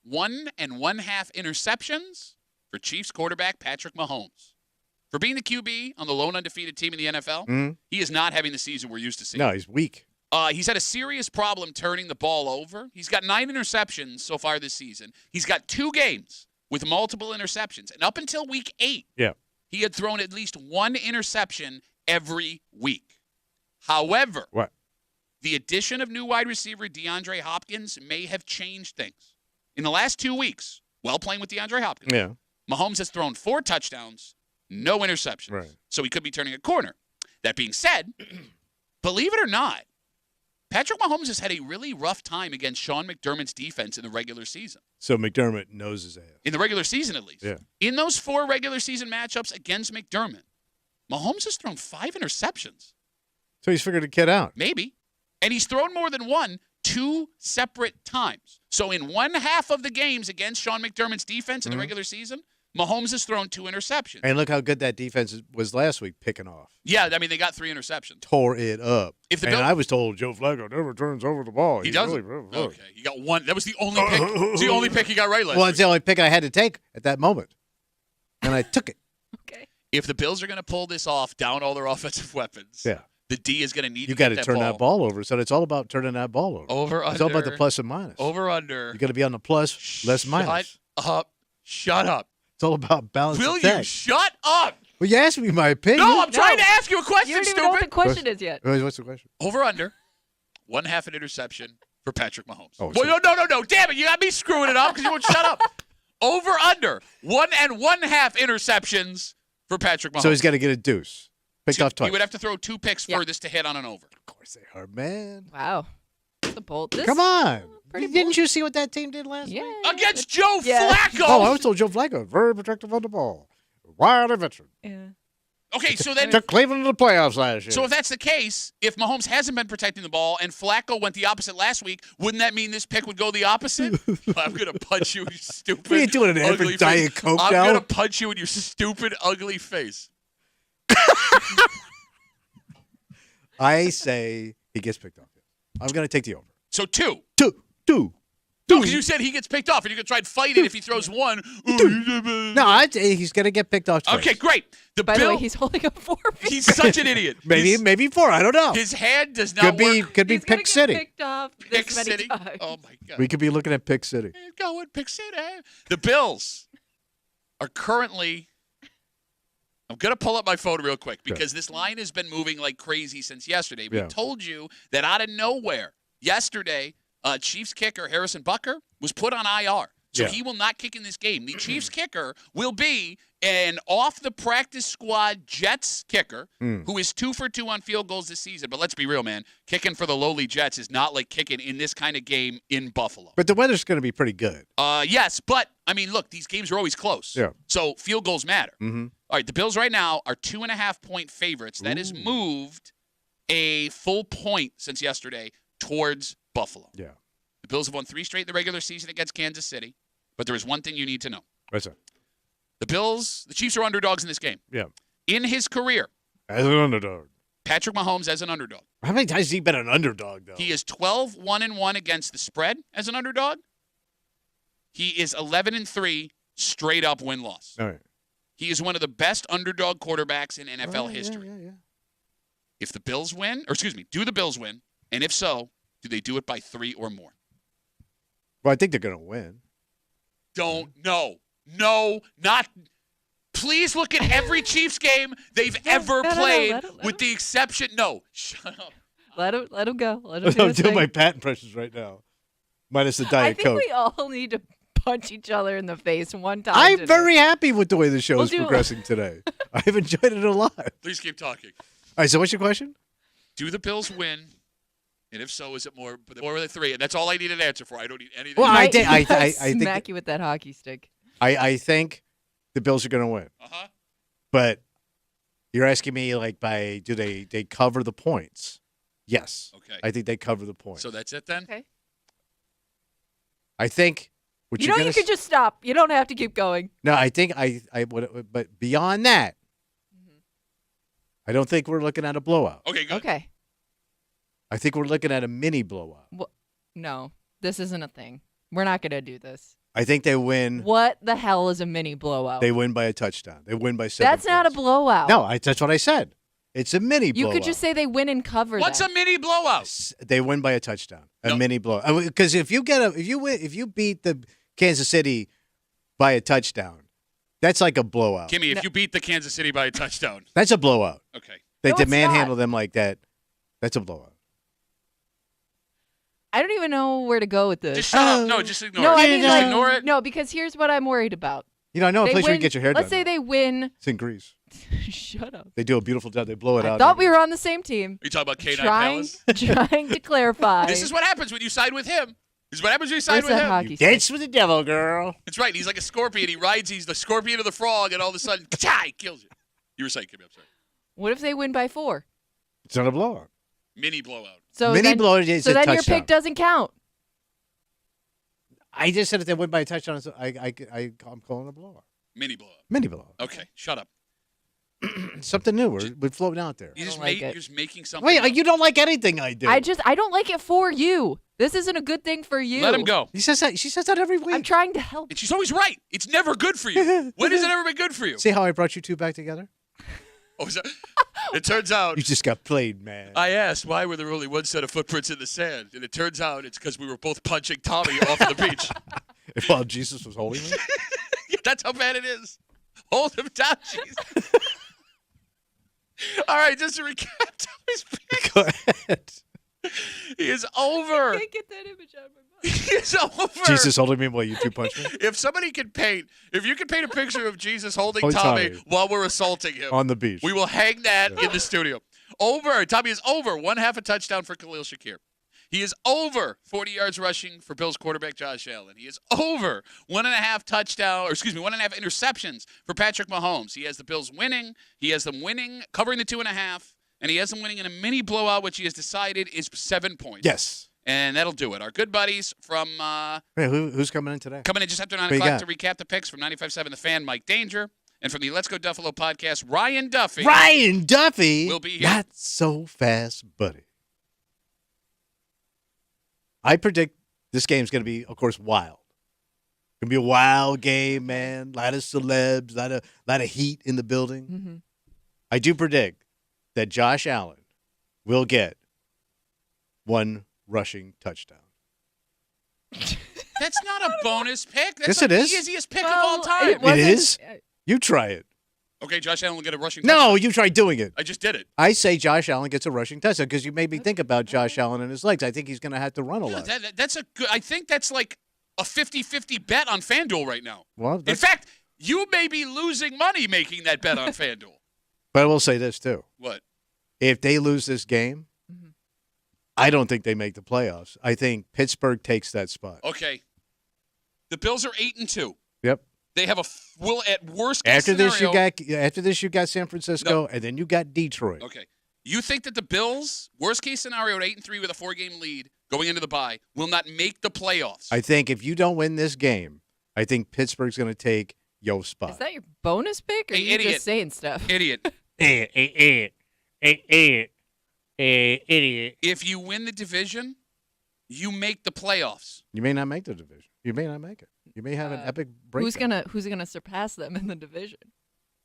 1 1/2 interceptions for Chiefs quarterback Patrick Mahomes. For being the QB on the lone undefeated team in the NFL, he is not having the season we're used to seeing. No, he's weak. He's had a serious problem turning the ball over. He's got 9 interceptions so far this season. He's got 2 games with multiple interceptions. And up until week 8, he had thrown at least 1 interception every week. However, the addition of new wide receiver DeAndre Hopkins may have changed things. In the last 2 weeks, while playing with DeAndre Hopkins, Mahomes has thrown 4 touchdowns, no interceptions. Right. So he could be turning a corner. That being said, believe it or not, Patrick Mahomes has had a really rough time against Sean McDermott's defense in the regular season. So McDermott knows his ass. In the regular season, at least. Yeah. In those 4 regular season matchups against McDermott, Mahomes has thrown 5 interceptions. So he's figured the kid out. Maybe. And he's thrown more than 1 2 separate times. So in 1/2 of the games against Sean McDermott's defense in the regular season, Mahomes has thrown 2 interceptions. And look how good that defense was last week, picking off. Yeah, I mean, they got 3 interceptions. Tore it up. And I was told Joe Flacco never turns over the ball. He doesn't? Okay. He got 1. That was the only pick. It's the only pick he got right last Well, week. it's the only pick I had to take at that moment. And I took it. Okay. If the Bills are going to pull this off, down all their offensive weapons, the D is going to need you to got get to turn that ball over. So it's all about turning that ball over. Over, It's all about the plus and minus. Over, under. You got to be on the plus, less minus. Shut up. It's all about balance. Will you shut up? Well, you asked me my opinion. No, I'm trying to ask you a question, You don't even stupid. know what the question is yet. What's the question? Over, under. 1/2 an interception for Patrick Mahomes. Oh, well, no. Damn it. You got me screwing it up because you won't shut up. Over, under. 1 1/2 interceptions for Patrick Mahomes. So he's got to get a deuce. Picked off twice. He would have to throw 2 picks for this to hit on an over. Of course they are, man. Wow. the poll. This, Come on. pretty Didn't you see what that team did last week? Yeah. Against Joe Yeah. Flacco. Oh, I was told Joe Flacco, very protective on the ball. Wild and veteran. Yeah. Okay, so then, Took Cleveland to the playoffs last year. so if that's the case, if Mahomes hasn't been protecting the ball and Flacco went the opposite last week, wouldn't that mean this pick would go the opposite? I'm gonna punch you, you stupid. What are you doing, an ad for ugly Diet face. Coke I'm now? gonna punch you in your stupid, ugly face. I say he gets picked off. I'm going to take the over. So two. Two. No, because you said he gets picked off, and you can try and fight it if he throws one. No, I'd say he's going to get picked off twice. Okay, great. By the way, he's holding up 4 feet. He's such an idiot. Maybe 4. I don't know. His hand does not work. Could be He's gonna Pick get City. Picked off Pick this many City. times. Oh my God. We could be looking at Pick City. Going Pick City. The Bills are currently. I'm going to pull up my phone real quick because this line has been moving like crazy since yesterday. We told you that out of nowhere yesterday, Chiefs kicker Harrison Butker was put on IR. So he will not kick in this game. The Chiefs kicker will be an off-the-practice squad Jets kicker who is 2 for 2 on field goals this season. But let's be real, man. Kicking for the lowly Jets is not like kicking in this kind of game in Buffalo. But the weather's going to be pretty good. Yes, but, I mean, look, these games are always close. Yeah. So field goals matter. Mm-hmm. All right, the Bills right now are 2.5-point favorites. That has moved a full point since yesterday towards Buffalo. Yeah. The Bills have won 3 straight in the regular season against Kansas City. But there is one thing you need to know. What's that? The Chiefs are underdogs in this game. Yeah. In his career, As an underdog. Patrick Mahomes as an underdog. How many times has he been an underdog, though? He is 12-1-1 against the spread as an underdog. He is 11-3 straight up win-loss. All right. He is one of the best underdog quarterbacks in NFL history. Yeah. If the Bills win, do the Bills win? And if so, do they do it by 3 or more? Well, I think they're going to win. No, not. Please look at every Chiefs game they've ever played, with the exception. No, shut up. Let him go. Let him do I'm his doing thing. my Pat impressions right now. Minus the Diet I think Coke. we all need to punch each other in the face one time. I'm today. very happy with the way the show We'll is do- progressing today. I've enjoyed it a lot. All Please keep talking. right, so what's your question? Do the Bills win? And if so, is it more than 3? And that's all I need an answer for. I don't need anything. Well, Might I think smack you with that hockey stick. I think the Bills are going to win. Uh-huh. But you're asking me like do they cover the points? Yes. Okay. I think they cover the points. So that's it then? Okay. I think what You you're know, gonna you could just stop. You don't have to keep going. No, I think I would, but beyond that, I don't think we're looking at a blowout. Okay, good. Okay. I think we're looking at a mini blowout. Well, no, this isn't a thing. We're not going to do this. I think they win. What the hell is a mini blowout? They win by a touchdown. They win by 7 That's not a points. blowout. No, that's what I said. It's a mini You blowout. could just say they win and cover. What's then. a mini blowout? They win by a touchdown. A No. mini blowout. Because if you beat the Kansas City by a touchdown, that's like a blowout. Kimmy, if you beat the Kansas City by a touchdown. That's a blowout. Okay. They No, it's manhandle not. them like that. That's a blowout. I don't even know where to go with this. Just shut up. No, just ignore No, it. I mean, Just like, ignore it. No, because here's what I'm worried about. You know, I know a They place where you win- can get your hair Let's done. say they win. It's in Greece. Shut up. They do a beautiful job. They blow it I out. thought we were on the same team. Are you talking about K9 Trying, Palace? trying to clarify. This is what happens when you side with him. This is what happens when you side Where's with that him. hockey stick? Dance with the devil, girl. That's right. He's like a scorpion. He's the scorpion of the frog, and all of a sudden, ka-cha, he kills you. You were saying, Kimmy, I'm sorry. What if they win by 4? It's not a blowout. Mini blowout. So Mini then, blowout is so a then your touchdown. pick doesn't count. I just said if they win by a touchdown, so I'm calling it a blowout. Mini blowout. Mini blowout. Okay, shut up. Something new. We're floating out there. You I just don't like you're it. just making something Wait, up. you don't like anything I do. I don't like it for you. This isn't a good thing for you. Let him go. He says that. She says that every week. I'm trying to help. And she's always right. It's never good for you. When has it ever been good for you? See how I brought you two back together? Oh, is that- it turns out You just got played, man. I asked why were there only one set of footprints in the sand, and it turns out it's because we were both punching Tommy off of the beach. While Jesus was holding me. That's how bad it is. Hold him down, Jesus. All right, just to recap, Tommy's pick. Go ahead. He is over. I can't get that image out of my mind. He is over. Jesus holding me while you two punch me If you could paint a picture of Jesus holding Holding Tommy Tommy. while we're assaulting him, on the beach. we will hang that in the studio. Over. Tommy is over. 1/2 a touchdown for Khalil Shakir. He is over 40 yards rushing for Bills quarterback Josh Allen. He is over 1.5 interceptions for Patrick Mahomes. He has the Bills winning. He has them winning, covering the 2.5, and he has them winning in a mini blowout, which he has decided is 7 points. Yes. And that'll do it. Our good buddies from who's coming in today? Coming in just after 9 o'clock to recap the picks from 95.7 The Fan, Mike Danger. And from the Let's Go Duffalo podcast, Ryan Duffy. Ryan Duffy will be here. Not so fast, buddy. I predict this game's going to be, of course, wild. Going to be a wild game, man. A lot of celebs, a lot of heat in the building. Mm-hmm. I do predict that Josh Allen will get 1 rushing touchdown. That's not a bonus pick. That's Yes, like it is. the easiest pick of all time. It is? You try it. Okay, Josh Allen will get a rushing touchdown. No, you try doing it. I just did it. I say Josh Allen gets a rushing touchdown because you made me think about Josh Allen and his legs. I think he's going to have to run a lot. That's a good. I think that's like a 50-50 bet on FanDuel right now. Well, in fact, you may be losing money making that bet on FanDuel. But I will say this too. What? If they lose this game, I don't think they make the playoffs. I think Pittsburgh takes that spot. Okay. The Bills are 8-2. Yep. They have at worst case After this, scenario, you got San Francisco, and then you got Detroit. Okay. You think that the Bills, worst case scenario at 8-3 with a 4-game lead going into the bye, will not make the playoffs? I think if you don't win this game, I think Pittsburgh's going to take your spot. Is that your bonus pick, or are you just saying stuff? Idiot. Idiot. If you win the division, you make the playoffs. You may not make the division. You may not make it. You may have an epic breakdown. Who's gonna surpass them in the division?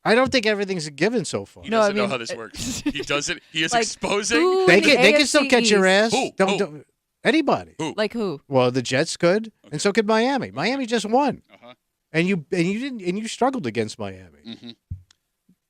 I don't think everything's a given so far. He doesn't know how this works. He doesn't. He is exposing. They can still catch your ass. Who? Don't anybody. Who? Like who? Well, the Jets could, and so could Miami. Miami just won, Uh-huh. and you struggled against Miami. Mm-hmm.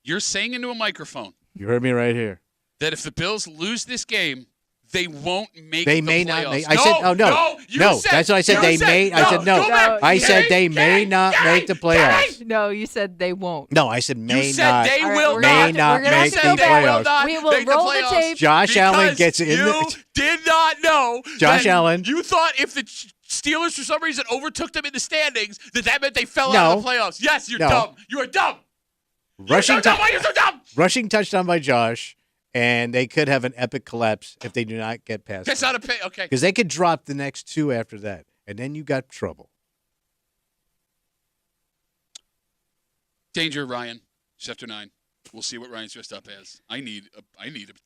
You're saying into a microphone You heard me right here. that if the Bills lose this game, they won't make They the may playoffs. not make. I said, oh no, no. That's what I said. They may. I said no. I said they may not make the playoffs. No, you said they won't. No, I said may You said not. they All right, will we're may gonna have not to- we're gonna make the have to go back. playoffs. We will Make the roll the playoffs tape. Josh Allen because gets in you the. did not know. Josh that Allen. You thought if the Steelers for some reason overtook them in the standings, that meant they fell No. out of the playoffs. Yes, you're No. dumb. You are dumb. Rushing You're so dumb. Why are you so dumb? rushing touchdown by Josh, and they could have an epic collapse if they do not get past. That's not a pay. Okay. Because they could drop the next 2 after that, and then you got trouble. Danger, Ryan. Just after 9. We'll see what Ryan's dressed up as. I need a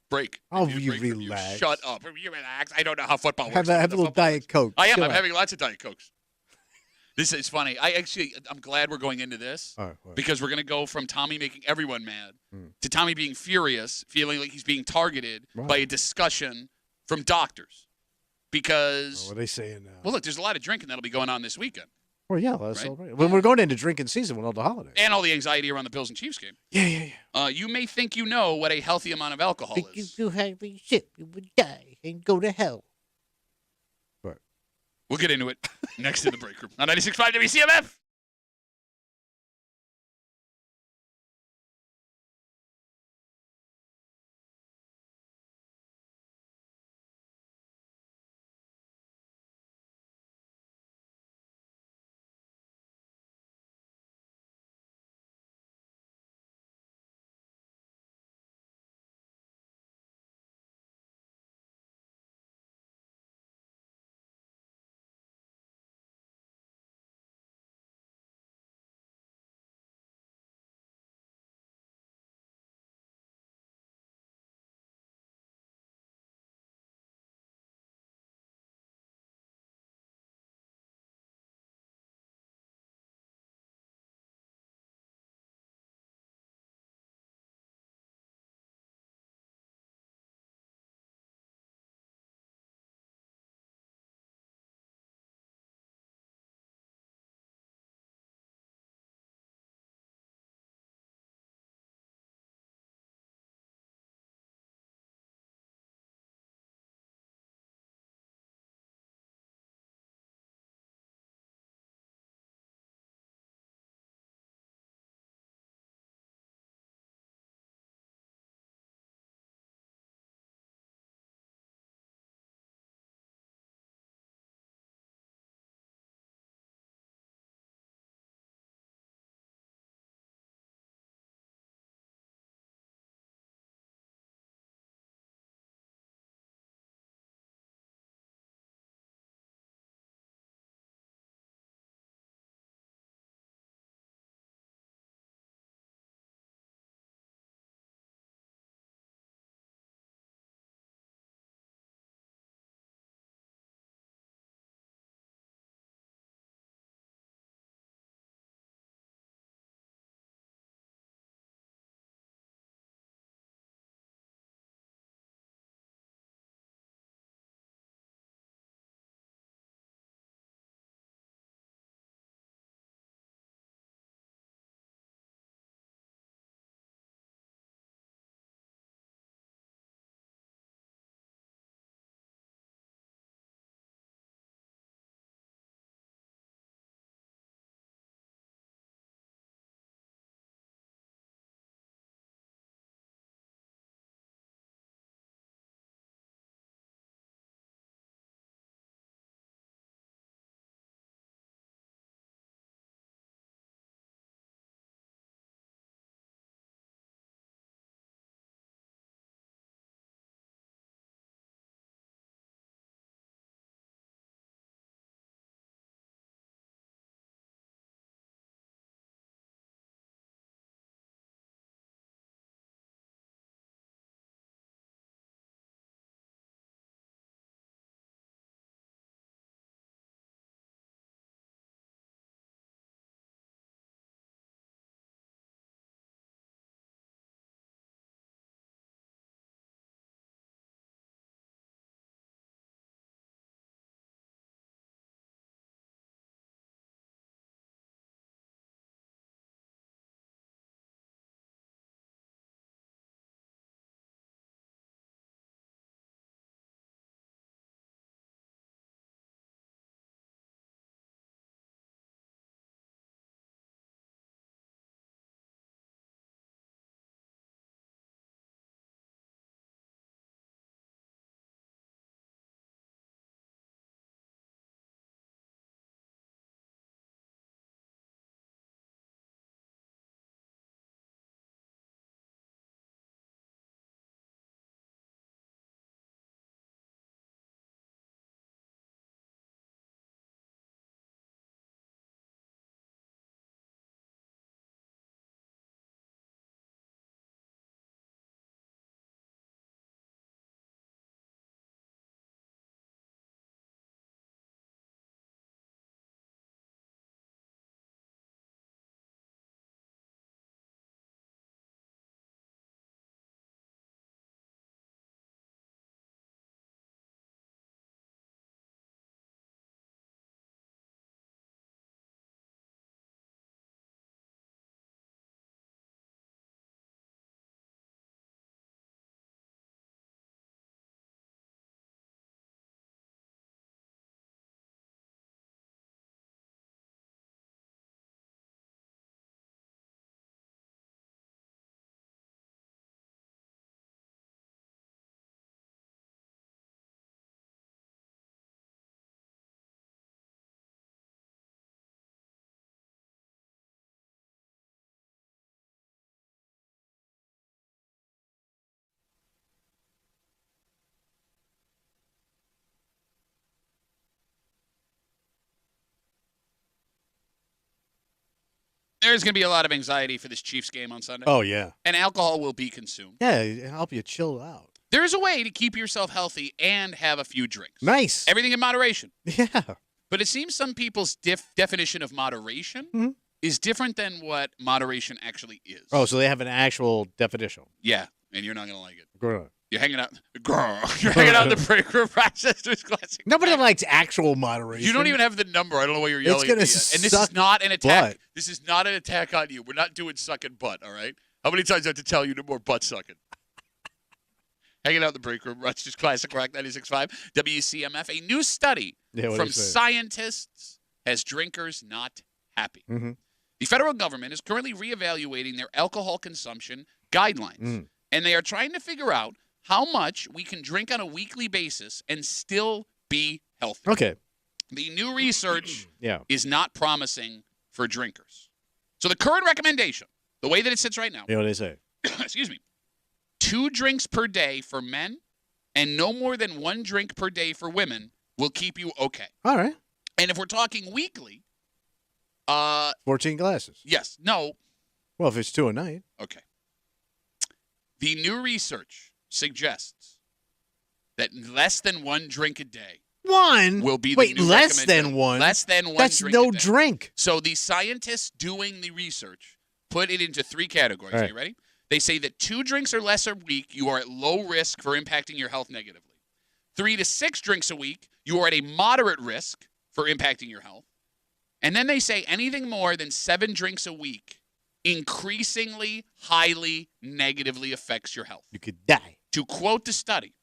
break. Oh, I need a you break from relax. Shut up. You relax. I don't know how football works. Have a little Diet Coke. I am. Chill I'm out. having lots of Diet Cokes. This is funny. I'm glad we're going into this All right, all right. because we're going to go from Tommy making everyone mad Hmm. to Tommy being furious, feeling like he's being targeted Right. by a discussion from doctors. Because, What are they saying now? well, look, there's a lot of drinking that'll be going on this weekend. Well, yeah, let's Right? celebrate. When we're going into drinking season with all the holidays. And all the anxiety around the Bills and Chiefs game. Yeah. You may think you know what a healthy amount of alcohol If you is. do have a sip, you would die and go to hell. But We'll get into it next in the break room on 96.5 WCMF. There's going to be a lot of anxiety for this Chiefs game on Sunday. Oh, yeah. And alcohol will be consumed. Yeah, it'll help you chill out. There's a way to keep yourself healthy and have a few drinks. Nice. Everything in moderation. Yeah. But it seems some people's definition of moderation is different than what moderation actually is. Oh, so they have an actual definition. Yeah, and you're not going to like it. Girl. You're hanging out. You're hanging out in the break room. Rochester's Classic. Nobody likes actual moderation. You don't even have the number. I don't know why you're yelling It's gonna at me. And this is not an attack. butt. This is not an attack on you. We're not doing sucking butt, all right? How many times do I have to tell you no more butt sucking? Hanging out in the break room. Rochester's Classic Rock 96.5. WCMF. A new study from scientists has drinkers not happy. Mm-hmm. The federal government is currently reevaluating their alcohol consumption guidelines, and they are trying to figure out how much we can drink on a weekly basis and still be healthy. Okay. The new research is not promising for drinkers. So the current recommendation, the way that it sits right now, You know what they say? excuse me, 2 drinks per day for men and no more than 1 drink per day for women will keep you okay. All right. And if we're talking weekly, 14 glasses. yes, no, Well, if it's 2 a night. okay. The new research suggests that less than 1 drink a day One? will be the Wait, new less recommendation. than 1? Less than 1 That's drink no a day. drink. So the scientists doing the research put it into 3 categories. All Are right. you ready? They say that 2 drinks or less a week, you are at low risk for impacting your health negatively. 3 to 6 drinks a week, you are at a moderate risk for impacting your health. And then they say anything more than 7 drinks a week increasingly highly negatively affects your health. You could die. To quote the study,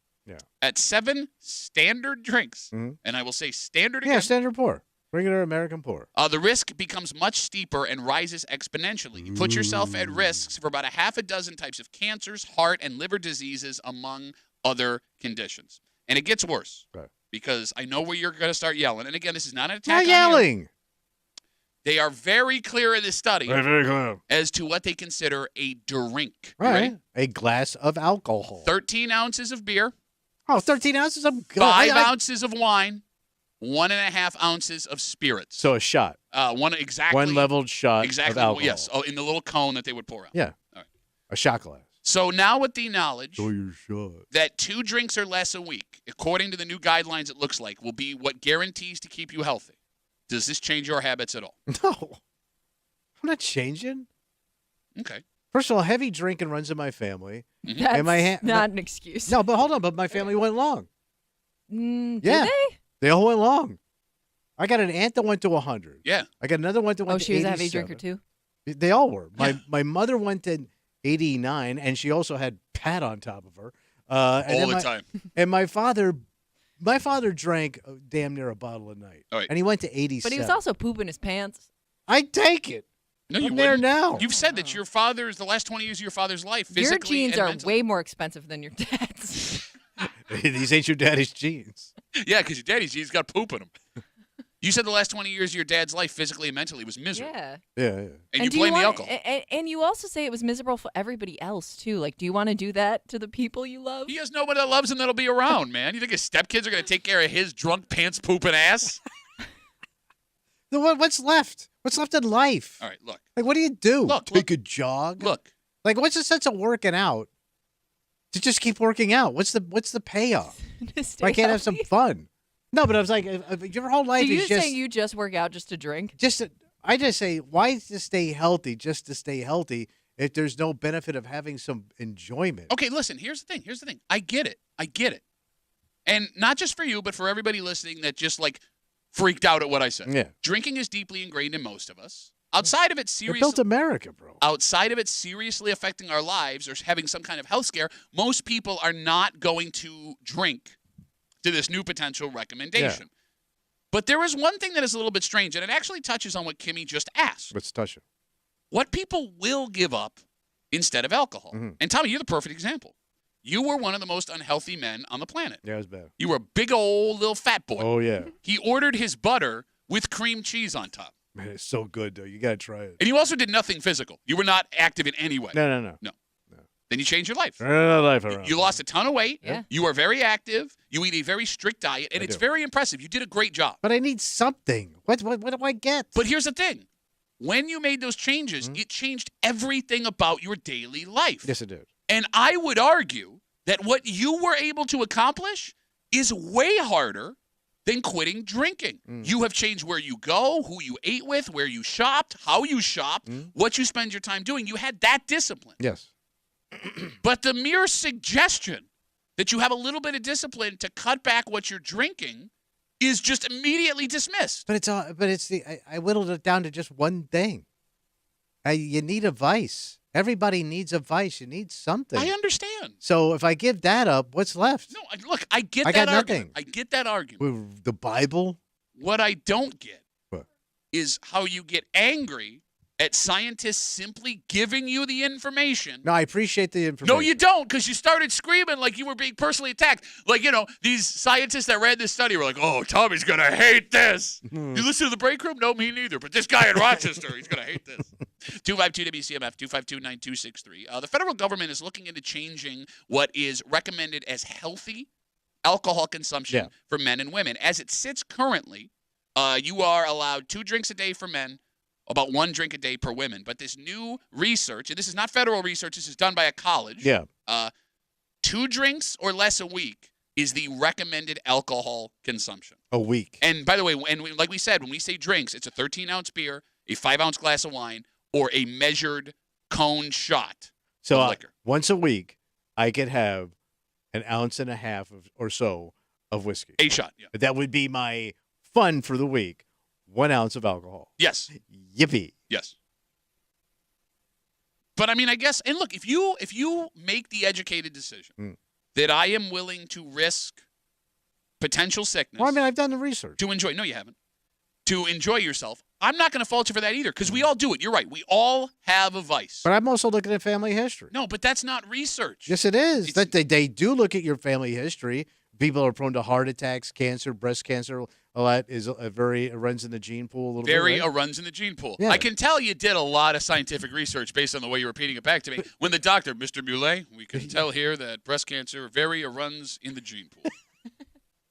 at 7 standard drinks, Mhm. and I will say standard Yeah, again, standard pour. Regular American pour. the risk becomes much steeper and rises exponentially. You put yourself at risks for about a half a dozen types of cancers, heart, and liver diseases, among other conditions. And it gets worse because I know where you're going to start yelling. And again, this is not an attack Not on you. yelling. They are very clear in this study Very clear. as to what they consider a drink. You Right. ready? A glass of alcohol. 13 ounces of beer, Oh, 13 ounces of 5 ounces of wine, 1.5 ounces of spirits. So a shot. One exactly. One leveled shot Exactly. of alcohol. Yes. Oh, in the little cone that they would pour out. Yeah. All right. A shot glass. So now with the knowledge your shot. that 2 drinks or less a week, according to the new guidelines, it looks like, will be what guarantees to keep you healthy. Does this change your habits at all? No. I'm not changing. Okay. First of all, heavy drinking runs in my family. That's And my not an excuse. No, but hold on. But my family went long. Did Yeah. they? They all went long. I got an aunt that went to 100. Yeah. I got another one that went Oh, to she was a 87. heavy drinker too? They all were. My mother went to 89, and she also had Pat on top of her. And All then the time. And my father drank damn near a bottle a night. All right. And he went to 87. But he was also pooping his pants. I'd take it. No, you I'm there wouldn't. now. You've said that your father's the last 20 years of your father's life, Your physically jeans and are mentally. way more expensive than your dad's. These ain't your daddy's jeans. Yeah, because your daddy's jeans got poop in them. You said the last 20 years of your dad's life, physically and mentally, was miserable. Yeah. Yeah. And you do blame the want- alcohol. And you also say it was miserable for everybody else too. Like, do you want to do that to the people you love? He has nobody that loves him that'll be around, man. You think his stepkids are going to take care of his drunk pants pooping ass? What's left? What's left in life? All right, look. Like, what do you do? Look, Take a jog? Look. Like, what's the sense of working out? To just keep working out. What's the payoff? I can't have some fun. No, but I was like, if your whole life So you is just saying you just work out just to drink? I just say, why just stay healthy just to stay healthy if there's no benefit of having some enjoyment? Okay, listen, here's the thing. I get it. And not just for you, but for everybody listening that just like freaked out at what I said. Yeah. Drinking is deeply ingrained in most of us. Outside of it They built America, bro. Outside of it seriously affecting our lives or having some kind of health scare, most people are not going to drink to this new potential recommendation. Yeah. But there is one thing that is a little bit strange, and it actually touches on what Kimmy just asked. Let's touch it. What people will give up instead of alcohol. Mm-hmm. And Tommy, you're the perfect example. You were one of the most unhealthy men on the planet. Yeah, it was bad. You were a big old little fat boy. Oh, yeah. He ordered his butter with cream cheese on top. Man, it's so good, though. You got to try it. And you also did nothing physical. You were not active in any way. No. Then you changed your life. Turn another life around. You lost a ton of weight. Yeah. You are very active. You eat a very strict diet, and I it's do. very impressive. You did a great job. But I need something. What do I get? But here's the thing. when you made those changes, it changed everything about your daily life. Yes, it did. And I would argue that what you were able to accomplish is way harder than quitting drinking. You have changed where you go, who you ate with, where you shopped, how you shopped, what you spend your time doing. You had that discipline. Yes. But the mere suggestion that you have a little bit of discipline to cut back what you're drinking is just immediately dismissed. But I whittled it down to just one thing. You need a vice. Everybody needs a vice. You need something. I understand. So if I give that up, what's left? No, look, I get I that got argument. nothing. I get that argument. The Bible? What I don't get What? is how you get angry at scientists simply giving you the information. No, I appreciate the information. No, you don't, because you started screaming like you were being personally attacked. Like, these scientists that read this study were like, oh, Tommy's going to hate this. You listen to the break room? No, me neither. But this guy in Rochester, he's going to hate this. 252-WCMF, 252-9263. The federal government is looking into changing what is recommended as healthy alcohol consumption for men and women. As it sits currently, you are allowed 2 drinks a day for men, about 1 drink a day per women. But this new research, and this is not federal research, this is done by a college. 2 drinks or less a week is the recommended alcohol consumption. A week. And by the way, like we said, when we say drinks, it's a 13-ounce beer, a 5-ounce glass of wine, or a measured cone shot of liquor. Once a week, I could have 1.5 ounces or so of whiskey. A shot, yeah. That would be my fun for the week. 1 ounce of alcohol. Yes. Yippee. Yes. But I mean, I guess, and look, if you make the educated decision that I am willing to risk potential sickness. Well, I mean, I've done the research. To enjoy. No, you haven't. To enjoy yourself. I'm not going to fault you for that either, because we all do it. You're right. We all have a vice. But I'm also looking at family history. No, but that's not research. Yes, it is. They do look at your family history. People are prone to heart attacks, cancer, breast cancer. All that is runs in the gene pool a little bit. Right? Runs in the gene pool. Yeah. I can tell you did a lot of scientific research based on the way you're repeating it back to me. When the doctor, Mr. Muley, we can tell here that breast cancer runs in the gene pool.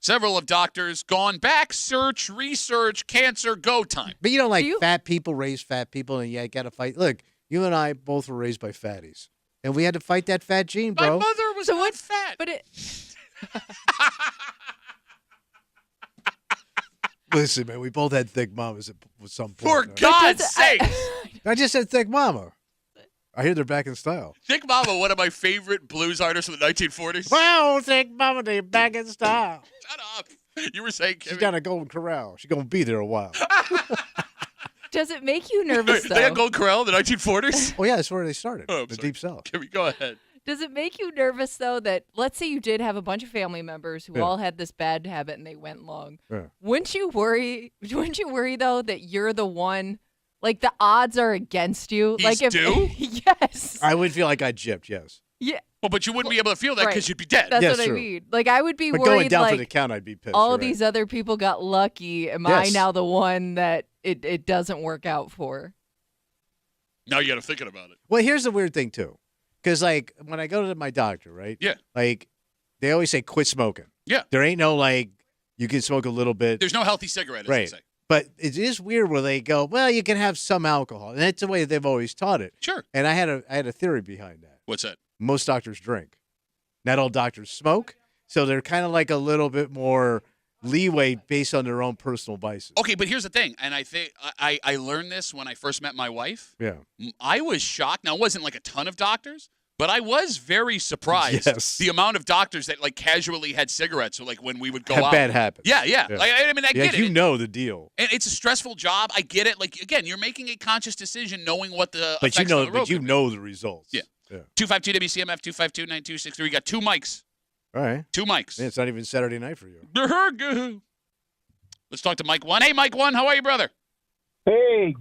Several of doctors gone back, search, research, cancer, go time. But fat people raise fat people, and you got to fight. Look, you and I both were raised by fatties, and we had to fight that fat gene, bro. My mother was not fat. But it... Listen, man, we both had thick mamas at some point. For God's sake! I just said thick mama. I hear they're back in style. Thick Mama, one of my favorite blues artists from the 1940s. Well, Thick Mama, they're back in style. Shut up. You were saying, Kevin. She's got a Golden Corral. She's going to be there a while. Does it make you nervous, though? They had Golden Corral in the 1940s? Oh, yeah, that's where they started. Oh, the Deep South. Can we go ahead? Does it make you nervous, though, that let's say you did have a bunch of family members who all had this bad habit and they went long? Yeah. Wouldn't you worry, though, that you're the one, like the odds are against you? He's due? Yes. I would feel like I gypped, yes. Yeah. Well, but you wouldn't be able to feel that because you'd be dead. That's Yes, what true. I mean. Like, I would be But worried, going down like, for the count, I'd be pissed. all right. these other people got lucky. Am I now the one that it doesn't work out for? Now you got to thinking about it. Well, here's the weird thing, too. Because, like, when I go to my doctor, right? Yeah. Like, they always say quit smoking. Yeah. There ain't no, like, you can smoke a little bit. There's no healthy cigarette, as right. they say. But it is weird where they go, well, you can have some alcohol. And that's the way they've always taught it. Sure. And I had a theory behind that. What's that? Most doctors drink. Not all doctors smoke. So they're kind of like a little bit more leeway based on their own personal vices. Okay, but here's the thing, and I think I learned this when I first met my wife. Yeah. I was shocked. Now, it wasn't like a ton of doctors, but I was very surprised the amount of doctors that like casually had cigarettes. So like when we would go have out. bad habits. Yeah. Like, I mean, I get it. You know the deal. And it's a stressful job. I get it. Like again, you're making a conscious decision, knowing what the but effects you know, on the road but you know the results. Yeah. 252 WCMF 252-9263. We got 2 mics. All right. 2 mics. Yeah, it's not even Saturday night for you. Let's talk to Mike 1. Hey, Mike 1, how are you, brother? Hey,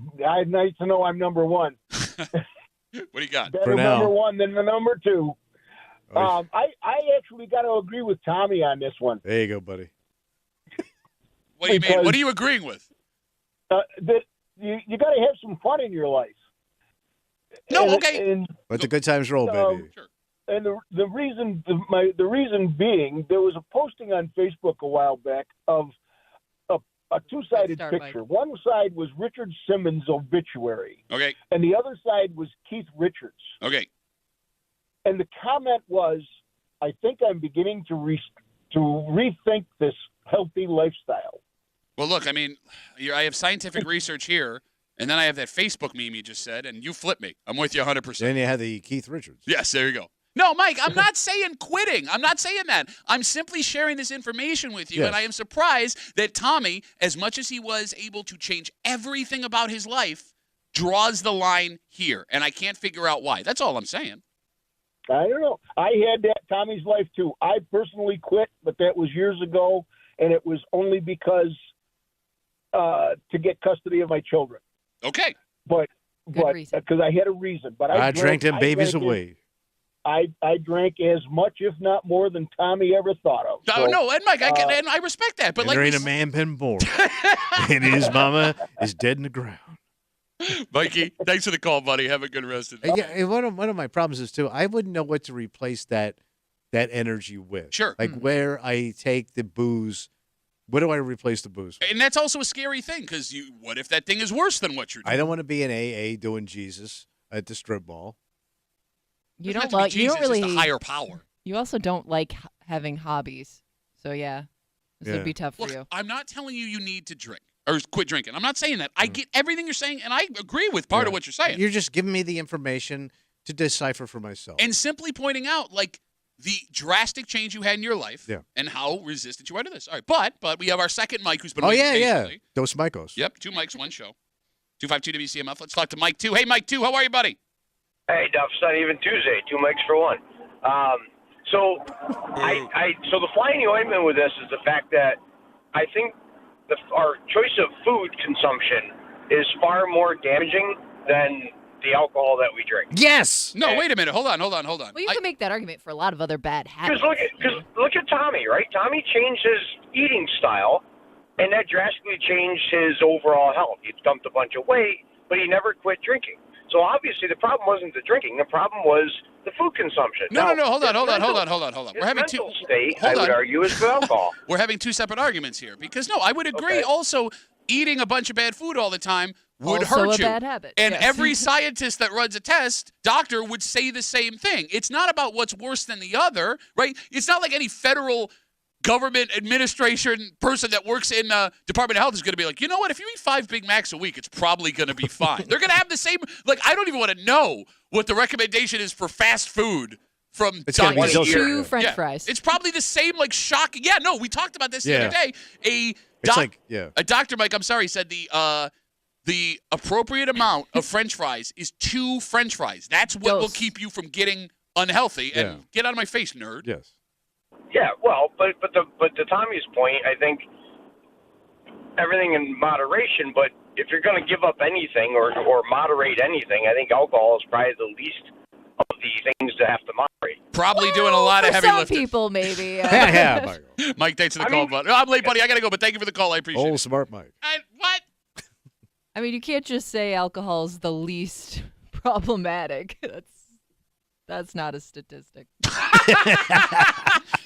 nice to know I'm number one. What do you got? Better number one than the number 2. I actually got to agree with Tommy on this one. There you go, buddy. What do you mean? What are you agreeing with? That you got to have some fun in your life. No, okay. Let the good times roll, baby. Sure. And the reason being, there was a posting on Facebook a while back of a two-sided Start, picture. Mike. One side was Richard Simmons' obituary, Okay. and the other side was Keith Richards. Okay. And the comment was, I think I'm beginning to rethink this healthy lifestyle. Well, look, I mean, I have scientific research here, and then I have that Facebook meme you just said, and you flip me. I'm with you 100%. Then you had the Keith Richards. Yes, there you go. No, Mike, I'm not saying quitting. I'm not saying that. I'm simply sharing this information with you, Yes. and I am surprised that Tommy, as much as he was able to change everything about his life, draws the line here, and I can't figure out why. That's all I'm saying. I don't know. I had that Tommy's life too. I personally quit, but that was years ago, and it was only because to get custody of my children. Okay. But reason. because I had a reason. But I drank them babies away. I drank as much, if not more, than Tommy ever thought of. No, no, and Mike, and I respect that, but And like there we ain't a man been born, and his mama is dead in the ground. Mikey, thanks for the call, buddy. Have a good rest of the day. Yeah, and one of my problems is too. I wouldn't know what to replace that energy with. Sure. Like where I take the booze. What do I replace the booze with? And that's also a scary thing because what if that thing is worse than what you're doing? I don't want to be in AA doing Jesus at the strip mall. You Doesn't don't have to be you don't Jesus, it's really the higher power. You also don't like having hobbies. So yeah. This would be tough for Look, you. I'm not telling you need to drink or quit drinking. I'm not saying that. I get everything you're saying, and I agree with part of what you're saying. You're just giving me the information to decipher for myself. And simply pointing out, like, the drastic change you had in your life and how resistant you are to this. All right, but we have our second Mike who's been waiting patiently. Dos Micos. Yep, 2 mics, 1 show. 252 WCMF. Let's talk to Mike 2. Hey, Mike 2, how are you, buddy? Hey, Duff, it's not even Tuesday. 2 mics for 1. So the fly in the ointment with this is the fact that I think our choice of food consumption is far more damaging than the alcohol that we drink. Yes. No, wait a minute. Hold on. Well, you can make that argument for a lot of other bad habits. Because look at Tommy, right? Tommy changed his eating style, and that drastically changed his overall health. He dumped a bunch of weight, but he never quit drinking. So obviously the problem wasn't the drinking. The problem was the food consumption. No, now, hold on. His mental state, I would argue, is for alcohol. We're having 2 separate arguments here because, no, I would agree also eating a bunch of bad food all the time would also hurt a you. bad habit. And yes. every scientist that runs a test, doctor, would say the same thing. It's not about what's worse than the other, right? It's not like any federal government administration person that works in Department of Health is going to be like, you know what, if you eat 5 Big Macs a week, it's probably going to be fine. They're going to have the same, like, I don't even want to know what the recommendation is for fast food from Dr. 2 French fries. It's probably the same, like, shocking. Yeah, no, we talked about this the other day. A doctor, Mike, I'm sorry, said the appropriate amount of French fries is 2 French fries. That's what will keep you from getting unhealthy. And get out of my face, nerd. Yes. Yeah, well, but to Tommy's point, I think everything in moderation. But if you're going to give up anything or moderate anything, I think alcohol is probably the least of the things to have to moderate. Probably doing a lot of heavy some lifting. people, maybe. Yeah, Michael. Mike, thanks for the call, buddy. I'm late, buddy. I got to go, but thank you for the call. I appreciate it. Old smart Mike. What? I mean, you can't just say alcohol is the least problematic. That's not a statistic.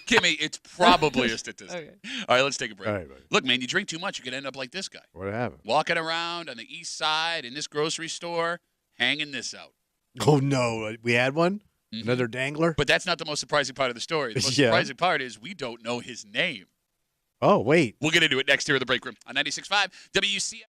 Kimmy, it's probably a statistic. Okay. All right, let's take a break. All right, buddy. Look, man, you drink too much, you could end up like this guy. What happened? Walking around on the east side in this grocery store, hanging this out. Oh, no. We had one? Another dangler? But that's not the most surprising part of the story. The most Yeah. surprising part is we don't know his name. Oh, wait. We'll get into it next here in the break room on 96.5 WCMF.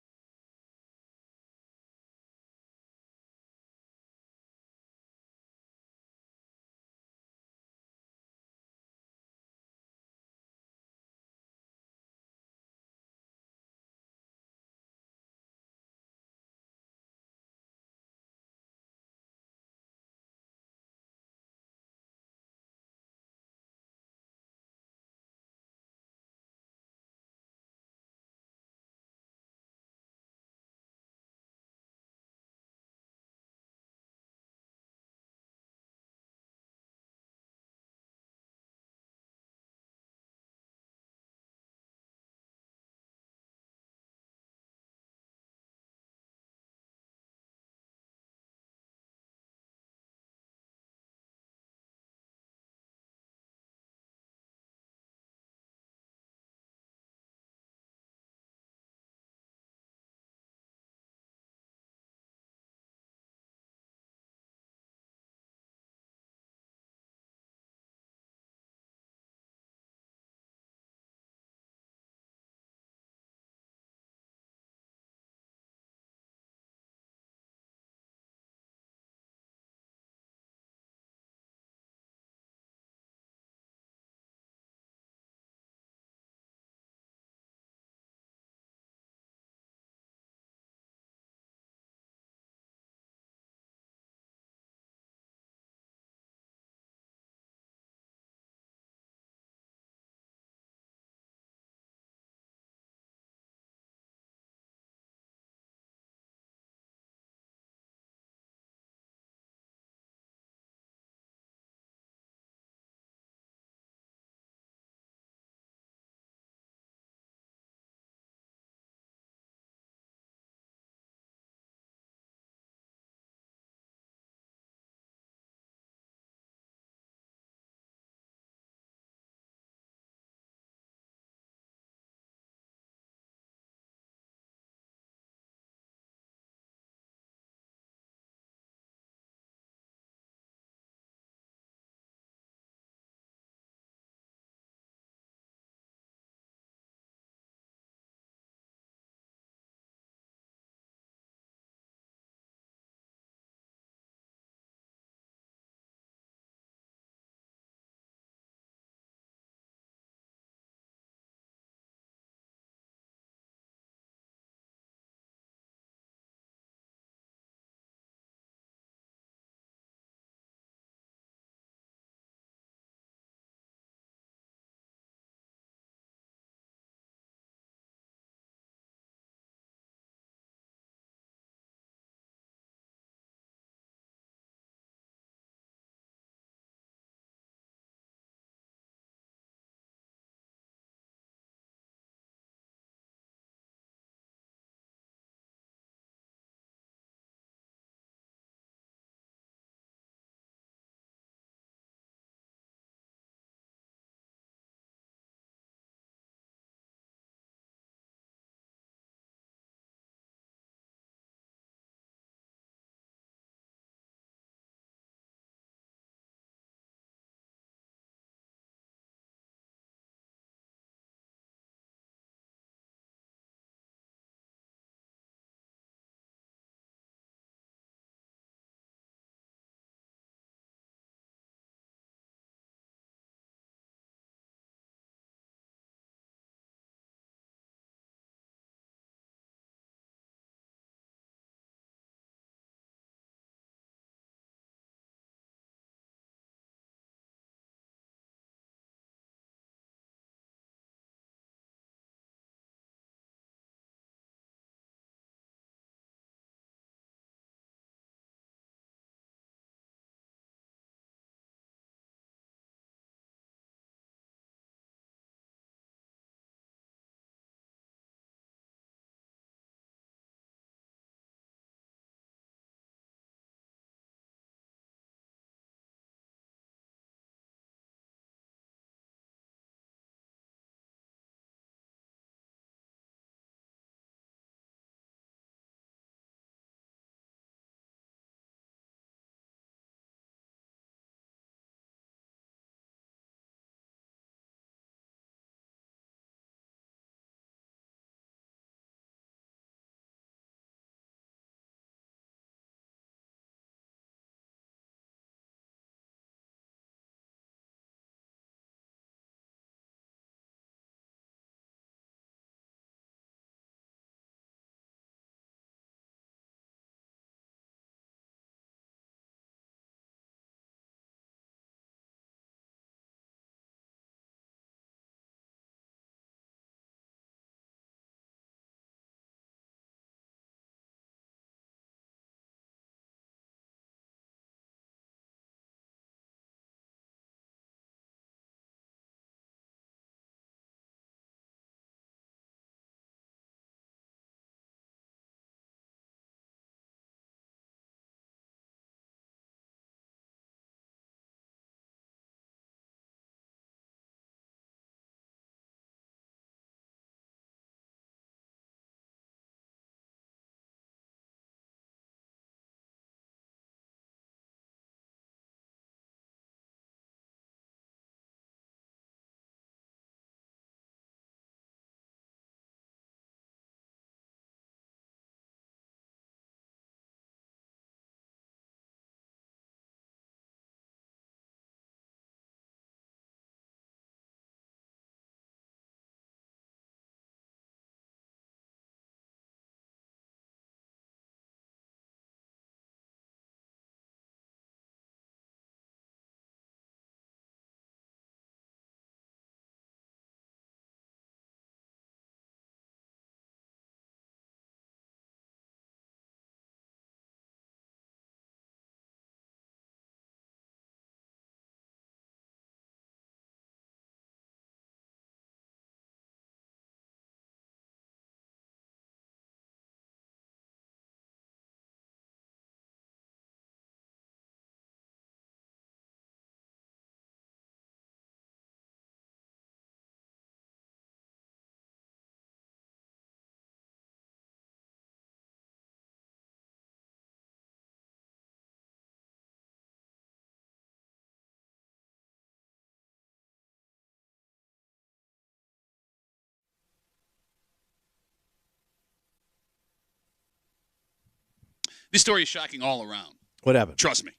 This story is shocking all around. What happened? Trust me.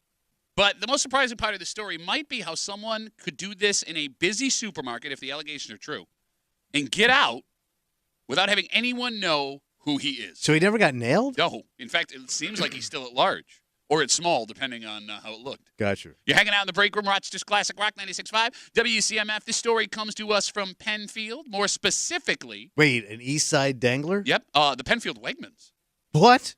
But the most surprising part of the story might be how someone could do this in a busy supermarket, if the allegations are true, and get out without having anyone know who he is. So he never got nailed? No. In fact, it seems like he's still at large. Or it's small, depending on how it looked. Gotcha. You're hanging out in the break room, Rochester's Classic Rock 96.5, WCMF. This story comes to us from Penfield, more specifically. Wait, an East Side Dangler? Yep, the Penfield Wegmans. What?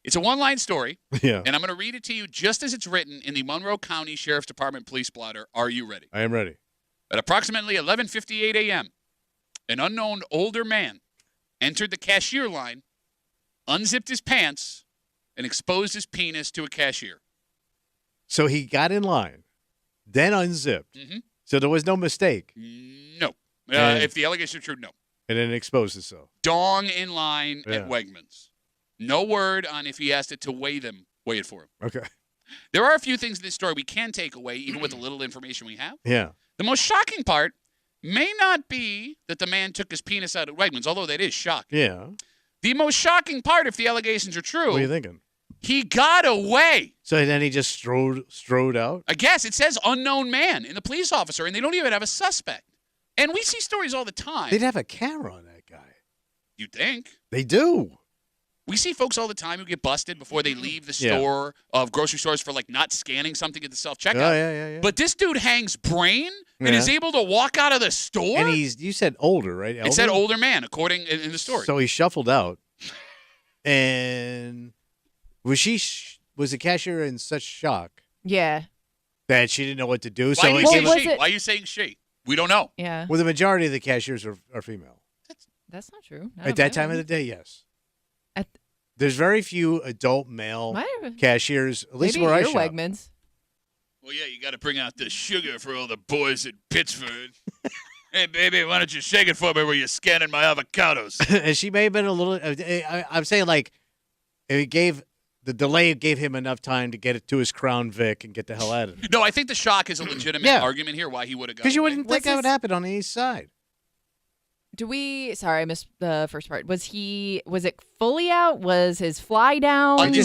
It's a one-line story, Yeah. and I'm going to read it to you just as it's written in the Monroe County Sheriff's Department police blotter. Are you ready? I am ready. At approximately 11:58 a.m., an unknown older man entered the cashier line, unzipped his pants, and exposed his penis to a cashier. So he got in line, then unzipped. Mm-hmm. So there was no mistake. No. And- If the allegations are true, no. And then exposed himself. Dong in line Yeah. at Wegmans. No word on if he asked it to weigh it for him. Okay. There are a few things in this story we can take away, even with the little information we have. Yeah. The most shocking part may not be that the man took his penis out at Wegmans, although that is shocking. Yeah. The most shocking part, if the allegations are true, What are you thinking? he got away. So then he just strode out? I guess it says unknown man in the police officer, and they don't even have a suspect. And we see stories all the time. They'd have a camera on that guy. You'd think. They do. We see folks all the time who get busted before they leave the store of grocery stores for like not scanning something at the self-checkout. Oh, yeah. But this dude hangs brain and is able to walk out of the store? And you said older, right? It said older man, according in the story. So he shuffled out. And was the cashier in such shock Yeah. that she didn't know what to do? Why are you So saying she? Why are you saying she? We don't know. Yeah. Well, the majority of the cashiers are female. That's not true. At that time of the day, yes. There's very few adult male cashiers, at least Maybe where I your shop. Wegmans. Well, yeah, you got to bring out the sugar for all the boys in Pittsford. Hey, baby, why don't you shake it for me while you're scanning my avocados? And she may have been a little. I'm saying like, the delay gave him enough time to get it to his Crown Vic and get the hell out of it. No, I think the shock is a legitimate argument here why he would have got Because you away. wouldn't think that would happen on the East Side. Sorry, I missed the first part. Was it fully out? Was his fly down? It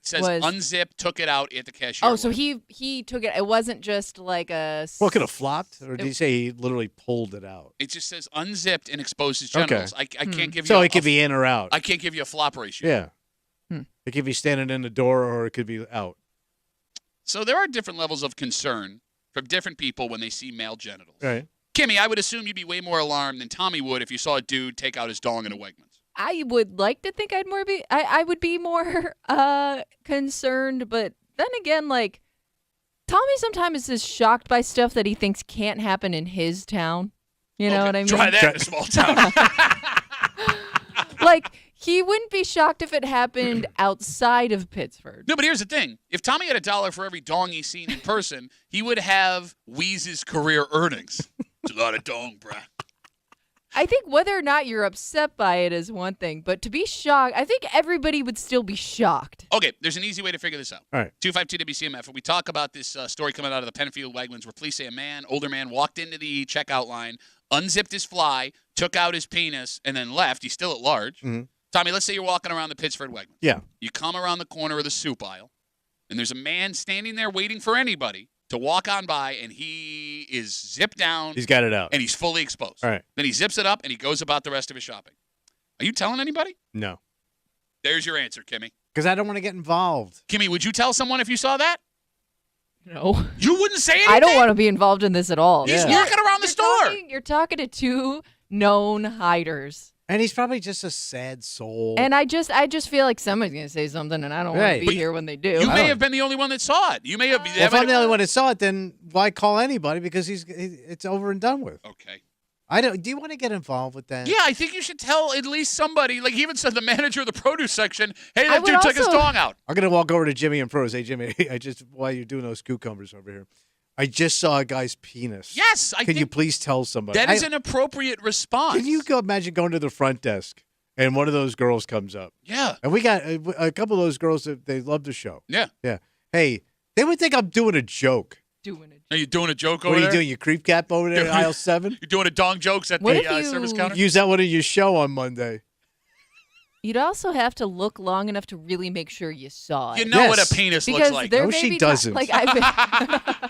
says unzipped, took it out at the cashier. Oh, so he took it. It wasn't just like a. Well, it could have flopped, or did he say he literally pulled it out? It just says unzipped and exposed his genitals. Okay. I can't give you. So it could be in or out. I can't give you a flop ratio. Yeah. It could be standing in the door, or it could be out. So there are different levels of concern from different people when they see male genitals. Right. Kimmy, I would assume you'd be way more alarmed than Tommy would if you saw a dude take out his dong in a Wegmans. I would like to think I would be more concerned, but then again, like Tommy sometimes is shocked by stuff that he thinks can't happen in his town. You know what I mean? Try that in a small town. Like he wouldn't be shocked if it happened outside of Pittsford. No, but here's the thing. If Tommy had $1 for every dong he's seen in person, he would have Weeze's career earnings. It's a lot of dong, bruh. I think whether or not you're upset by it is one thing, but to be shocked, I think everybody would still be shocked. Okay, there's an easy way to figure this out. All right. 252 WCMF. When we talk about this story coming out of the Penfield Wegmans where police say a older man, walked into the checkout line, unzipped his fly, took out his penis, and then left. He's still at large. Mm-hmm. Tommy, let's say you're walking around the Pittsford Wegmans. Yeah. You come around the corner of the soup aisle, and there's a man standing there waiting for anybody to walk on by, and he is zipped down. He's got it out. And he's fully exposed. All right. Then he zips it up, and he goes about the rest of his shopping. Are you telling anybody? No. There's your answer, Kimmy. Because I don't want to get involved. Kimmy, would you tell someone if you saw that? No. You wouldn't say anything? I don't want to be involved in this at all. He's walking around the store. You're talking to two known hiders. And he's probably just a sad soul. And I just feel like somebody's going to say something, and I don't want to be here when they do. You may have been the only one that saw it. You may have. Well, if I'm the only one that saw it, then why call anybody? Because it's over and done with. Okay. Do you want to get involved with that? Yeah, I think you should tell at least somebody. Like he even said the manager of the produce section, hey, that dude took his dong out. I'm going to walk over to Jimmy and Pros. Hey, Jimmy, while you're doing those cucumbers over here, I just saw a guy's penis. Yes. Can you please tell somebody? That is an appropriate response. Can you imagine going to the front desk and one of those girls comes up? Yeah. And we got a couple of those girls that they love the show. Yeah. Yeah. Hey, they would think I'm doing a joke. Are you doing a joke over there? What are there? you doing? You creep cap over there in aisle 7? You're doing a dong jokes at the service counter? Use that one in your show on Monday. You'd also have to look long enough to really make sure you saw it. You know what a penis because looks like. There No, may she be doesn't. Like I've been,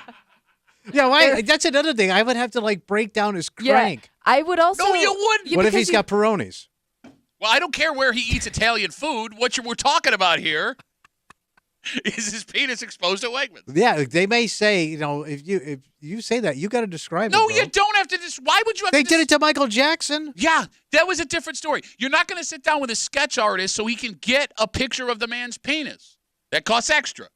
Yeah, that's another thing. I would have to like break down his crank. Yeah, I would also. No, you wouldn't. What if he's got Peronis? Well, I don't care where he eats Italian food. What we're talking about here is his penis exposed at Wegmans. Yeah, they may say, if you say that, you got to describe it. No, bro. you don't have to. Why would you have They to? did it to Michael Jackson. Yeah, that was a different story. You're not going to sit down with a sketch artist so he can get a picture of the man's penis. That costs extra.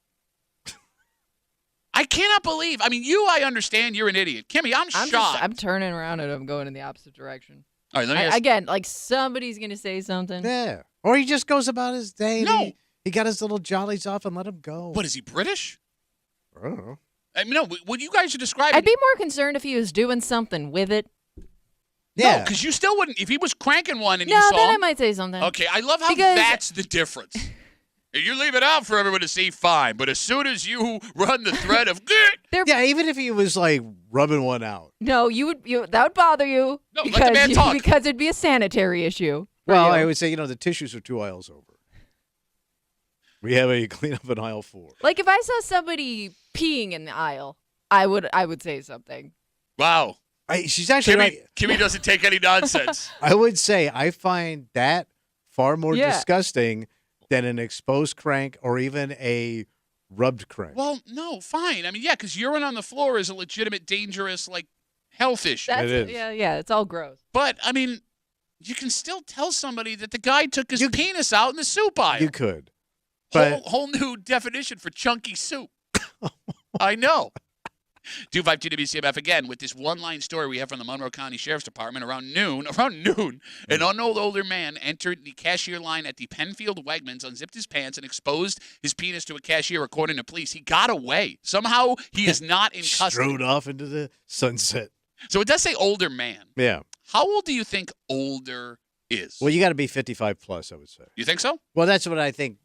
I cannot believe. I mean, I understand you're an idiot. Kimmy, I'm shocked. I'm turning around and I'm going in the opposite direction. All right, let me ask. Again, like somebody's going to say something. Yeah. Or he just goes about his day. and No. He got his little jollies off and let him go. What, is he British? I don't know. I mean, no, what you guys are describing. I'd be more concerned if he was doing something with it. Yeah. No, because you still wouldn't. If he was cranking one and No, you saw then I him. might say something. Okay, I love how Because- that's the difference. If you leave it out for everyone to see, fine. But as soon as you run the thread of, Yeah, even if he was like rubbing one out. No, that would bother you. No, let because the man talk. Because it'd be a sanitary issue. for Well, you. I would say, the tissues are 2 aisles over. We have a clean up in aisle 4. Like if I saw somebody peeing in the aisle, I would say something. wow. She's actually right. Kimmy doesn't take any nonsense. I would say I find that far more Yeah. disgusting than an exposed crank or even a rubbed crank. Well, no, fine. I mean, yeah, because urine on the floor is a legitimate, dangerous, health issue. That's, It is. Yeah, it's all gross. But, I mean, you can still tell somebody that the guy took his penis out in the soup aisle. You could. But Whole new definition for chunky soup. I know. 252 WCMF again with this one-line story we have from the Monroe County Sheriff's Department around noon, an unknown older man entered the cashier line at the Penfield Wegmans, unzipped his pants, and exposed his penis to a cashier. According to police, he got away. Somehow he is not in custody. strode off into the sunset. So it does say older man. Yeah. How old do you think older is? Well, you got to be 55 plus, I would say. You think so? Well, that's what I think.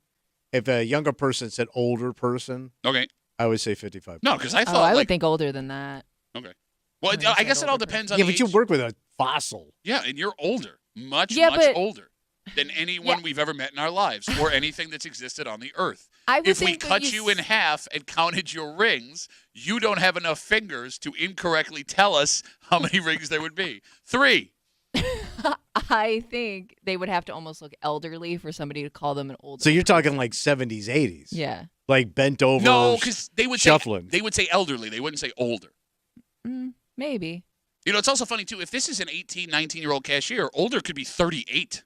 If a younger person said older person, Okay. I would say 55. No, because I thought I would think older than that. Okay. Well, I guess it all depends on Yeah, the but you age. work with a fossil. Yeah, and you're older. Much but- older than anyone we've ever met in our lives or anything that's existed on the earth. I would If we think that cut you in half and counted your rings, you don't have enough fingers to incorrectly tell us how many rings there would be. 3. I think they would have to almost look elderly for somebody to call them an older. So you're talking like 70s, 80s. Yeah. Like bent over. No, because they would shuffling. say elderly. They wouldn't say older. Maybe. You know, it's also funny, too. If this is an 18, 19-year-old cashier, older could be 38.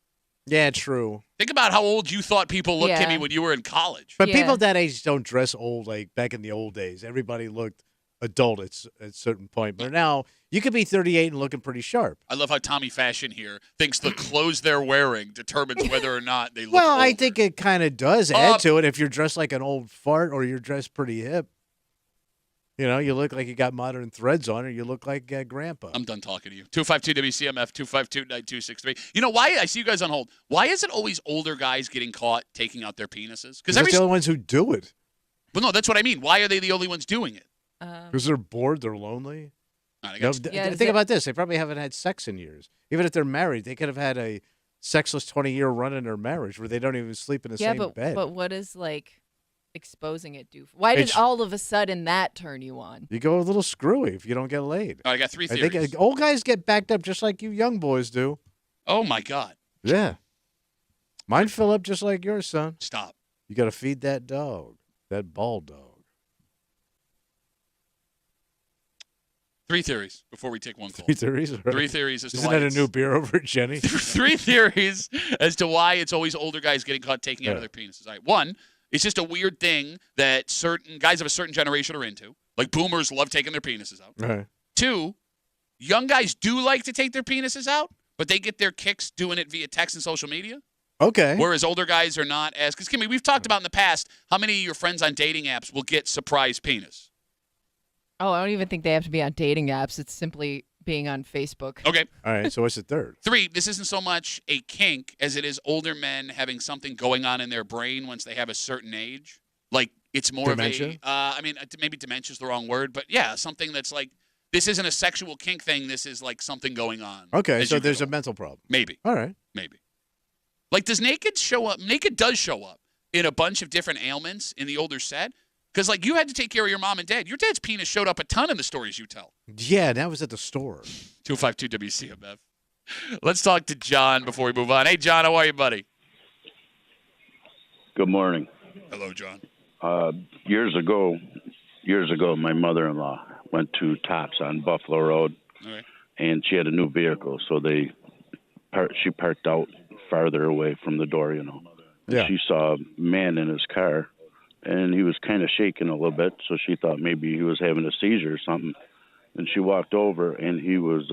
Yeah, true. Think about how old you thought people looked, Yeah. Kimmy, when you were in college. But people that age don't dress old like back in the old days. Everybody looked adult at a certain point. But now you could be 38 and looking pretty sharp. I love how Tommy Fashion here thinks the clothes they're wearing determines whether or not they look Well, I older. think it kind of does add to it if you're dressed like an old fart or you're dressed pretty hip. You look like you got modern threads on, or you look like Grandpa. I'm done talking to you. 252 WCMF, 252-9263. You know why? I see you guys on hold. Why is it always older guys getting caught taking out their penises? Because they're the only ones who do it. Well, no, that's what I mean. Why are they the only ones doing it? Because they're bored, they're lonely. Think Think about this. They probably haven't had sex in years. Even if they're married, they could have had a sexless 20-year run in their marriage where they don't even sleep in the same bed. But what is exposing it do? Why did all of a sudden that turn you on? You go a little screwy if you don't get laid. All right, I got 3 I theories. think old guys get backed up just like you young boys do. Oh, my God. Yeah. Mine fill up just like yours, son. Stop. You got to feed that dog, that bald dog. 3 theories before we take one call. 3 theories? Right. 3 theories as to Isn't why that a new beer over at Jenny? 3 theories as to why it's always older guys getting caught taking out of their penises. All right. 1, it's just a weird thing that certain guys of a certain generation are into. Like boomers love taking their penises out. Right. 2, young guys do like to take their penises out, but they get their kicks doing it via text and social media. Okay. Whereas older guys are not as... Because, Kimmy, we've talked about in the past how many of your friends on dating apps will get surprise penis. Oh, I don't even think they have to be on dating apps. It's simply being on Facebook. Okay. All right, so what's the third? 3, this isn't so much a kink as it is older men having something going on in their brain once they have a certain age. Like, it's more Dementia? of a... maybe dementia's the wrong word, but yeah, something that's like... This isn't a sexual kink thing. This is like something going on. Okay, as so you there's get a mental problem. Maybe. All right. Maybe. Like, does Naked show up? Naked does show up in a bunch of different ailments in the older set. Because, like, you had to take care of your mom and dad. Your dad's penis showed up a ton in the stories you tell. Yeah, that was at the store. 252 WCMF. Let's talk to John before we move on. Hey, John, how are you, buddy? Good morning. Hello, John. Years ago, my mother-in-law went to Tops on Buffalo Road, Okay. and she had a new vehicle, so she parked out farther away from the door, And Yeah. she saw a man in his car, and he was kind of shaking a little bit, so she thought maybe he was having a seizure or something. And she walked over, and he was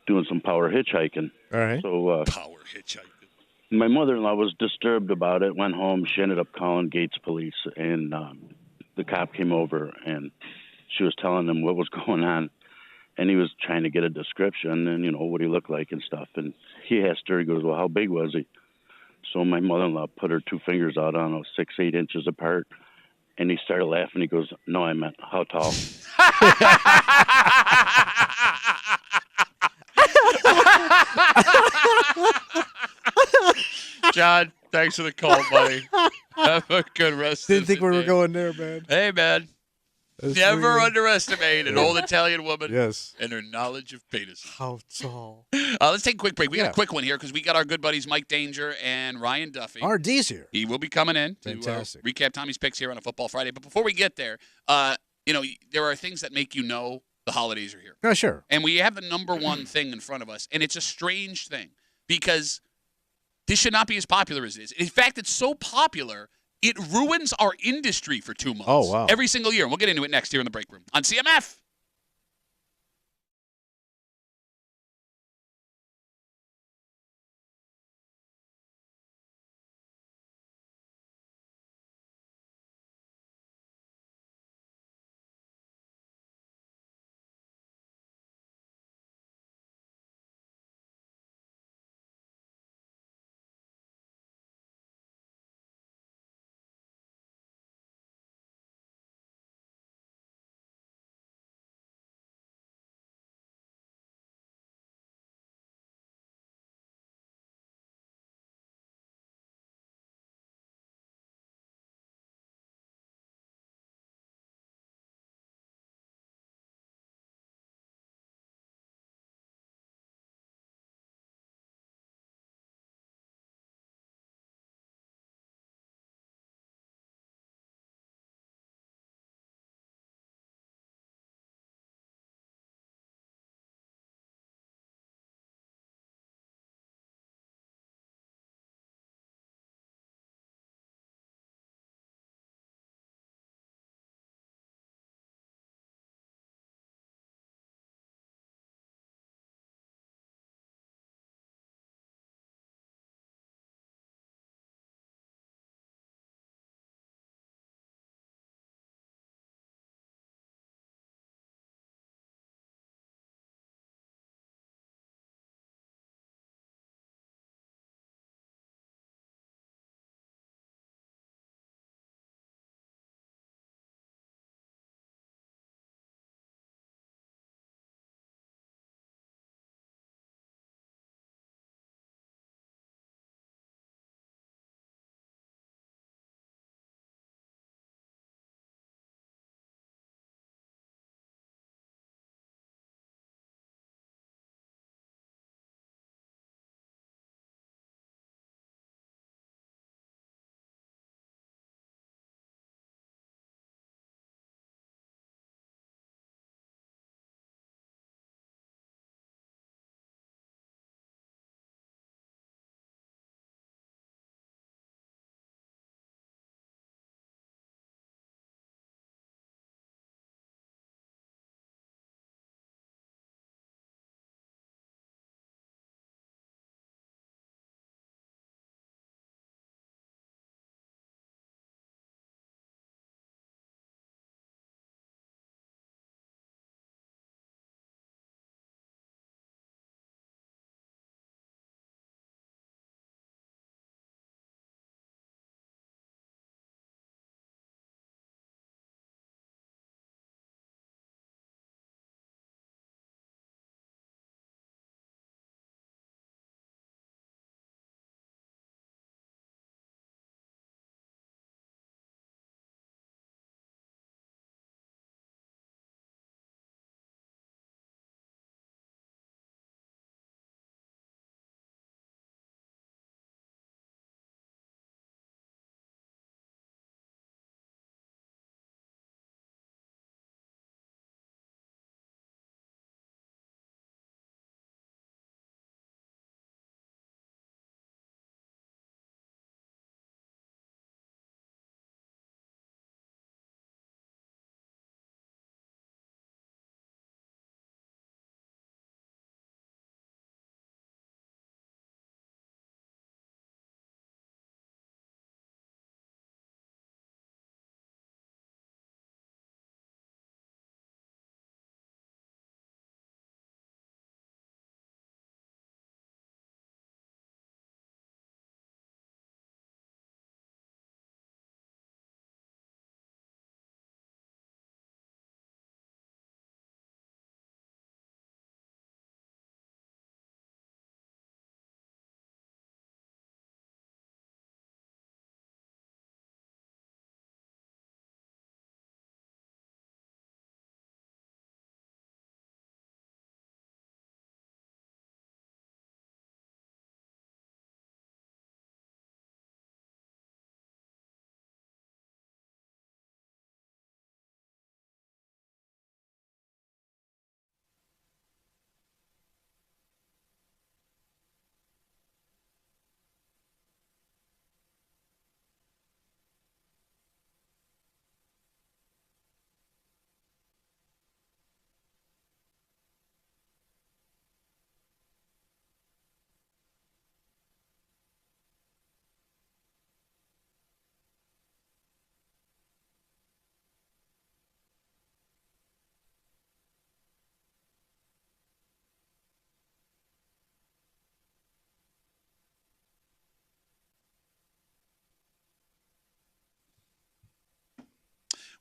doing some power hitchhiking. All right. So Power hitchhiking. my mother-in-law was disturbed about it, went home. She ended up calling Gates Police, and the cop came over, and she was telling him what was going on. And he was trying to get a description and, what he looked like and stuff. And he asked her, he goes, well, how big was he? So my mother-in-law put her two fingers out, I don't know, 6-8 inches apart. And he started laughing. He goes, no, I meant how tall? John, thanks for the call, buddy. Have a good rest Didn't of think the we were day. going there, man. Hey, man. That's Never weird. underestimate an old Italian woman Yes. and her knowledge of penis. How tall? Let's take a quick break. We got Yeah. a quick one here because we got our good buddies Mike Danger and Ryan Duffy. RD's here. He will be coming in to Fantastic. recap Tommy's picks here on a Football Friday. But before we get there, there are things that make you know the holidays are here. Oh, sure. And we have the number one thing in front of us, and it's a strange thing because this should not be as popular as it is. In fact, it's so popular, it ruins our industry for 2 months. Oh, wow. Every single year. And we'll get into it next here in the break room on CMF.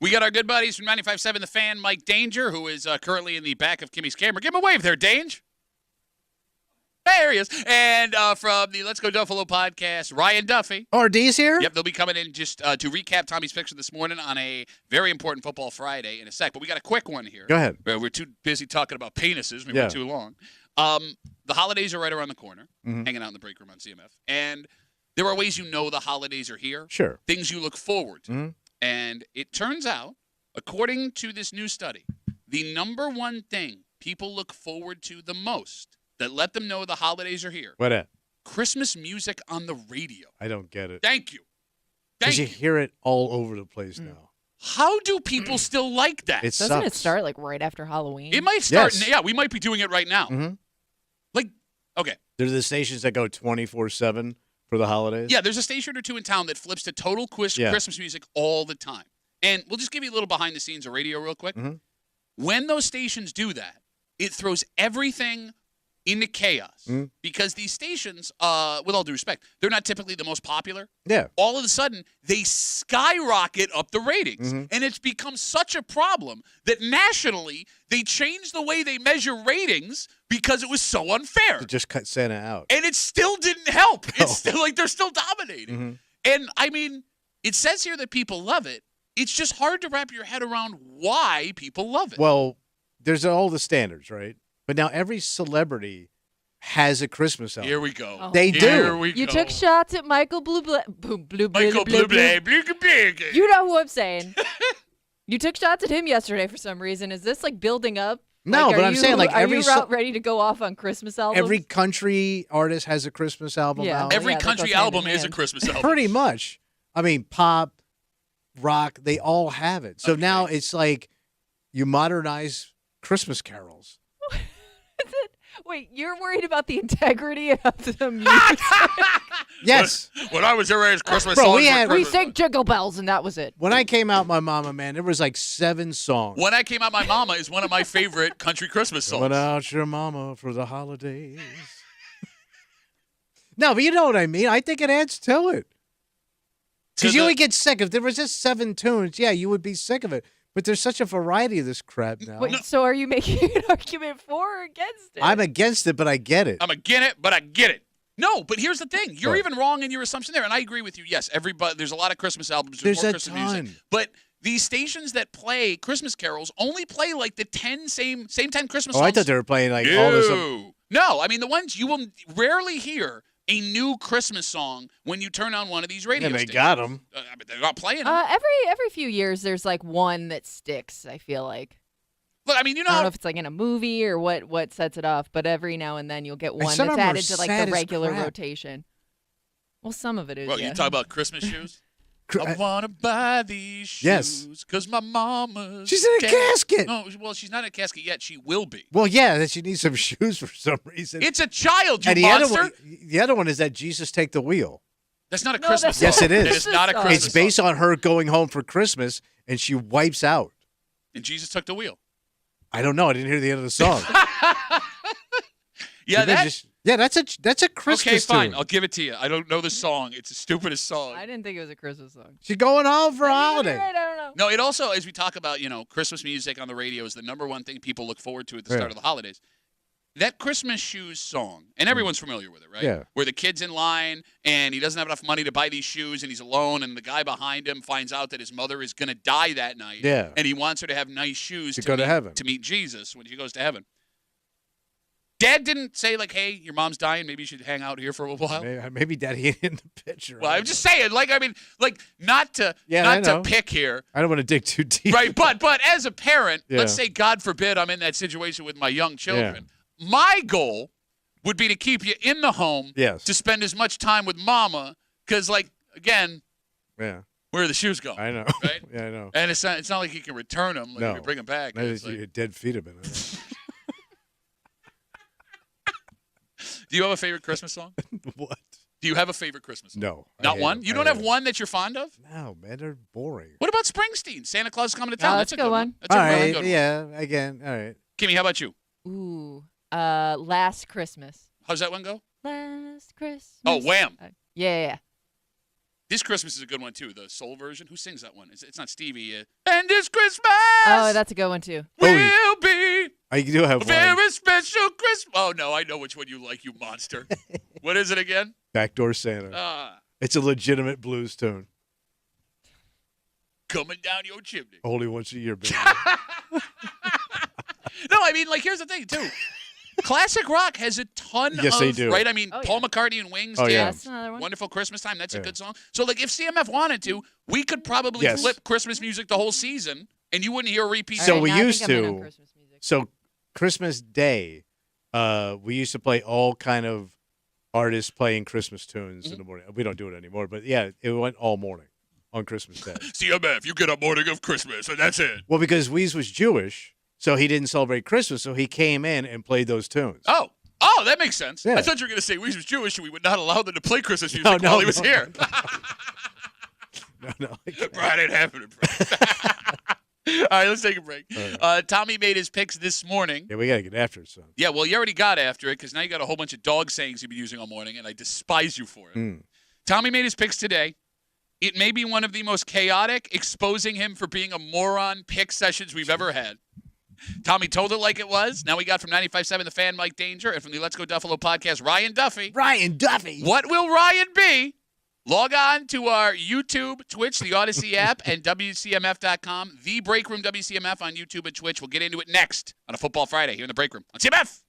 We got our good buddies from 95.7 The Fan, Mike Danger, who is currently in the back of Kimmy's camera. Give him a wave there, Dange. There he is. And from the Let's Go Duffalo podcast, Ryan Duffy. RD's here? Yep, they'll be coming in just to recap Tommy's picture this morning on a very important Football Friday in a sec. But we got a quick one here. Go ahead. We're too busy talking about penises. We went too long. The holidays are right around the corner, hanging out in the break room on CMF. And there are ways you know the holidays are here. Sure. Things you look forward to. And it turns out, according to this new study, the number one thing people look forward to the most that let them know the holidays are here. What at? Christmas music on the radio. I don't get it. Thank you. Because you hear it all over the place now. How do people still like that? Doesn't it start like right after Halloween? It might start. Yes. Yeah, we might be doing it right now. Like, okay. There's the stations that go 24/7 for the holidays. Yeah, there's a station or two in town that flips to total Christmas music all the time. And we'll just give you a little behind the scenes of radio real quick. When those stations do that, it throws everything into chaos because these stations, with all due respect, they're not typically the most popular. Yeah. All of a sudden, they skyrocket up the ratings, and it's become such a problem that nationally they changed the way they measure ratings because it was so unfair. To just cut Santa out. And it still didn't help. It's still like they're still dominating. And I mean, it says here that people love it. It's just hard to wrap your head around why people love it. Well, there's all the standards, right? But now every celebrity has a Christmas album. Here we go. Oh. They do. You took shots at Michael Bublé. Michael Bublé. You know who I'm saying. You took shots at him yesterday for some reason. Is this like building up? No, like, but I'm saying like are every you ready to go off on Christmas albums? every country artist has a Christmas album out. Every that country goes hand album in is a hand. Christmas album. Pretty much. I mean, pop, rock, they all have it. So now it's like you modernize Christmas carols. Wait, you're worried about the integrity of the music? Yes. When I was your age, Christmas Bro, songs we were had- We Christmas sang Jingle Bells, and that was it. When I came out, my mama, man, there was like 7 songs. When I Came Out My Mama is one of my favorite country Christmas songs. Coming out your mama for the holidays. No, but you know what I mean. I think it adds to it. Because you would get sick. If there was just 7 tunes, yeah, you would be sick of it. But there's such a variety of this crap now. Wait, so are you making an argument for or against it? I'm against it, but I get it. I'm against it, but I get it. No, but here's the thing. You're What? even wrong in your assumption there, and I agree with you. Yes, everybody. There's a lot of Christmas albums. There's more a Christmas ton. music. But these stations that play Christmas carols only play like the 10 same 10 Christmas Oh, songs. I thought they were playing like all this. No, I mean the ones you will rarely hear a new Christmas song when you turn on one of these radio Yeah, they stations. got them. But they're not playing them. Every few years, there's like one that sticks. I feel like. Look, I mean, you know, I don't know if it's like in a movie or what sets it off, but every now and then you'll get one some that's of 'em are added to like sad the as regular crap. rotation. Well, some of it is. well, yeah. you talk about Christmas shoes. I want to buy these shoes Yes. because my mama's She's in a casket. No, well, she's not in a casket yet. She will be. Well, yeah, that she needs some shoes for some reason. It's a child, you and monster. the other one is that Jesus Take the Wheel. That's not a No, Christmas that's song. Yes, it is. It is not a Christmas Christmas It's based song. on her going home for Christmas, and she wipes out. And Jesus took the wheel. I don't know. I didn't hear the end of the song. Yeah, that's a Christmas okay, fine. tune. I'll give it to you. I don't know the song. It's the stupidest song. I didn't think it was a Christmas song. She's going home for a holiday. Right, I don't know. No, it also, as we talk about, Christmas music on the radio is the number one thing people look forward to at the start of the holidays. That Christmas shoes song, and everyone's familiar with it, right? Yeah. Where the kid's in line, and he doesn't have enough money to buy these shoes, and he's alone, and the guy behind him finds out that his mother is going to die that night. Yeah. And he wants her to have nice shoes To go to heaven. to meet Jesus when she goes to heven. Dad didn't say, like, hey, your mom's dying. Maybe you should hang out here for a while. Maybe Daddy ain't in the picture. Well, I'm just saying, not to pick here. I don't want to dig too deep. Right, but as a parent, Yeah. let's say, God forbid, I'm in that situation with my young children. My goal would be to keep you in the home to spend as much time with mama because, again, Yeah. where do the shoes go? I know. Right? Yeah, I know. And it's not like you can return them. No. If you bring them back. That It's is like- your dead feet have been. Do you have a favorite Christmas song? What? Do you have a favorite Christmas song? No. I Not hate one? them. You I don't hate have them. one that you're fond of? No, man, they're boring. What about Springsteen? Santa Claus is coming to town. that's a good one. That's All a really right. good one. Yeah. Again. All right. Kimmy, how about you? Ooh, Last Christmas. How's that one go? Last Christmas. Oh, Wham. Yeah. This Christmas is a good one, too, the soul version. Who sings that one? It's not Stevie. And this Christmas Oh, that's a good one, too. will be I do have a one. very special Christmas. Oh, no, I know which one you like, you monster. What is it again? Backdoor Santa. It's a legitimate blues tune. Coming down your chimney. Only once a year, baby. No, I mean, like, here's the thing, too. Classic rock has a ton Yes, of, they do. right? I mean, Paul McCartney and Wings did That's another one. Wonderful Christmas Time. That's a good song. So, like, if CMF wanted to, we could probably flip Christmas music the whole season, and you wouldn't hear a repeat. So All right, we now I used think I'm in on to. Christmas music. So Christmas Day, we used to play all kind of artists playing Christmas tunes in the morning. We don't do it anymore, but yeah, it went all morning on Christmas Day. CMF, you get up morning of Christmas, and that's it. Well, because Weez was Jewish, so he didn't celebrate Christmas, so he came in and played those tunes. Oh, that makes sense. Yeah. I thought you were going to say we was Jewish and we would not allow them to play Christmas music while he was here. No. Right, it happened. All right, let's take a break. Right. Tommy made his picks this morning. Yeah, we got to get after it, son. Yeah, well, you already got after it because now you got a whole bunch of dog sayings you've been using all morning, and I despise you for it. Tommy made his picks today. It may be one of the most chaotic, exposing him for being a moron pick sessions we've ever had. Tommy told it like it was. Now we got from 95.7 The Fan, Mike Danger, and from the Let's Go Duffalo podcast, Ryan Duffy. Ryan Duffy. What will Ryan be? Log on to our YouTube, Twitch, the Odyssey app, and WCMF.com. The Break Room WCMF on YouTube and Twitch. We'll get into it next on a Football Friday here in the Break Room on CMF.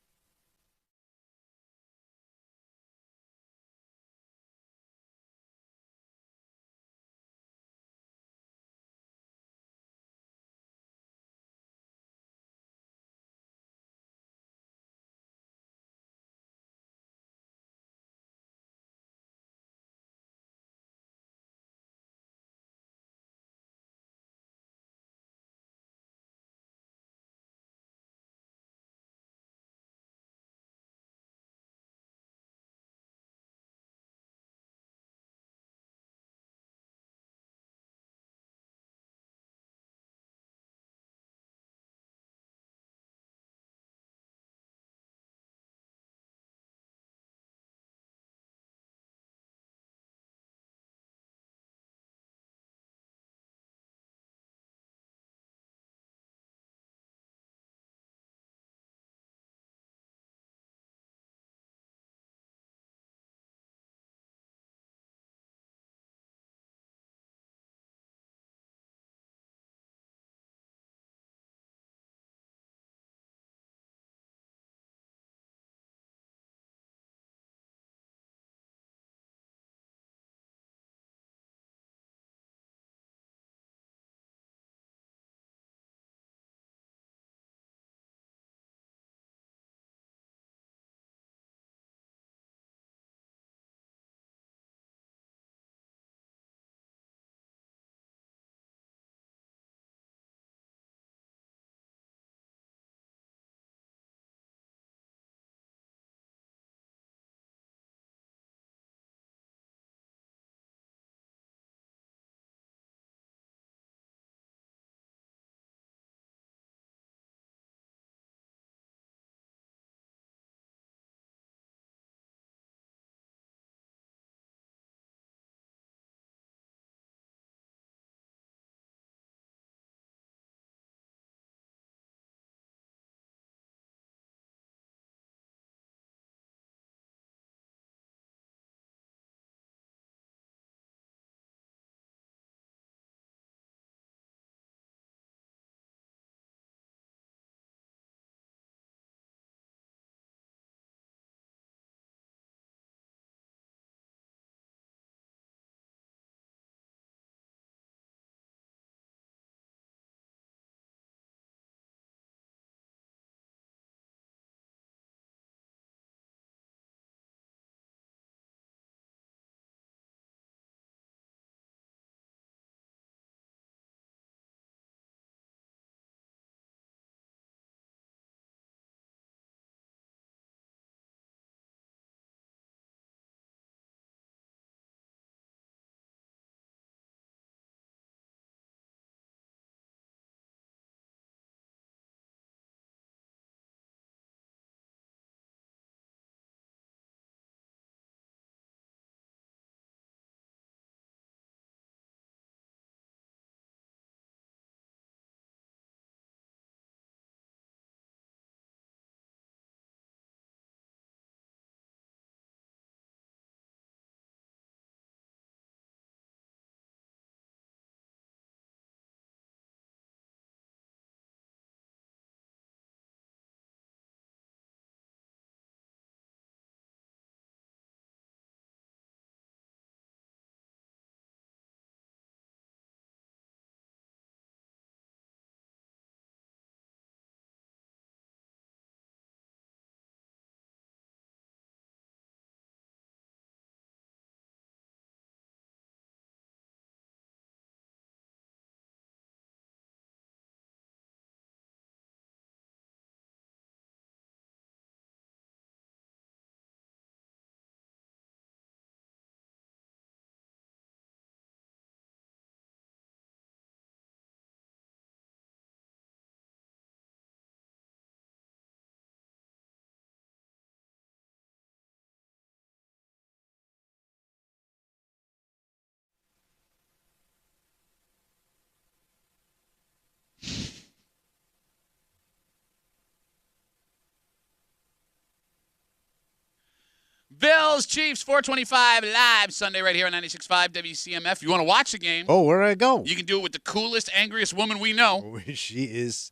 Bills, Chiefs, 425 live Sunday right here on 96.5 WCMF. If you want to watch the game. Oh, where do I go? You can do it with the coolest, angriest woman we know. She is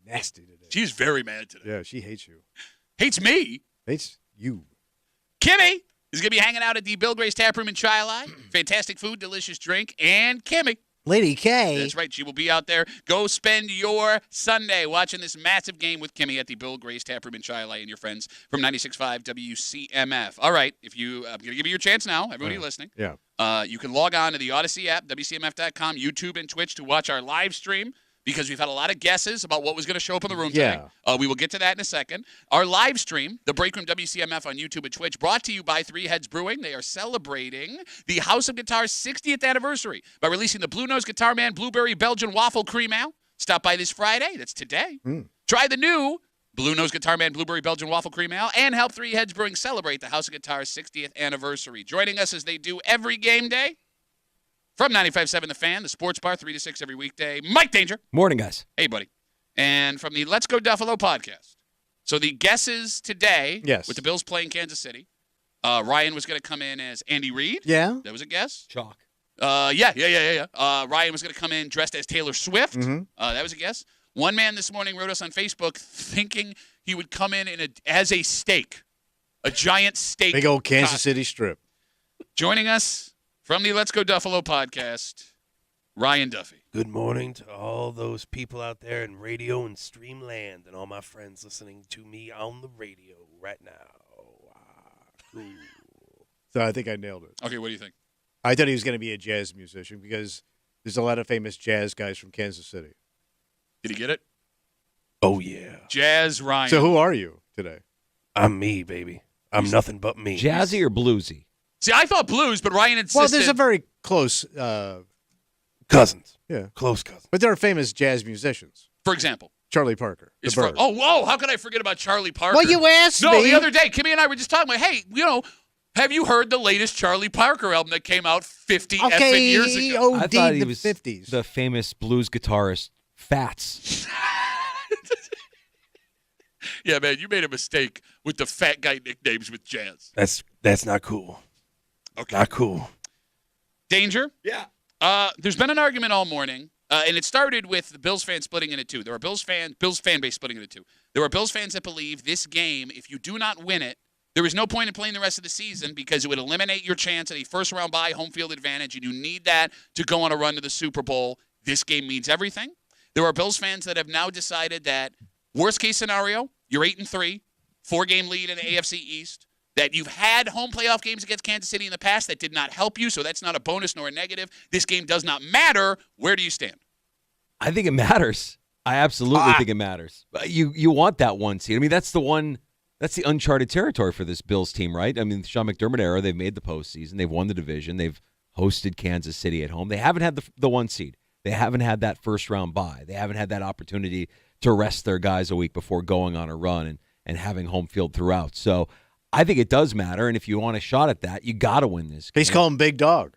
nasty today. She's very mad today. Yeah, she hates you. Hates me. Hates you. Kimmy is going to be hanging out at the Bill Gray's Tap Room in Chi-Li. Fantastic food, delicious drink, and Kimmy. Lady K. That's right. She will be out there. Go spend your Sunday watching this massive game with Kimmy at the Bill Gray's Tap Room in Chi-Li and your friends from 96.5 WCMF. All right. I'm going to give you your chance now, everybody listening. Yeah. You can log on to the Odyssey app, WCMF.com, YouTube, and Twitch to watch our live stream, because we've had a lot of guesses about what was going to show up in the room today. We will get to that in a second. Our live stream, the Break Room WCMF on YouTube and Twitch, brought to you by Three Heads Brewing. They are celebrating the House of Guitar's 60th anniversary by releasing the Blue Nose Guitar Man Blueberry Belgian Waffle Cream Ale. Stop by this Friday. That's today. Try the new Blue Nose Guitar Man Blueberry Belgian Waffle Cream Ale and help Three Heads Brewing celebrate the House of Guitar's 60th anniversary. Joining us as they do every game day, from 95.7 The Fan, the sports bar, 3 to 6 every weekday, Mike Danger. Morning, guys. Hey, buddy. And from the Let's Go Duffalo podcast. So the guesses today, with the Bills playing Kansas City, Ryan was going to come in as Andy Reid. Yeah. That was a guess. Chalk. Yeah. Ryan was going to come in dressed as Taylor Swift. That was a guess. One man this morning wrote us on Facebook thinking he would come in as a steak, a giant steak. Big old Kansas City strip. Joining us from the Let's Go Duffalo podcast, Ryan Duffy. Good morning to all those people out there in radio and stream land and all my friends listening to me on the radio right now. So I think I nailed it. Okay, what do you think? I thought he was going to be a jazz musician because there's a lot of famous jazz guys from Kansas City. Did he get it? Oh, yeah. Jazz Ryan. So who are you today? I'm me, baby. I'm nothing but me. Jazzy or bluesy? See, I thought blues, but Ryan insisted. Well, there's a very close cousins. Yeah. Close cousins. But there are famous jazz musicians. For example? Charlie Parker. Is from, whoa, how could I forget about Charlie Parker? Well, you asked me. No, the other day, Kimmy and I were just talking about, hey, have you heard the latest Charlie Parker album that came out 50 effing years ago? I thought he the was 50s. the famous blues guitarist Fats. Yeah, man, you made a mistake with the fat guy nicknames with jazz. That's not cool. Okay. Not cool. Danger? Yeah. There's been an argument all morning, and it started with the Bills fans splitting into two. There are Bills fan base splitting into two. There are Bills fans that believe this game, if you do not win it, there is no point in playing the rest of the season because it would eliminate your chance at a first-round bye, home field advantage, and you need that to go on a run to the Super Bowl. This game means everything. There are Bills fans that have now decided that worst-case scenario, you're 8-3, 4-game lead in the AFC East, that you've had home playoff games against Kansas City in the past that did not help you, so that's not a bonus nor a negative. This game does not matter. Where do you stand? I think it matters. I absolutely think it matters. You want that one seed. I mean, that's the uncharted territory for this Bills team, right? I mean, Sean McDermott era, they've made the postseason. They've won the division. They've hosted Kansas City at home. They haven't had the one seed. They haven't had that first-round bye. They haven't had that opportunity to rest their guys a week before going on a run and having home field throughout. So I think it does matter, and if you want a shot at that, you got to win this game. He's calling Big Dog.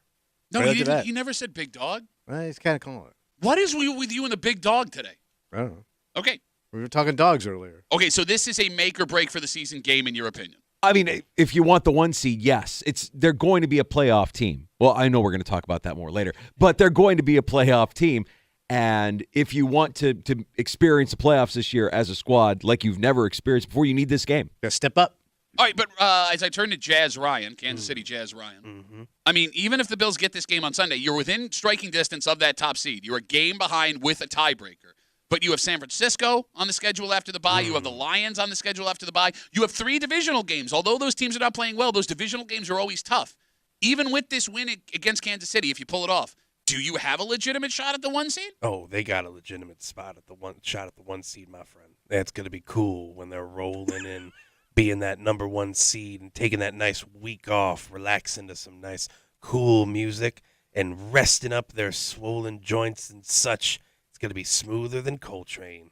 No, right you never said big dog. Well, he's kind of calling it. What is with you and the big dog today? I don't know. Okay. We were talking dogs earlier. Okay, so this is a make or break for the season game, in your opinion? I mean, if you want the one seed, yes. They're going to be a playoff team. Well, I know we're going to talk about that more later, but they're going to be a playoff team. And if you want to experience the playoffs this year as a squad like you've never experienced before, you need this game. Got to step up. All right, but as I turn to Jazz Ryan, Kansas City Jazz Ryan, I mean, even if the Bills get this game on Sunday, you're within striking distance of that top seed. You're a game behind with a tiebreaker. But you have San Francisco on the schedule after the bye. You have the Lions on the schedule after the bye. You have 3 divisional games. Although those teams are not playing well, those divisional games are always tough. Even with this win against Kansas City, if you pull it off, do you have a legitimate shot at the 1 seed? Oh, they got a legitimate shot at the 1 seed, my friend. That's going to be cool when they're rolling in, being that number 1 seed and taking that nice week off, relaxing to some nice cool music and resting up their swollen joints and such. It's going to be smoother than Coltrane.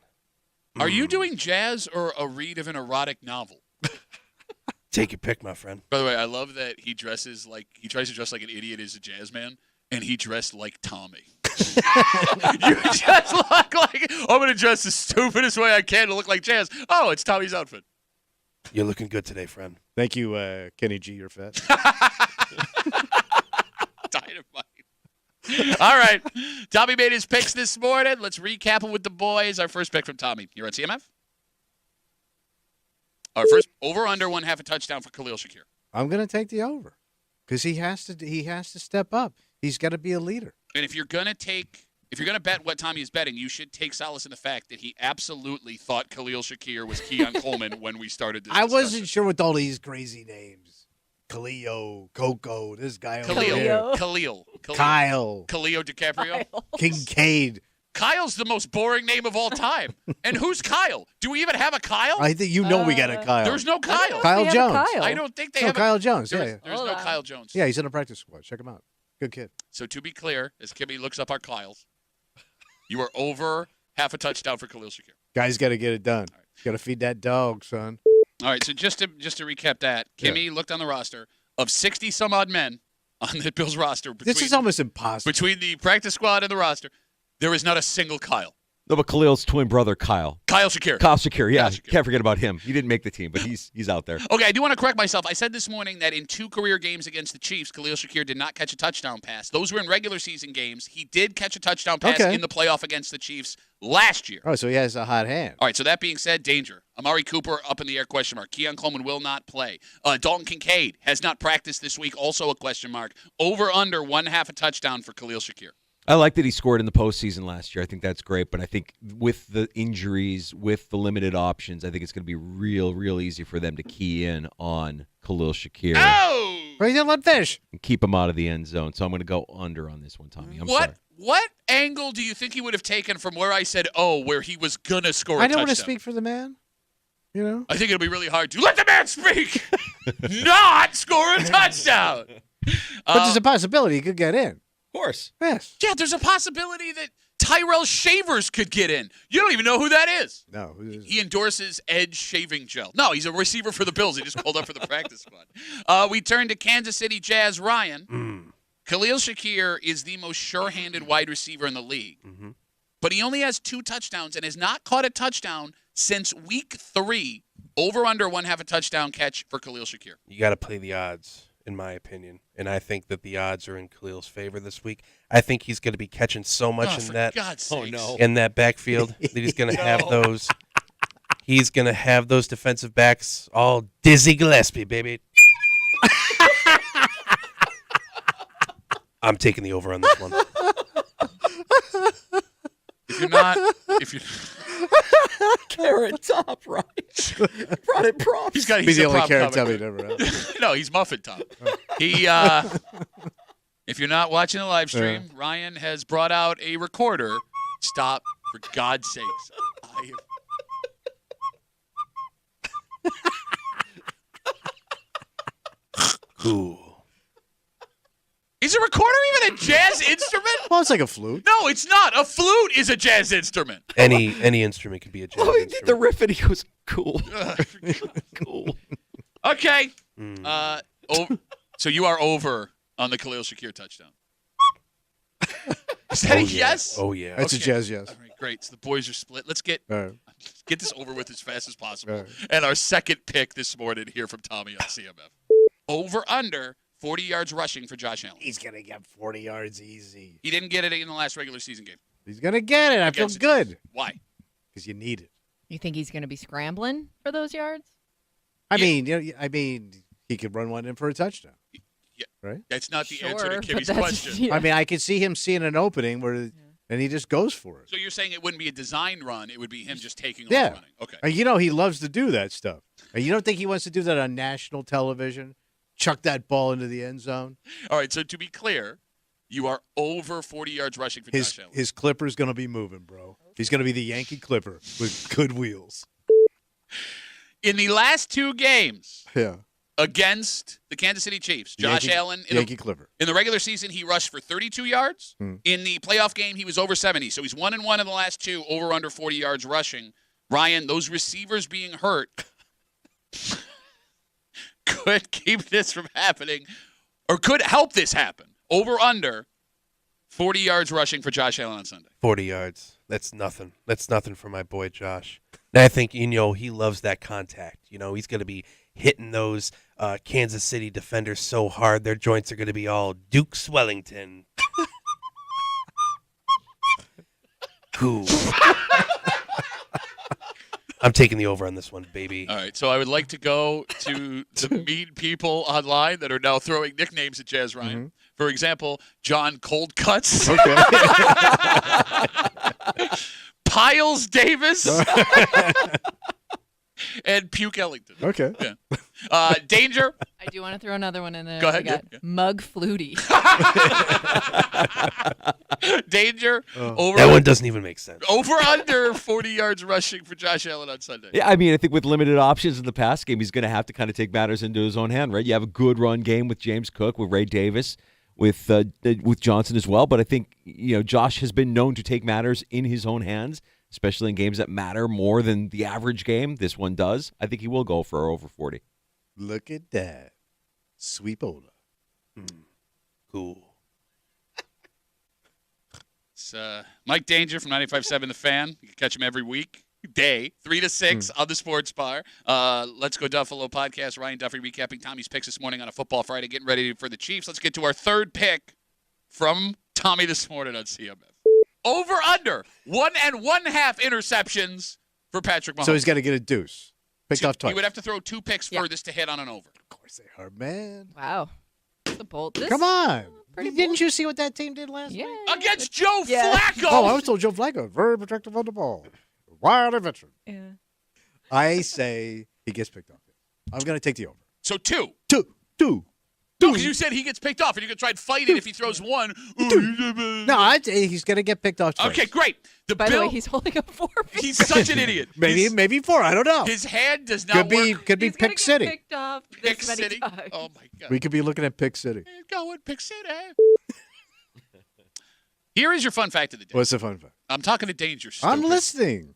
Are you doing jazz or a read of an erotic novel? Take your pick, my friend. By the way, I love that he tries to dress like an idiot as a jazz man, and he dressed like Tommy. You just look like, I'm going to dress the stupidest way I can to look like jazz. Oh, it's Tommy's outfit. You're looking good today, friend. Thank you, Kenny G. You're fat. Dynamite. All right. Tommy made his picks this morning. Let's recap them with the boys. Our first pick from Tommy. You're on CMF? Our first over/under 1/2 a touchdown for Khalil Shakir. I'm going to take the over because he has to step up. He's got to be a leader. And if you're going to bet what Tommy is betting, you should take solace in the fact that he absolutely thought Khalil Shakir was Keon Coleman when we started this I discussion. wasn't sure with all these crazy names. Khalil, Coco, this guy over Khalil. there. Kyle. Khalil DiCaprio. Kincaid. Kyle's the most boring name of all time. And who's Kyle? Do we even have a Kyle? I think we got a Kyle. There's no Kyle. Kyle Jones. I don't think they have Kyle Jones. There's no Kyle Jones. Yeah, he's in a practice squad. Check him out. Good kid. So to be clear, as Kimmy looks up our Kyles, you are over 1/2 a touchdown for Khalil Shakir. Guys got to get it done. Got to feed that dog, son. All right, so just to recap that, Kimmy looked on the roster of 60-some-odd men on the Bills roster. This is almost impossible. Between the practice squad and the roster, there is not a single Kyle. No, but Khalil's twin brother, Kyle. Kyle Shakir. Kyle Shakir, yeah. Can't forget about him. He didn't make the team, but he's out there. Okay, I do want to correct myself. I said this morning that in 2 career games against the Chiefs, Khalil Shakir did not catch a touchdown pass. Those were in regular season games. He did catch a touchdown pass in the playoff against the Chiefs last year. Oh, so he has a hot hand. All right, so that being said, danger. Amari Cooper up in the air, question mark. Keon Coleman will not play. Dalton Kincaid has not practiced this week, also a question mark. Over under 1/2 a touchdown for Khalil Shakir. I like that he scored in the postseason last year. I think that's great. But I think with the injuries, with the limited options, I think it's going to be real easy for them to key in on Khalil Shakir. Oh! He's a let fish. And keep him out of the end zone. So I'm going to go under on this one, Tommy. I'm sorry. What angle do you think he would have taken from where I said, where he was going to score a touchdown? I don't want to speak for the man. You know? I think it'll be really hard to let the man speak, not score a touchdown. But there's a possibility he could get in. Of course. Yes. Yeah, there's a possibility that Tyrell Shavers could get in. You don't even know who that is. No. Who is he endorses Edge shaving gel. No, he's a receiver for the Bills. He just called up for the practice squad. We turn to Kansas City Jazz Ryan. Khalil Shakir is the most sure-handed wide receiver in the league. But he only has 2 touchdowns and has not caught a touchdown since week 3. Over under 1/2 a touchdown catch for Khalil Shakir. You got to play the odds, in my opinion. And I think that the odds are in Khalil's favor this week. I think he's going to be catching so much in that backfield that he's going to have those. He's going to have those defensive backs all Dizzy Gillespie, baby. I'm taking the over on this one. If you're Carrot Top, right? Brought it props. He's He's the a only prop Carrot comic. Top we've ever had. No, he's Muffin Top. He, if you're not watching the live stream, Ryan has brought out a recorder. Stop, for God's sakes. Cool. Is a recorder even a jazz instrument? Well, it's like a flute. No, it's not. A flute is a jazz instrument. Any instrument could be a jazz Oh, he instrument. did the riff and he goes, cool. Cool. Okay. So you are over on the Khalil Shakir touchdown. Is that a yes? Oh, yeah. That's a jazz yes. All right, great. So the boys are split. Let's get this over with as fast as possible. Right. And our second pick this morning here from Tommy on CMF. Over under 40 yards rushing for Josh Allen. He's going to get 40 yards easy. He didn't get it in the last regular season game. He's going to get it. I feel Against the good. Chiefs. Why? Because you need it. You think he's going to be scrambling for those yards? I mean, he could run one in for a touchdown. Yeah. Right? That's not the answer to Sure, Kimmy's but that's- question. yeah. I mean, I could see him seeing an opening and he just goes for it. So you're saying it wouldn't be a design run. It would be him just taking off Yeah. running. Okay. He loves to do that stuff. You don't think he wants to do that on national television? Chuck that ball into the end zone? All right, so to be clear, you are over 40 yards rushing for Josh Allen. His Clipper's going to be moving, bro. He's going to be the Yankee Clipper with good wheels. In the last 2 games Yeah. against the Kansas City Chiefs, Josh Allen, Yankee Clipper. in the regular season, he rushed for 32 yards. In the playoff game, he was over 70. So he's 1-1 in the last 2, over under 40 yards rushing. Ryan, those receivers being hurt could keep this from happening or could help this happen. Over under 40 yards rushing for Josh Allen on Sunday. 40 yards. That's nothing. That's nothing for my boy Josh. And I think, he loves that contact. He's going to be hitting those Kansas City defenders so hard, their joints are going to be all Duke Swellington. Cool. I'm taking the over on this one, baby. All right, so I would like to go to the mean people online that are now throwing nicknames at Jazz Ryan. Mm-hmm. For example, John Cold Cuts. Okay. Piles Davis. And Puke Ellington. Okay. Yeah. Danger. I do want to throw another one in there. Go ahead. We got Mug Flutie. Danger. Over. That one doesn't even make sense. Over under 40 yards rushing for Josh Allen on Sunday. Yeah, I mean, I think with limited options in the pass game, he's going to have to kind of take matters into his own hand, right? You have a good run game with James Cook, with Ray Davis, with Johnson as well. But I think, Josh has been known to take matters in his own hands, especially in games that matter more than the average game. This one does. I think he will go for over 40. Look at that. Sweepola. Cool. It's Mike Danger from 95.7 The Fan. You can catch him every day, 3 to 6 on the Sports Bar. Let's Go Duffalo podcast. Ryan Duffy recapping Tommy's picks this morning on a Football Friday, getting ready for the Chiefs. Let's get to our third pick from Tommy this morning on CMF. Over under 1.5 interceptions for Patrick Mahomes. So he's got to get a deuce. Picked off twice. He would have to throw 2 picks furthest to hit on an over. Of course they are, man. Wow. That's a bold. Come on. Didn't you see what that team did last week? Against Joe Flacco. Oh, I was told Joe Flacco. Very protective on the ball. Wild veteran. Yeah. I say he gets picked off. I'm going to take the over. So 2. 2. No, because you said he gets picked off, and you can try and fight it if he throws 1. No, I'd say he's going to get picked off twice. Okay, great. By the way, he's holding up 4 fingers. He's such an idiot. Maybe 4. I don't know. His hand does not work. Could be He's Pick City. Picked off Pick this many City. times. Oh, my God. We could be looking at Pick City. He's going Pick City. Here is your fun fact of the day. What's the fun fact? I'm talking to Danger. I'm listening.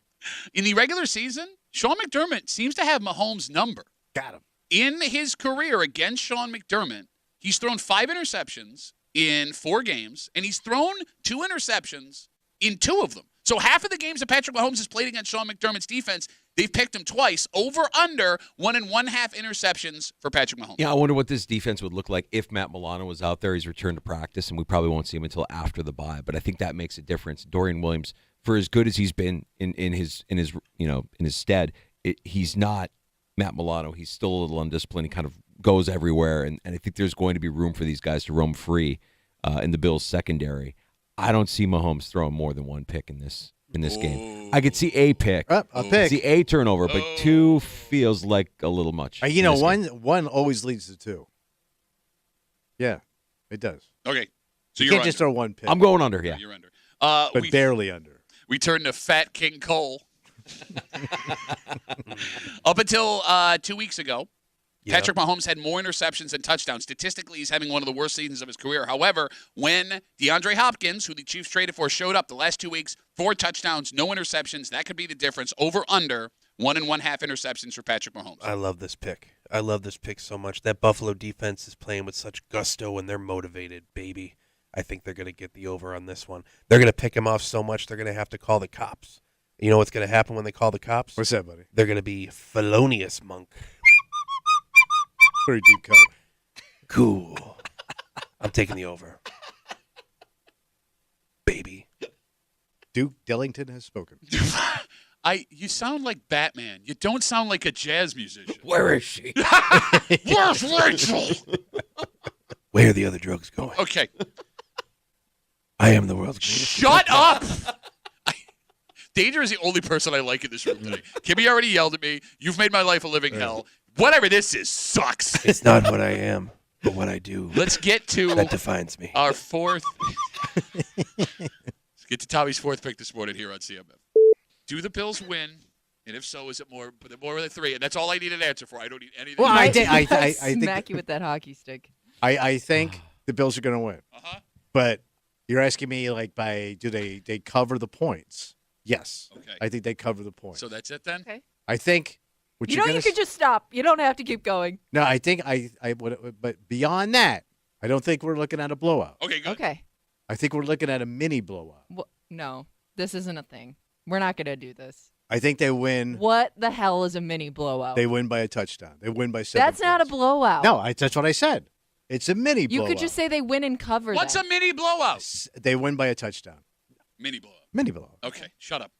In the regular season, Sean McDermott seems to have Mahomes' number. Got him. In his career against Sean McDermott, he's thrown 5 interceptions in 4 games, and he's thrown 2 interceptions in 2 of them. So half of the games that Patrick Mahomes has played against Sean McDermott's defense, they've picked him twice. Over under 1.5 interceptions for Patrick Mahomes. Yeah, I wonder what this defense would look like if Matt Milano was out there. He's returned to practice, and we probably won't see him until after the bye. But I think that makes a difference. Dorian Williams, for as good as he's been in his stead, he's not Matt Milano. He's still a little undisciplined. He kind of goes everywhere, and I think there's going to be room for these guys to roam free in the Bills' secondary. I don't see Mahomes throwing more than 1 pick in this game. I could see a pick. A pick. See a turnover, but 2 feels like a little much. One always leads to 2. Yeah, it does. Okay. So you you're can't just throw 1 pick. I'm going under, yeah. You're under. But barely under. We turn to Fat King Cole. Up until 2 weeks ago, Patrick Mahomes had more interceptions than touchdowns. Statistically, he's having one of the worst seasons of his career. However, when DeAndre Hopkins, who the Chiefs traded for, showed up the last 2 weeks, 4 touchdowns, no interceptions, that could be the difference. Over under 1.5 interceptions for Patrick Mahomes. I love this pick. I love this pick so much. That Buffalo defense is playing with such gusto, and they're motivated, baby. I think they're going to get the over on this one. They're going to pick him off so much, they're going to have to call the cops. You know what's going to happen when they call the cops? What's that, buddy? They're going to be felonious monk. Pretty deep cut. Cool. I'm taking the over. Baby. Duke Dellington has spoken. You sound like Batman. You don't sound like a jazz musician. Where is she? Where's Rachel? Where are the other drugs going? Okay. I am the world's greatest. Shut up! Danger is the only person I like in this room today. Kimmy already yelled at me. You've made my life a living hell. Whatever this is sucks. It's not what I am, but what I do. Let's get to that defines me. Our fourth. Let's get to Tommy's 4th pick this morning here on CMF. Do the Bills win? And if so, is it more than 3? And that's all I need an answer for. I don't need anything. Well, I think smack you with that hockey stick. I think the Bills are going to win. But you're asking me do they cover the points? Yes. Okay. I think they cover the points. So that's it then? Okay. I think what you could just stop. You don't have to keep going. No, I think I would, but beyond that, I don't think we're looking at a blowout. Okay, good. Okay. I think we're looking at a mini blowout. Well, no, this isn't a thing. We're not going to do this. I think they win. What the hell is a mini blowout? They win by a touchdown. They win by 7 That's not a points. blowout. No, that's what I said. It's a mini You blowout. could just say they win and cover. What's then. a mini blowout? They win by a touchdown. Mini blowout. Mini blowout. Okay, shut up.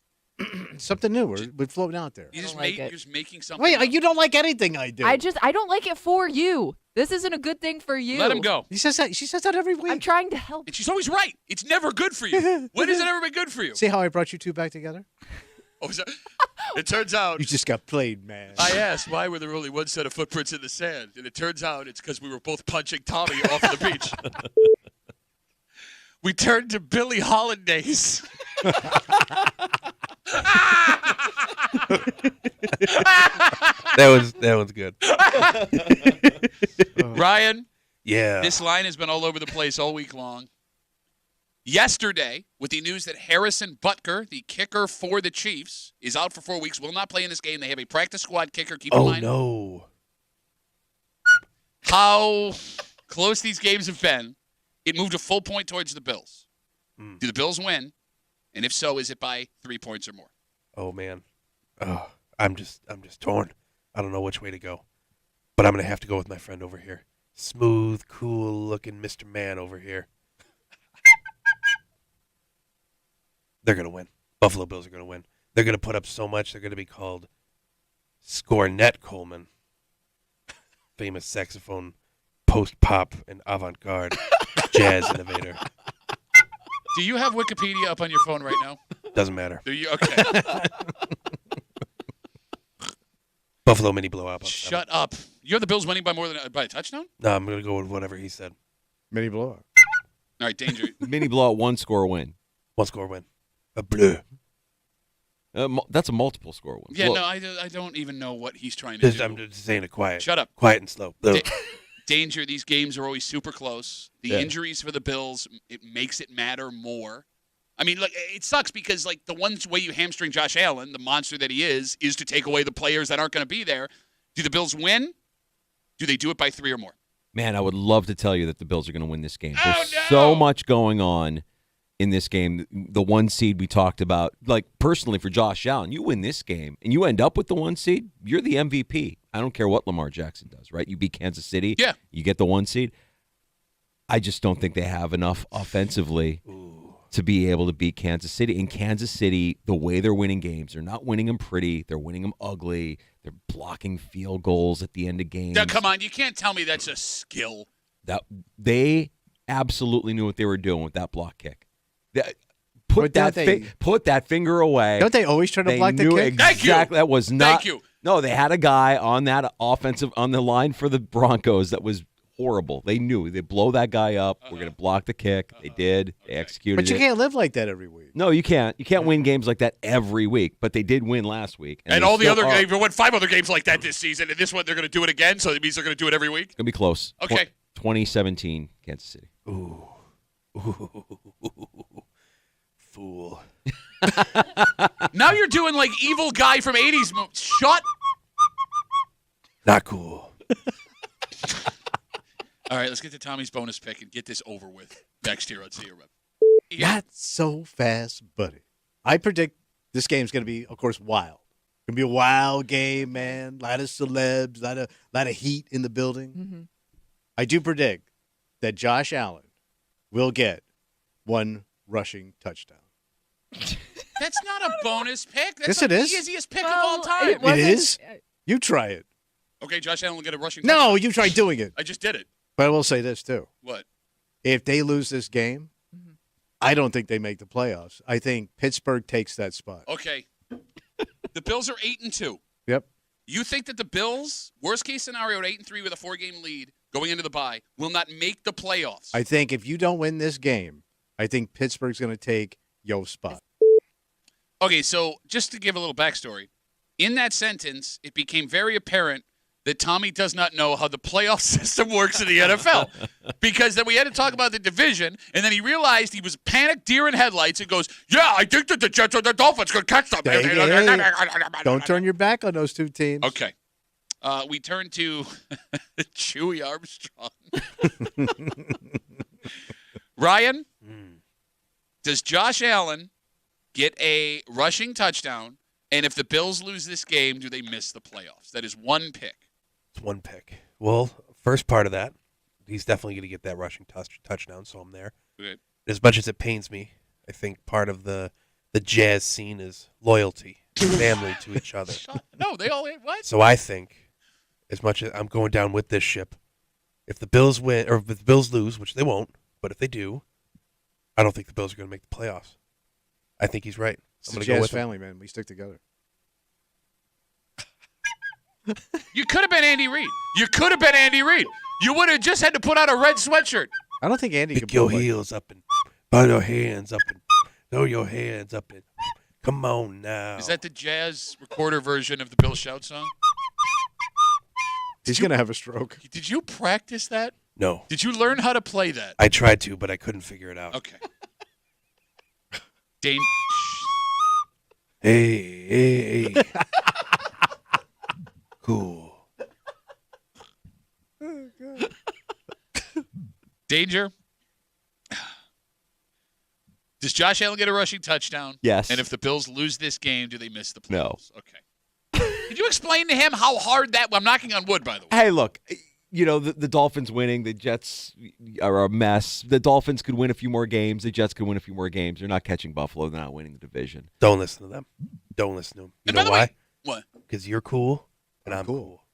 Something new. We're floating out there. You like you're just making something. Wait, up. you don't like anything I do. I don't like it for you. This isn't a good thing for you. Let him go. He says that. She says that every week. I'm trying to help. And she's always right. It's never good for you. When has it ever been good for you? See how I brought you two back together? Oh, it turns out You just got played, man. I asked why were there only one set of footprints in the sand, and it turns out it's because we were both punching Tommy off of the beach. We turned to Billy Hollandaise. That one's good. Ryan, Yeah. this line has been all over the place all week long. Yesterday, with the news that Harrison Butker, the kicker for the Chiefs, is out for 4 weeks, will not play in this game. They have a practice squad kicker. Keep in mind no. how close these games have been. It moved a full point towards the Bills. Do the Bills win? And if so, is it by 3 points or more? Oh man. Oh, I'm just torn. I don't know which way to go. But I'm gonna have to go with my friend over here. Smooth, cool looking Mr. Man over here. They're gonna win. Buffalo Bills are gonna win. They're gonna put up so much they're gonna be called Scornet Coleman. Famous saxophone, post pop and avant garde jazz innovator. Do you have Wikipedia up on your phone right now? Doesn't matter. Do you? Okay. Buffalo mini blowout. Shut up. You have the Bills winning by more than by a touchdown? No, I'm gonna go with whatever he said. Mini blowout. All right, danger. Mini blowout, 1-score win. 1-score win. A bleu. That's a multiple score win. Yeah, Look, no, I don't even know what he's trying to do. I'm just saying it quiet. Shut up. Quiet and slow. Bleu. Danger. These games are always super close. The Yeah. injuries for the Bills, it makes it matter more. I mean, look, it sucks because, like, the one way you hamstring Josh Allen, the monster that he is to take away the players that aren't going to be there. Do the Bills win? Do they do it by 3 or more? Man, I would love to tell you that the Bills are going to win this game. There's so much going on in this game. The 1 seed we talked about, like, personally for Josh Allen, you win this game and you end up with the 1 seed, you're the MVP. I don't care what Lamar Jackson does, right? You beat Kansas City. Yeah. You get the 1 seed. I just don't think they have enough offensively to be able to beat Kansas City. In Kansas City, the way they're winning games, they're not winning them pretty. They're winning them ugly. They're blocking field goals at the end of games. Now, come on. You can't tell me that's a skill. That they absolutely knew what they were doing with that block kick. Put that finger away. Don't they always try to block the kick? Exactly. That was not. Thank you. No, they had a guy on that offensive on the line for the Broncos that was horrible. They knew they'd blow that guy up. We're going to block the kick. They did. They executed But you it. can't live like that every week. No, you can't. You can't win games like that every week. But they did win last week. And they all the still other are. games, we won 5 other games like that this season, and this one they're going to do it again, so it means they're going to do it every week? It's going to be close. Okay. 2017, Kansas City. Ooh. Fool. Now you're doing like evil guy from 80s movies. Shut. Not cool. All right, let's get to Tommy's bonus pick and get this over with next year on CRM. Not so fast, buddy. I predict this game's going to be, of course, wild. Going to be a wild game, man. A lot of celebs, a lot of heat in the building. Mm-hmm. I do predict that Josh Allen will get 1 rushing touchdown. That's not a bonus pick. That's Yes, like it is. the easiest pick of all time. It is? You try it. Okay, Josh Allen will get a rushing No, touchdown. you try doing it. I just did it. But I will say this, too. What? If they lose this game, I don't think they make the playoffs. I think Pittsburgh takes that spot. Okay. The Bills are 8-2. Yep. You think that the Bills, worst case scenario at 8-3 with a 4-game lead going into the bye, will not make the playoffs? I think if you don't win this game, I think Pittsburgh's going to take your spot. Okay, so just to give a little backstory, in that sentence, it became very apparent that Tommy does not know how the playoff system works in the NFL. Because then we had to talk about the division, and then he realized he was panicked deer in headlights and goes, yeah, I think that the Jets or the Dolphins could catch them. Don't turn your back on those two teams. Okay. We turn to Chewy Armstrong. Ryan, does Josh Allen get a rushing touchdown And if the Bills lose this game, do they miss the playoffs? That is one pick. It's one pick. Well, first part of that, he's definitely going to get that rushing touchdown, so I'm there. Okay. As much as it pains me, I think part of the Jazz scene is loyalty, family to each other. No, they all what? So I think, as much as I'm going down with this ship, if the Bills win or if the Bills lose, which they won't, but if they do, I don't think the Bills are going to make the playoffs. I think he's right. It's I'm the going to go Jazz with family, him. man. We stick together. You could have been Andy Reid. You would have just had to put on a red sweatshirt. I don't think Andy Pick could your pull heels up and put your hands up and throw your hands up and come on now. Is that the Jazz recorder version of the Bill Shout song? He's going to have a stroke. Did you practice that? No. Did you learn how to play that? I tried to, but I couldn't figure it out. Okay. Dane. Hey. Cool. Oh, God. Danger. Does Josh Allen get a rushing touchdown? Yes. And if the Bills lose this game, do they miss the No. playoffs? Okay. Did you explain to him how hard that? I'm knocking on wood, by the way. Hey, look, the Dolphins winning, the Jets are a mess. The Dolphins could win a few more games. The Jets could win a few more games. They're not catching Buffalo. They're not winning the division. Don't listen to them. Don't listen to them. You And know by the why? way, what? Because you're cool and I'm cool.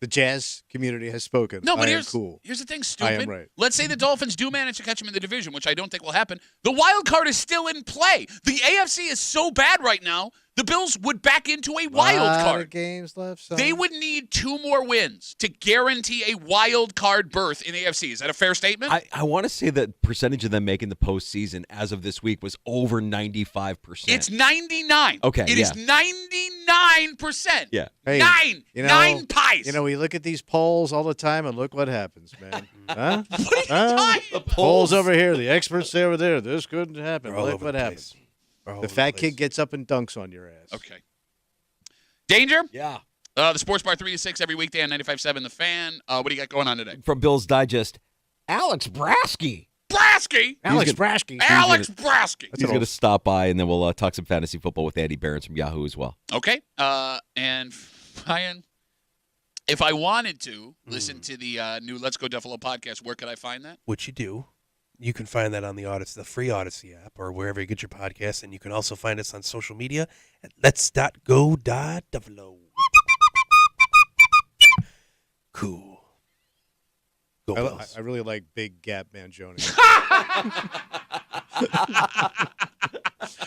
The Jazz community has spoken. No, but I am cool. here's the thing, I stupid. am right. Let's say the Dolphins do manage to catch him in the division, which I don't think will happen. The wild card is still in play. The AFC is so bad right now, the Bills would back into a wild Lot card. of games left. Son. They would need 2 more wins to guarantee a wild card berth in the AFC. Is that a fair statement? I want to say that percentage of them making the postseason as of this week was over 95%. It's 99. Okay, It is 99%. Yeah. Hey, 9 pies. We look at these polls all the time, and look what happens, man. Huh? What are you talking about? Polls over here, the experts say over there. This couldn't happen. They're all Look over what the happens. place. They're all The over fat place. kid gets up and dunks on your ass. Okay. Danger? Yeah. The Sports Bar 3 to 6 every weekday on 95.7 The Fan. What do you got going on today? From Bill's Digest, Alex Brasky. Brasky? Alex gonna- Brasky. Alex Brasky. He's going to stop by, and then we'll talk some fantasy football with Andy Behrens from Yahoo as well. Okay. And Ryan, if I wanted to listen to the new Let's Go Duffalo podcast, where could I find that? What you do, you can find that on the free Odyssey app or wherever you get your podcasts, and you can also find us on social media at let's.go.duffalo. Cool. Go Bills. I really like Big Gap Mangione.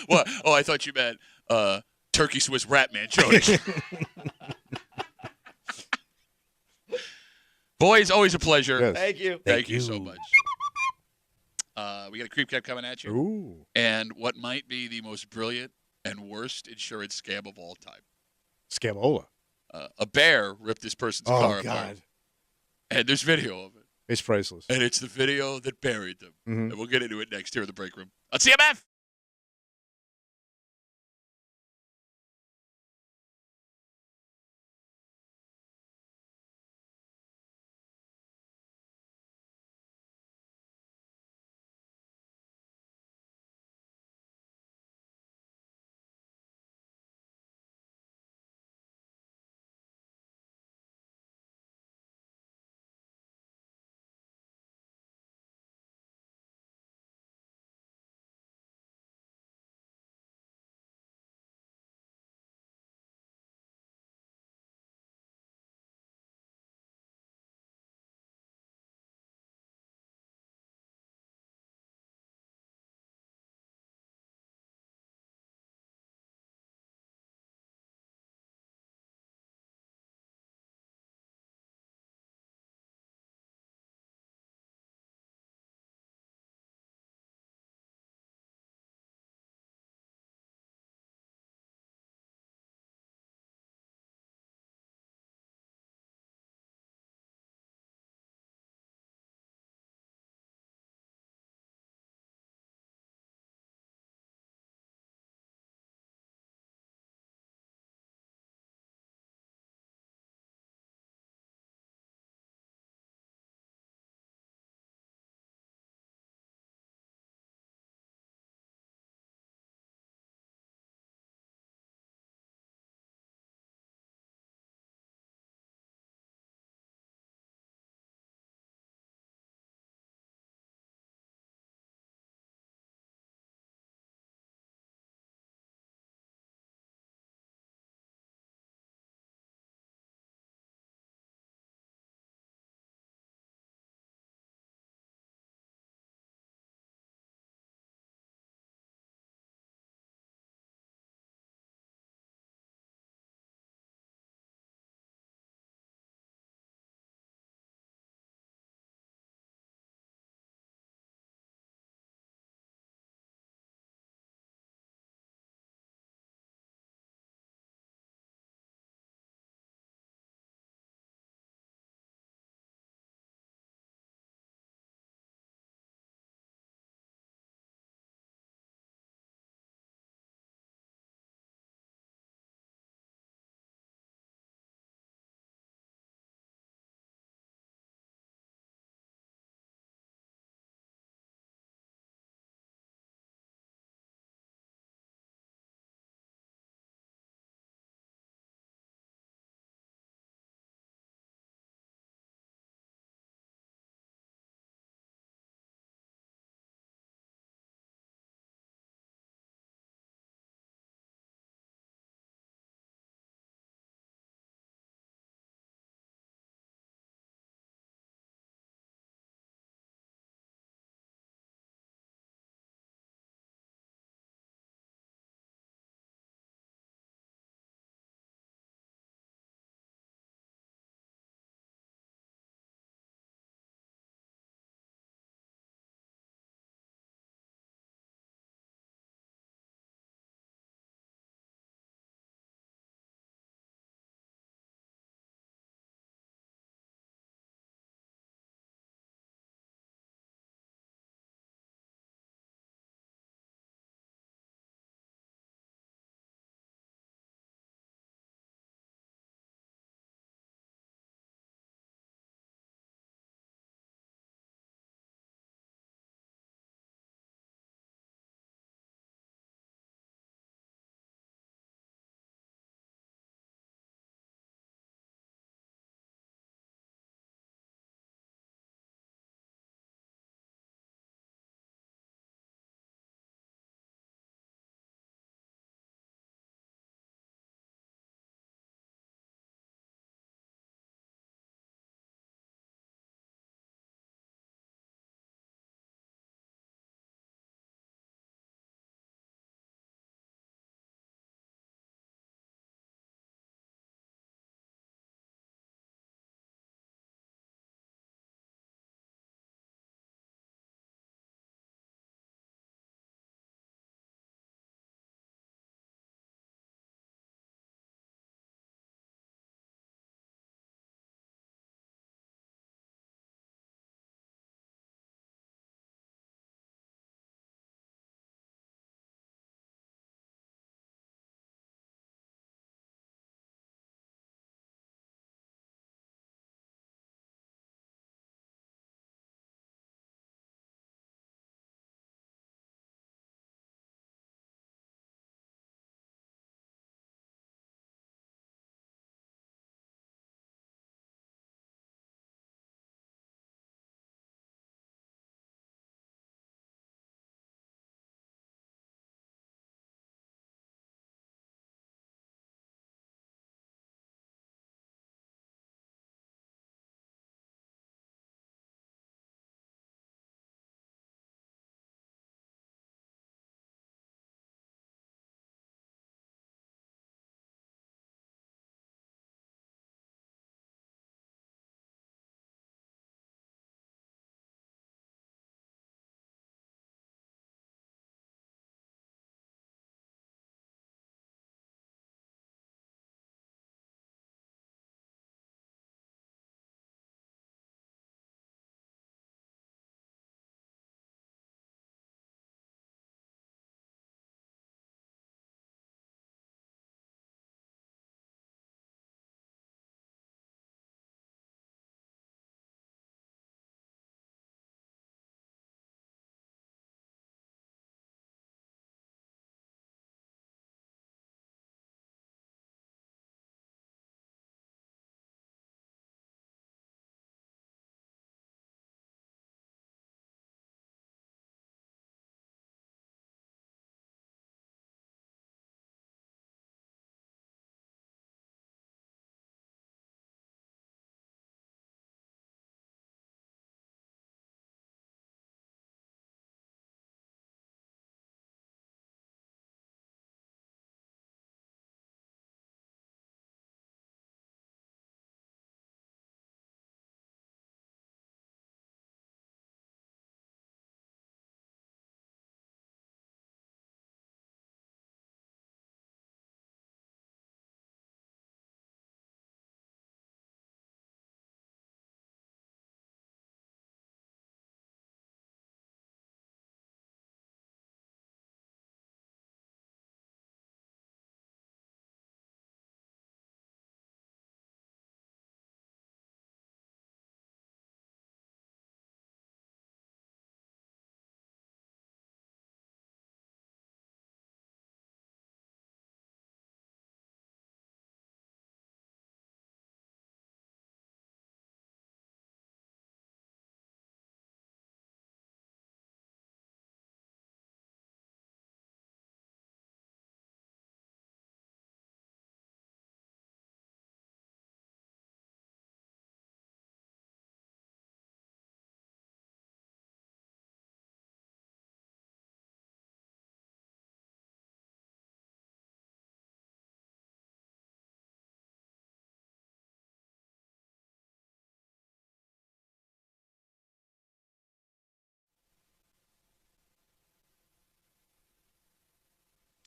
What? Oh, I thought you meant Turkey Swiss Rat Man Jody. Boys, always a pleasure. Yes. Thank you. Thank you so much. We got a creep cap coming at you. Ooh. And what might be the most brilliant and worst insurance scam of all time. Scamola. A bear ripped this person's Oh, car apart. God. And there's video of it. It's priceless. And it's the video that buried them. Mhm. And we'll get into it next here in the break room on CMF.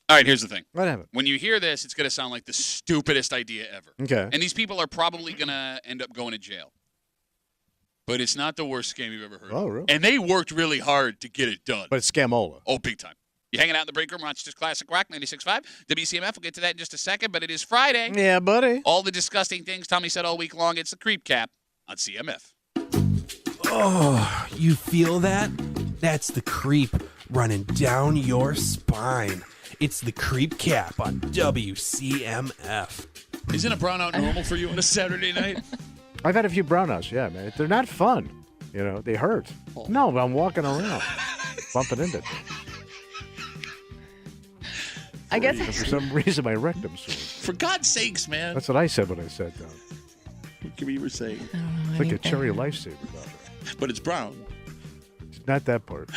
All right, here's the thing. What happened? When you hear this, it's going to sound like the stupidest idea ever. Okay. And these people are probably going to end up going to jail. But it's not the worst scam you've ever heard. Oh, really? And they worked really hard to get it done. But it's Scamola. Oh, big time. You hanging out in the break room, Rochester's Classic Rock 96.5. WCMF, we'll get to that in just a second, but it is Friday. Yeah, buddy. All the disgusting things Tommy said all week long. It's the Creep Cap on CMF. Oh, you feel that? That's the creep running down your spine. It's the Creep Cap on WCMF. Isn't a brownout normal for you on a Saturday night? I've had a few brownouts, yeah, man. They're not fun. You know, they hurt. No, I'm walking around, bumping into things. I guess For some reason, my rectum's sore. For God's sakes, man. That's what I said when I sat down. What can we even say? It's like a cherry lifesaver. But it's brown. It's not that part.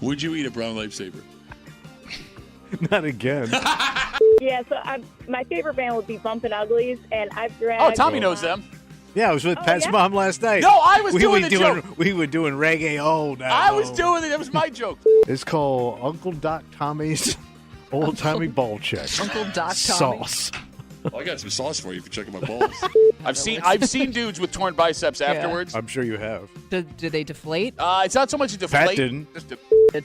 Would you eat a brown lifesaver? Not again. Yeah, so my favorite band would be Bumpin' Uglies, and I've dragged. Oh, Tommy knows them. Yeah, I was with Pat's yeah? mom last night. No, I was doing the joke. We were doing reggae. Oh, no. I was doing it. That was my joke. It's called Uncle Doc Tommy's Old Timey Ball Check. Uncle Doc Tommy. Sauce. Well, I got some sauce for you if you're checking my balls. I've seen dudes with torn biceps afterwards. I'm sure you have. Do they deflate? It's not so much a deflate. Pat didn't.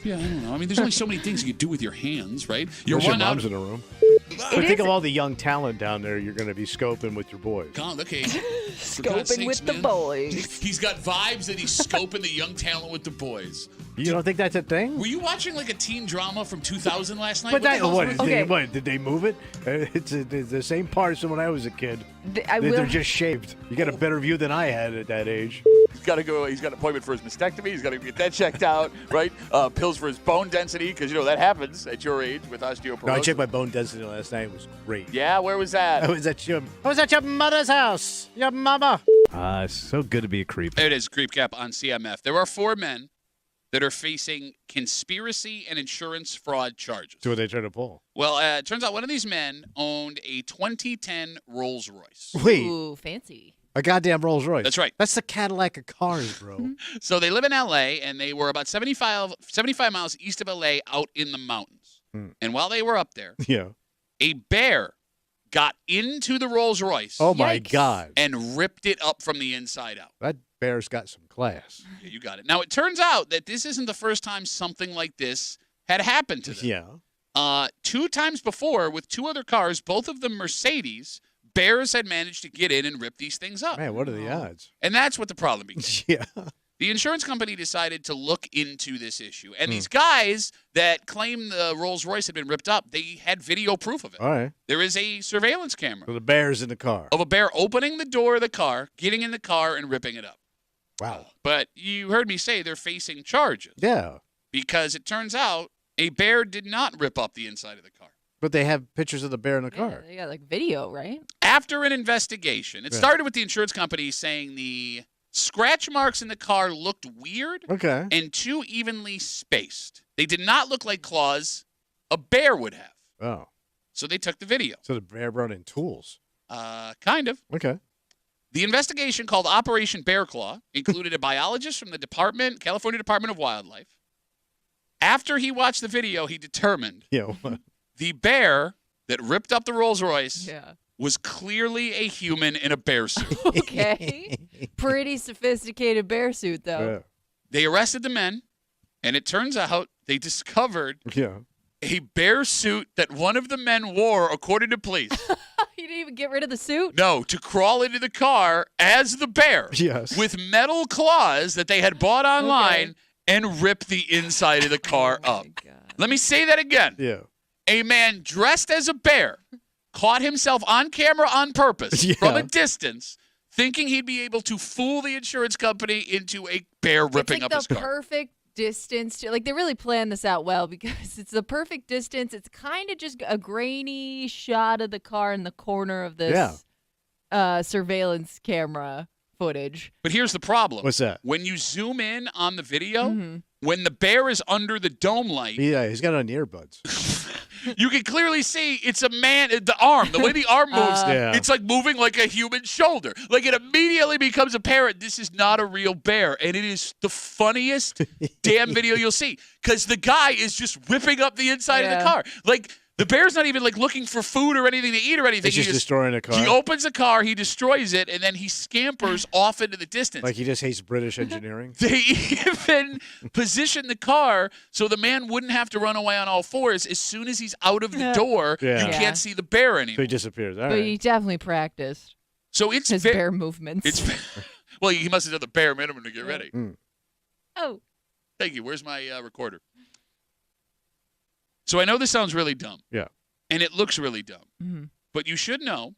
Yeah, I don't know. I mean, there's only so many things you can do with your hands, right? Your one mom's in the room. But think of all the young talent down there you're going to be scoping with your boys. God, okay. Scoping with the boys. He's got vibes that he's scoping the young talent with the boys. You don't think that's a thing? Were you watching like a teen drama from 2000 last night? But Okay. Did they move it? It's the same parts than when I was a kid. I will. They're just shaved. You got a better view than I had at that age. He's got to go. He's got an appointment for his mastectomy. He's got to get that checked out, right? Pills for his bone density, because you know that happens at your age with osteoporosis. No, I checked my bone density last night. It was great. Yeah, where was that? I was at your mother's house. Your mama. It's so good to be a creep. It is Creep Cap on CMF. There are 4 men that are facing conspiracy and insurance fraud charges. So what are they trying to pull? Well, it turns out one of these men owned a 2010 Rolls Royce. Wait. Ooh, fancy. A goddamn Rolls Royce. That's right. That's the Cadillac of cars, bro. So they live in L.A., and they were about 75 miles east of L.A. out in the mountains. And while they were up there, Yeah. a bear got into the Rolls Royce. Oh, my God. And ripped it up from the inside out. That bear's got some class. Yeah, you got it. Now, it turns out that this isn't the first time something like this had happened to them. Yeah. 2 times before, with 2 other cars, both of them Mercedes, bears had managed to get in and rip these things up. Man, what are the odds? And that's what the problem became. Yeah. The insurance company decided to look into this issue. And these guys that claim the Rolls Royce had been ripped up, they had video proof of it. All right. There is a surveillance camera So the bear's in the car. of a bear opening the door of the car, getting in the car, and ripping it up. Wow. But you heard me say they're facing charges. Yeah. Because it turns out a bear did not rip up the inside of the car. But they have pictures of the bear in the car. They got like video, right? After an investigation, it started with the insurance company saying the scratch marks in the car looked weird and too evenly spaced. They did not look like claws a bear would have. Oh. So they took the video. So the bear brought in tools. Kind of. Okay. The investigation, called Operation Bear Claw, included a biologist from the California Department of Wildlife. After he watched the video, he determined the bear that ripped up the Rolls Royce was clearly a human in a bear suit. Okay. Pretty sophisticated bear suit, though. They arrested the men, and it turns out they discovered a bear suit that one of the men wore, according to police. You didn't even get rid of the suit? No, to crawl into the car as the bear. Yes. With metal claws that they had bought online and rip the inside of the car up. Let me say that again. Yeah. A man dressed as a bear caught himself on camera on purpose from a distance, thinking he'd be able to fool the insurance company into a bear ripping up his It's like the car. perfect distance. Like, they really planned this out well because it's the perfect distance. It's kind of just a grainy shot of the car in the corner of this surveillance camera footage. But here's the problem. What's that? When you zoom in on the video, when the bear is under the dome light, Yeah, he's got it on the earbuds. you can clearly see it's a man. The arm, the way the arm moves, it's like moving like a human shoulder. Like it immediately becomes apparent this is not a real bear, and it is the funniest damn video you'll see because the guy is just whipping up the inside of the car. Like the bear's not even like looking for food or anything to eat or anything. He's just destroying a car. He opens a car, he destroys it, and then he scampers off into the distance. Like he just hates British engineering. They even position the car so the man wouldn't have to run away on all fours. As soon as he's out of the door, you can't see the bear anymore. So he disappears. All But right. he definitely practiced. So it's his bear movements. Well, he must have done the bare minimum to get ready. Oh. Thank you. Where's my recorder? So I know this sounds really dumb. Yeah. And it looks really dumb. Mm-hmm. But you should know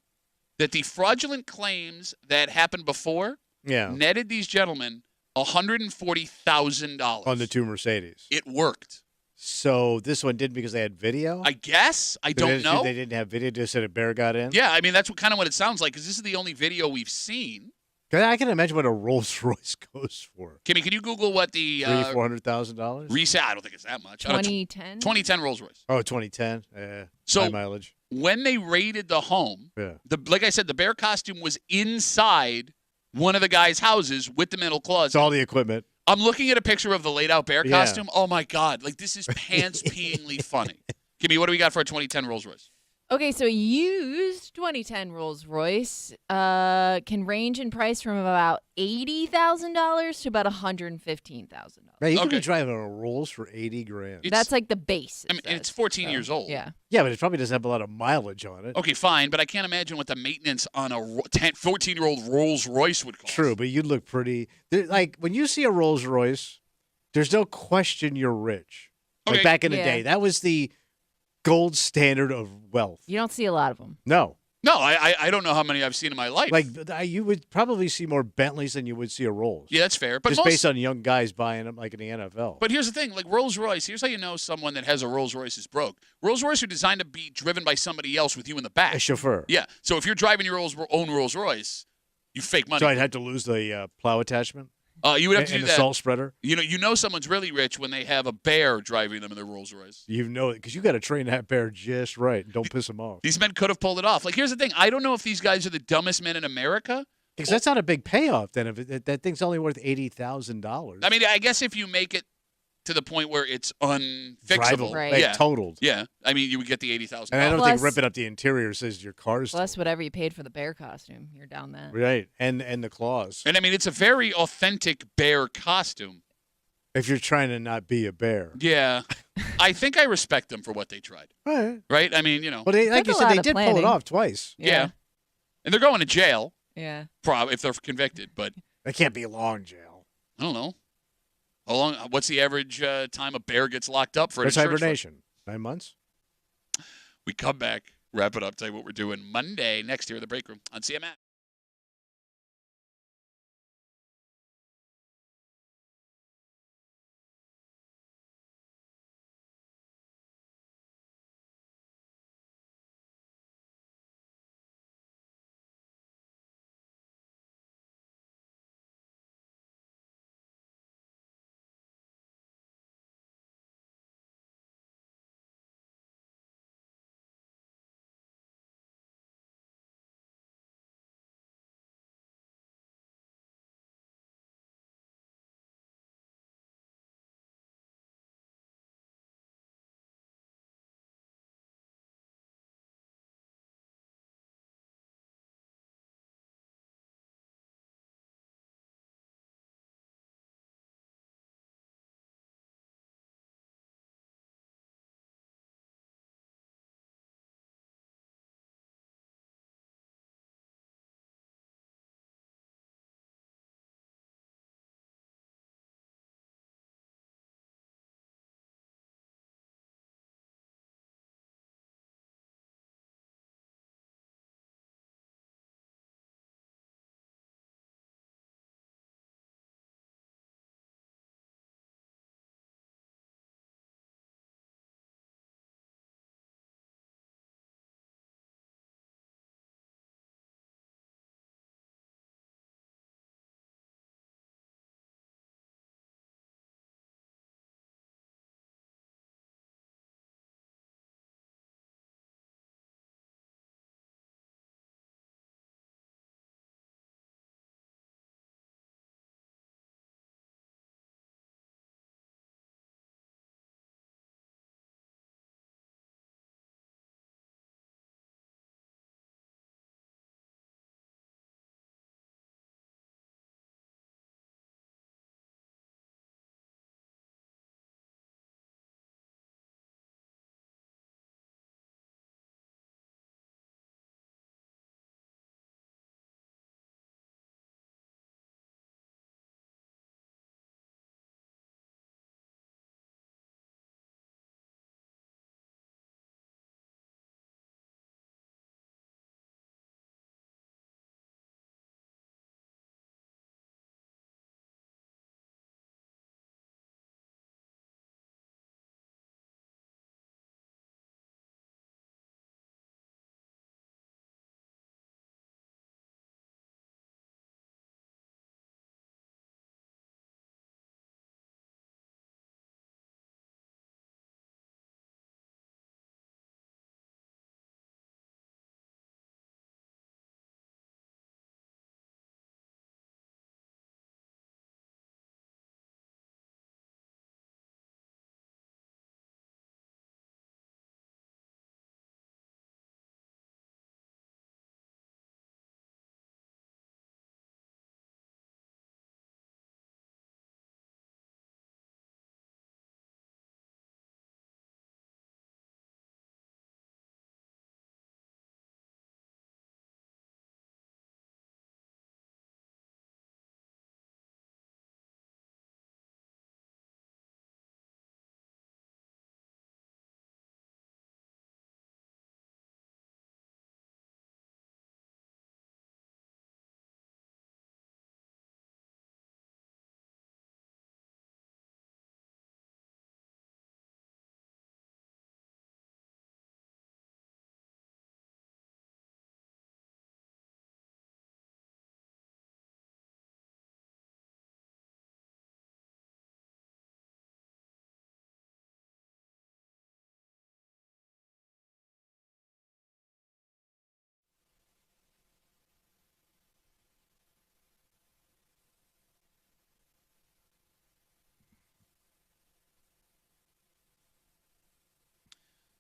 that the fraudulent claims that happened before netted these gentlemen $140,000 on the two Mercedes. It worked. So this one didn't because they had video? I guess. I don't know. They didn't have video, just said a bear got in? Yeah, I mean, that's kind of what it sounds like because this is the only video we've seen. I can imagine what a Rolls Royce goes for. Kimmy, can you Google what the $400,000? resale? I don't think it's that much. 2010? 2010 Rolls Royce. Oh, 2010. Yeah. So high mileage. When they raided the home, like I said, the bear costume was inside one of the guy's houses with the metal claws. It's all the equipment. I'm looking at a picture of the laid out bear costume. Oh my God. Like this is pants peeingly funny. Kimmy, what do we got for a 2010 Rolls Royce? Okay, so used 2010 Rolls Royce can range in price from about $80,000 to about $115,000. Man, you can be driving a Rolls for $80,000. That's like the base. I mean, it's 14 years old. Yeah. Yeah, but it probably doesn't have a lot of mileage on it. Okay, fine, but I can't imagine what the maintenance on a 14-year-old Rolls Royce would cost. True, but you'd look pretty. Like when you see a Rolls Royce, there's no question you're rich. Like back in the day, that was the gold standard of wealth. You don't see a lot of them. No. No, I don't know how many I've seen in my life. Like you would probably see more Bentleys than you would see a Rolls. Yeah, that's fair. But just based on young guys buying them, like in the NFL. But here's the thing: like Rolls Royce. Here's how you know someone that has a Rolls Royce is broke. Rolls Royce are designed to be driven by somebody else with you in the back. A chauffeur. Yeah. So if you're driving your own Rolls Royce, you fake money. So I'd have to lose the plow attachment. You would have to do the that. salt spreader. You know someone's really rich when they have a bear driving them in their Rolls Royce. You know it because you got to train that bear just right. Don't piss him off. These men could have pulled it off. Like here's the thing: I don't know if these guys are the dumbest men in America. Because that's not a big payoff. Then if that thing's only worth $80,000. I mean, I guess if you make it to the point where it's unfixable, Drivable, like totaled. Yeah, I mean, you would get the $80,000. And I don't think ripping up the interior says your car's plus whatever you paid for the bear costume, you're down that. Right, and the claws. And I mean, it's a very authentic bear costume. If you're trying to not be a bear. Yeah, I think I respect them for what they tried. Right? I mean, you know. But like you said, they did pull it off twice. Yeah. And they're going to jail. Yeah. Probably if they're convicted, but they can't be long jail. I don't know. How long? What's the average time a bear gets locked up for? What's hibernation? 9 months. We come back, wrap it up, tell you what we're doing Monday next year in the break room on CMF.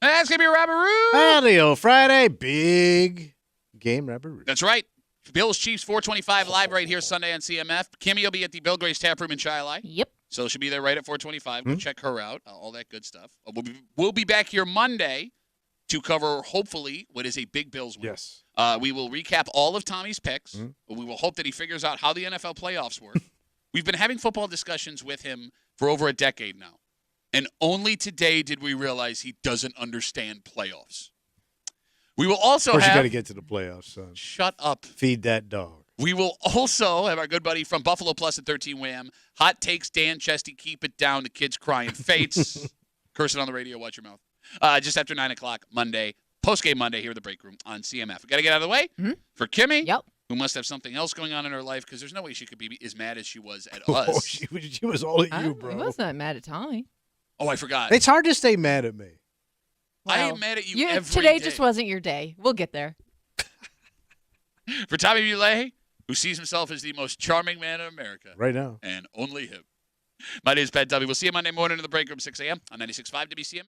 That's going to be a Rabbaroo. Patio Friday, big game Rabbaroo. That's right. Bills Chiefs 425 live right here Sunday on CMF. Kimmy will be at the Bill Gray's Tap Room in Chi-Li. Yep. So she'll be there right at 425. Go check her out. All that good stuff. We'll be back here Monday to cover, hopefully, what is a big Bills win. Yes. We will recap all of Tommy's picks. We will hope that he figures out how the NFL playoffs work. We've been having football discussions with him for over a decade now. And only today did we realize he doesn't understand playoffs. We will also Of course, have... you got to get to the playoffs, son. Shut up. Feed that dog. We will also have our good buddy from Buffalo Plus at 13 Wham. Hot takes, Dan Chesty. Keep it down. The kids crying fates. Cursing on the radio. Watch your mouth. Just after 9 o'clock Monday. Post-game Monday here at the break room on CMF. We got to get out of the way for Kimmy, who must have something else going on in her life because there's no way she could be as mad as she was at us. Oh, she was all at you, bro. I was not mad at Tommy. Oh, I forgot. It's hard to stay mad at me. I am mad at you every today day. just wasn't your day. We'll get there. For Tommy Muley, who sees himself as the most charming man in America. Right now. And only him. My name is Pat W. We'll see you Monday morning in the break room, 6 a.m. on 96.5 WCMF.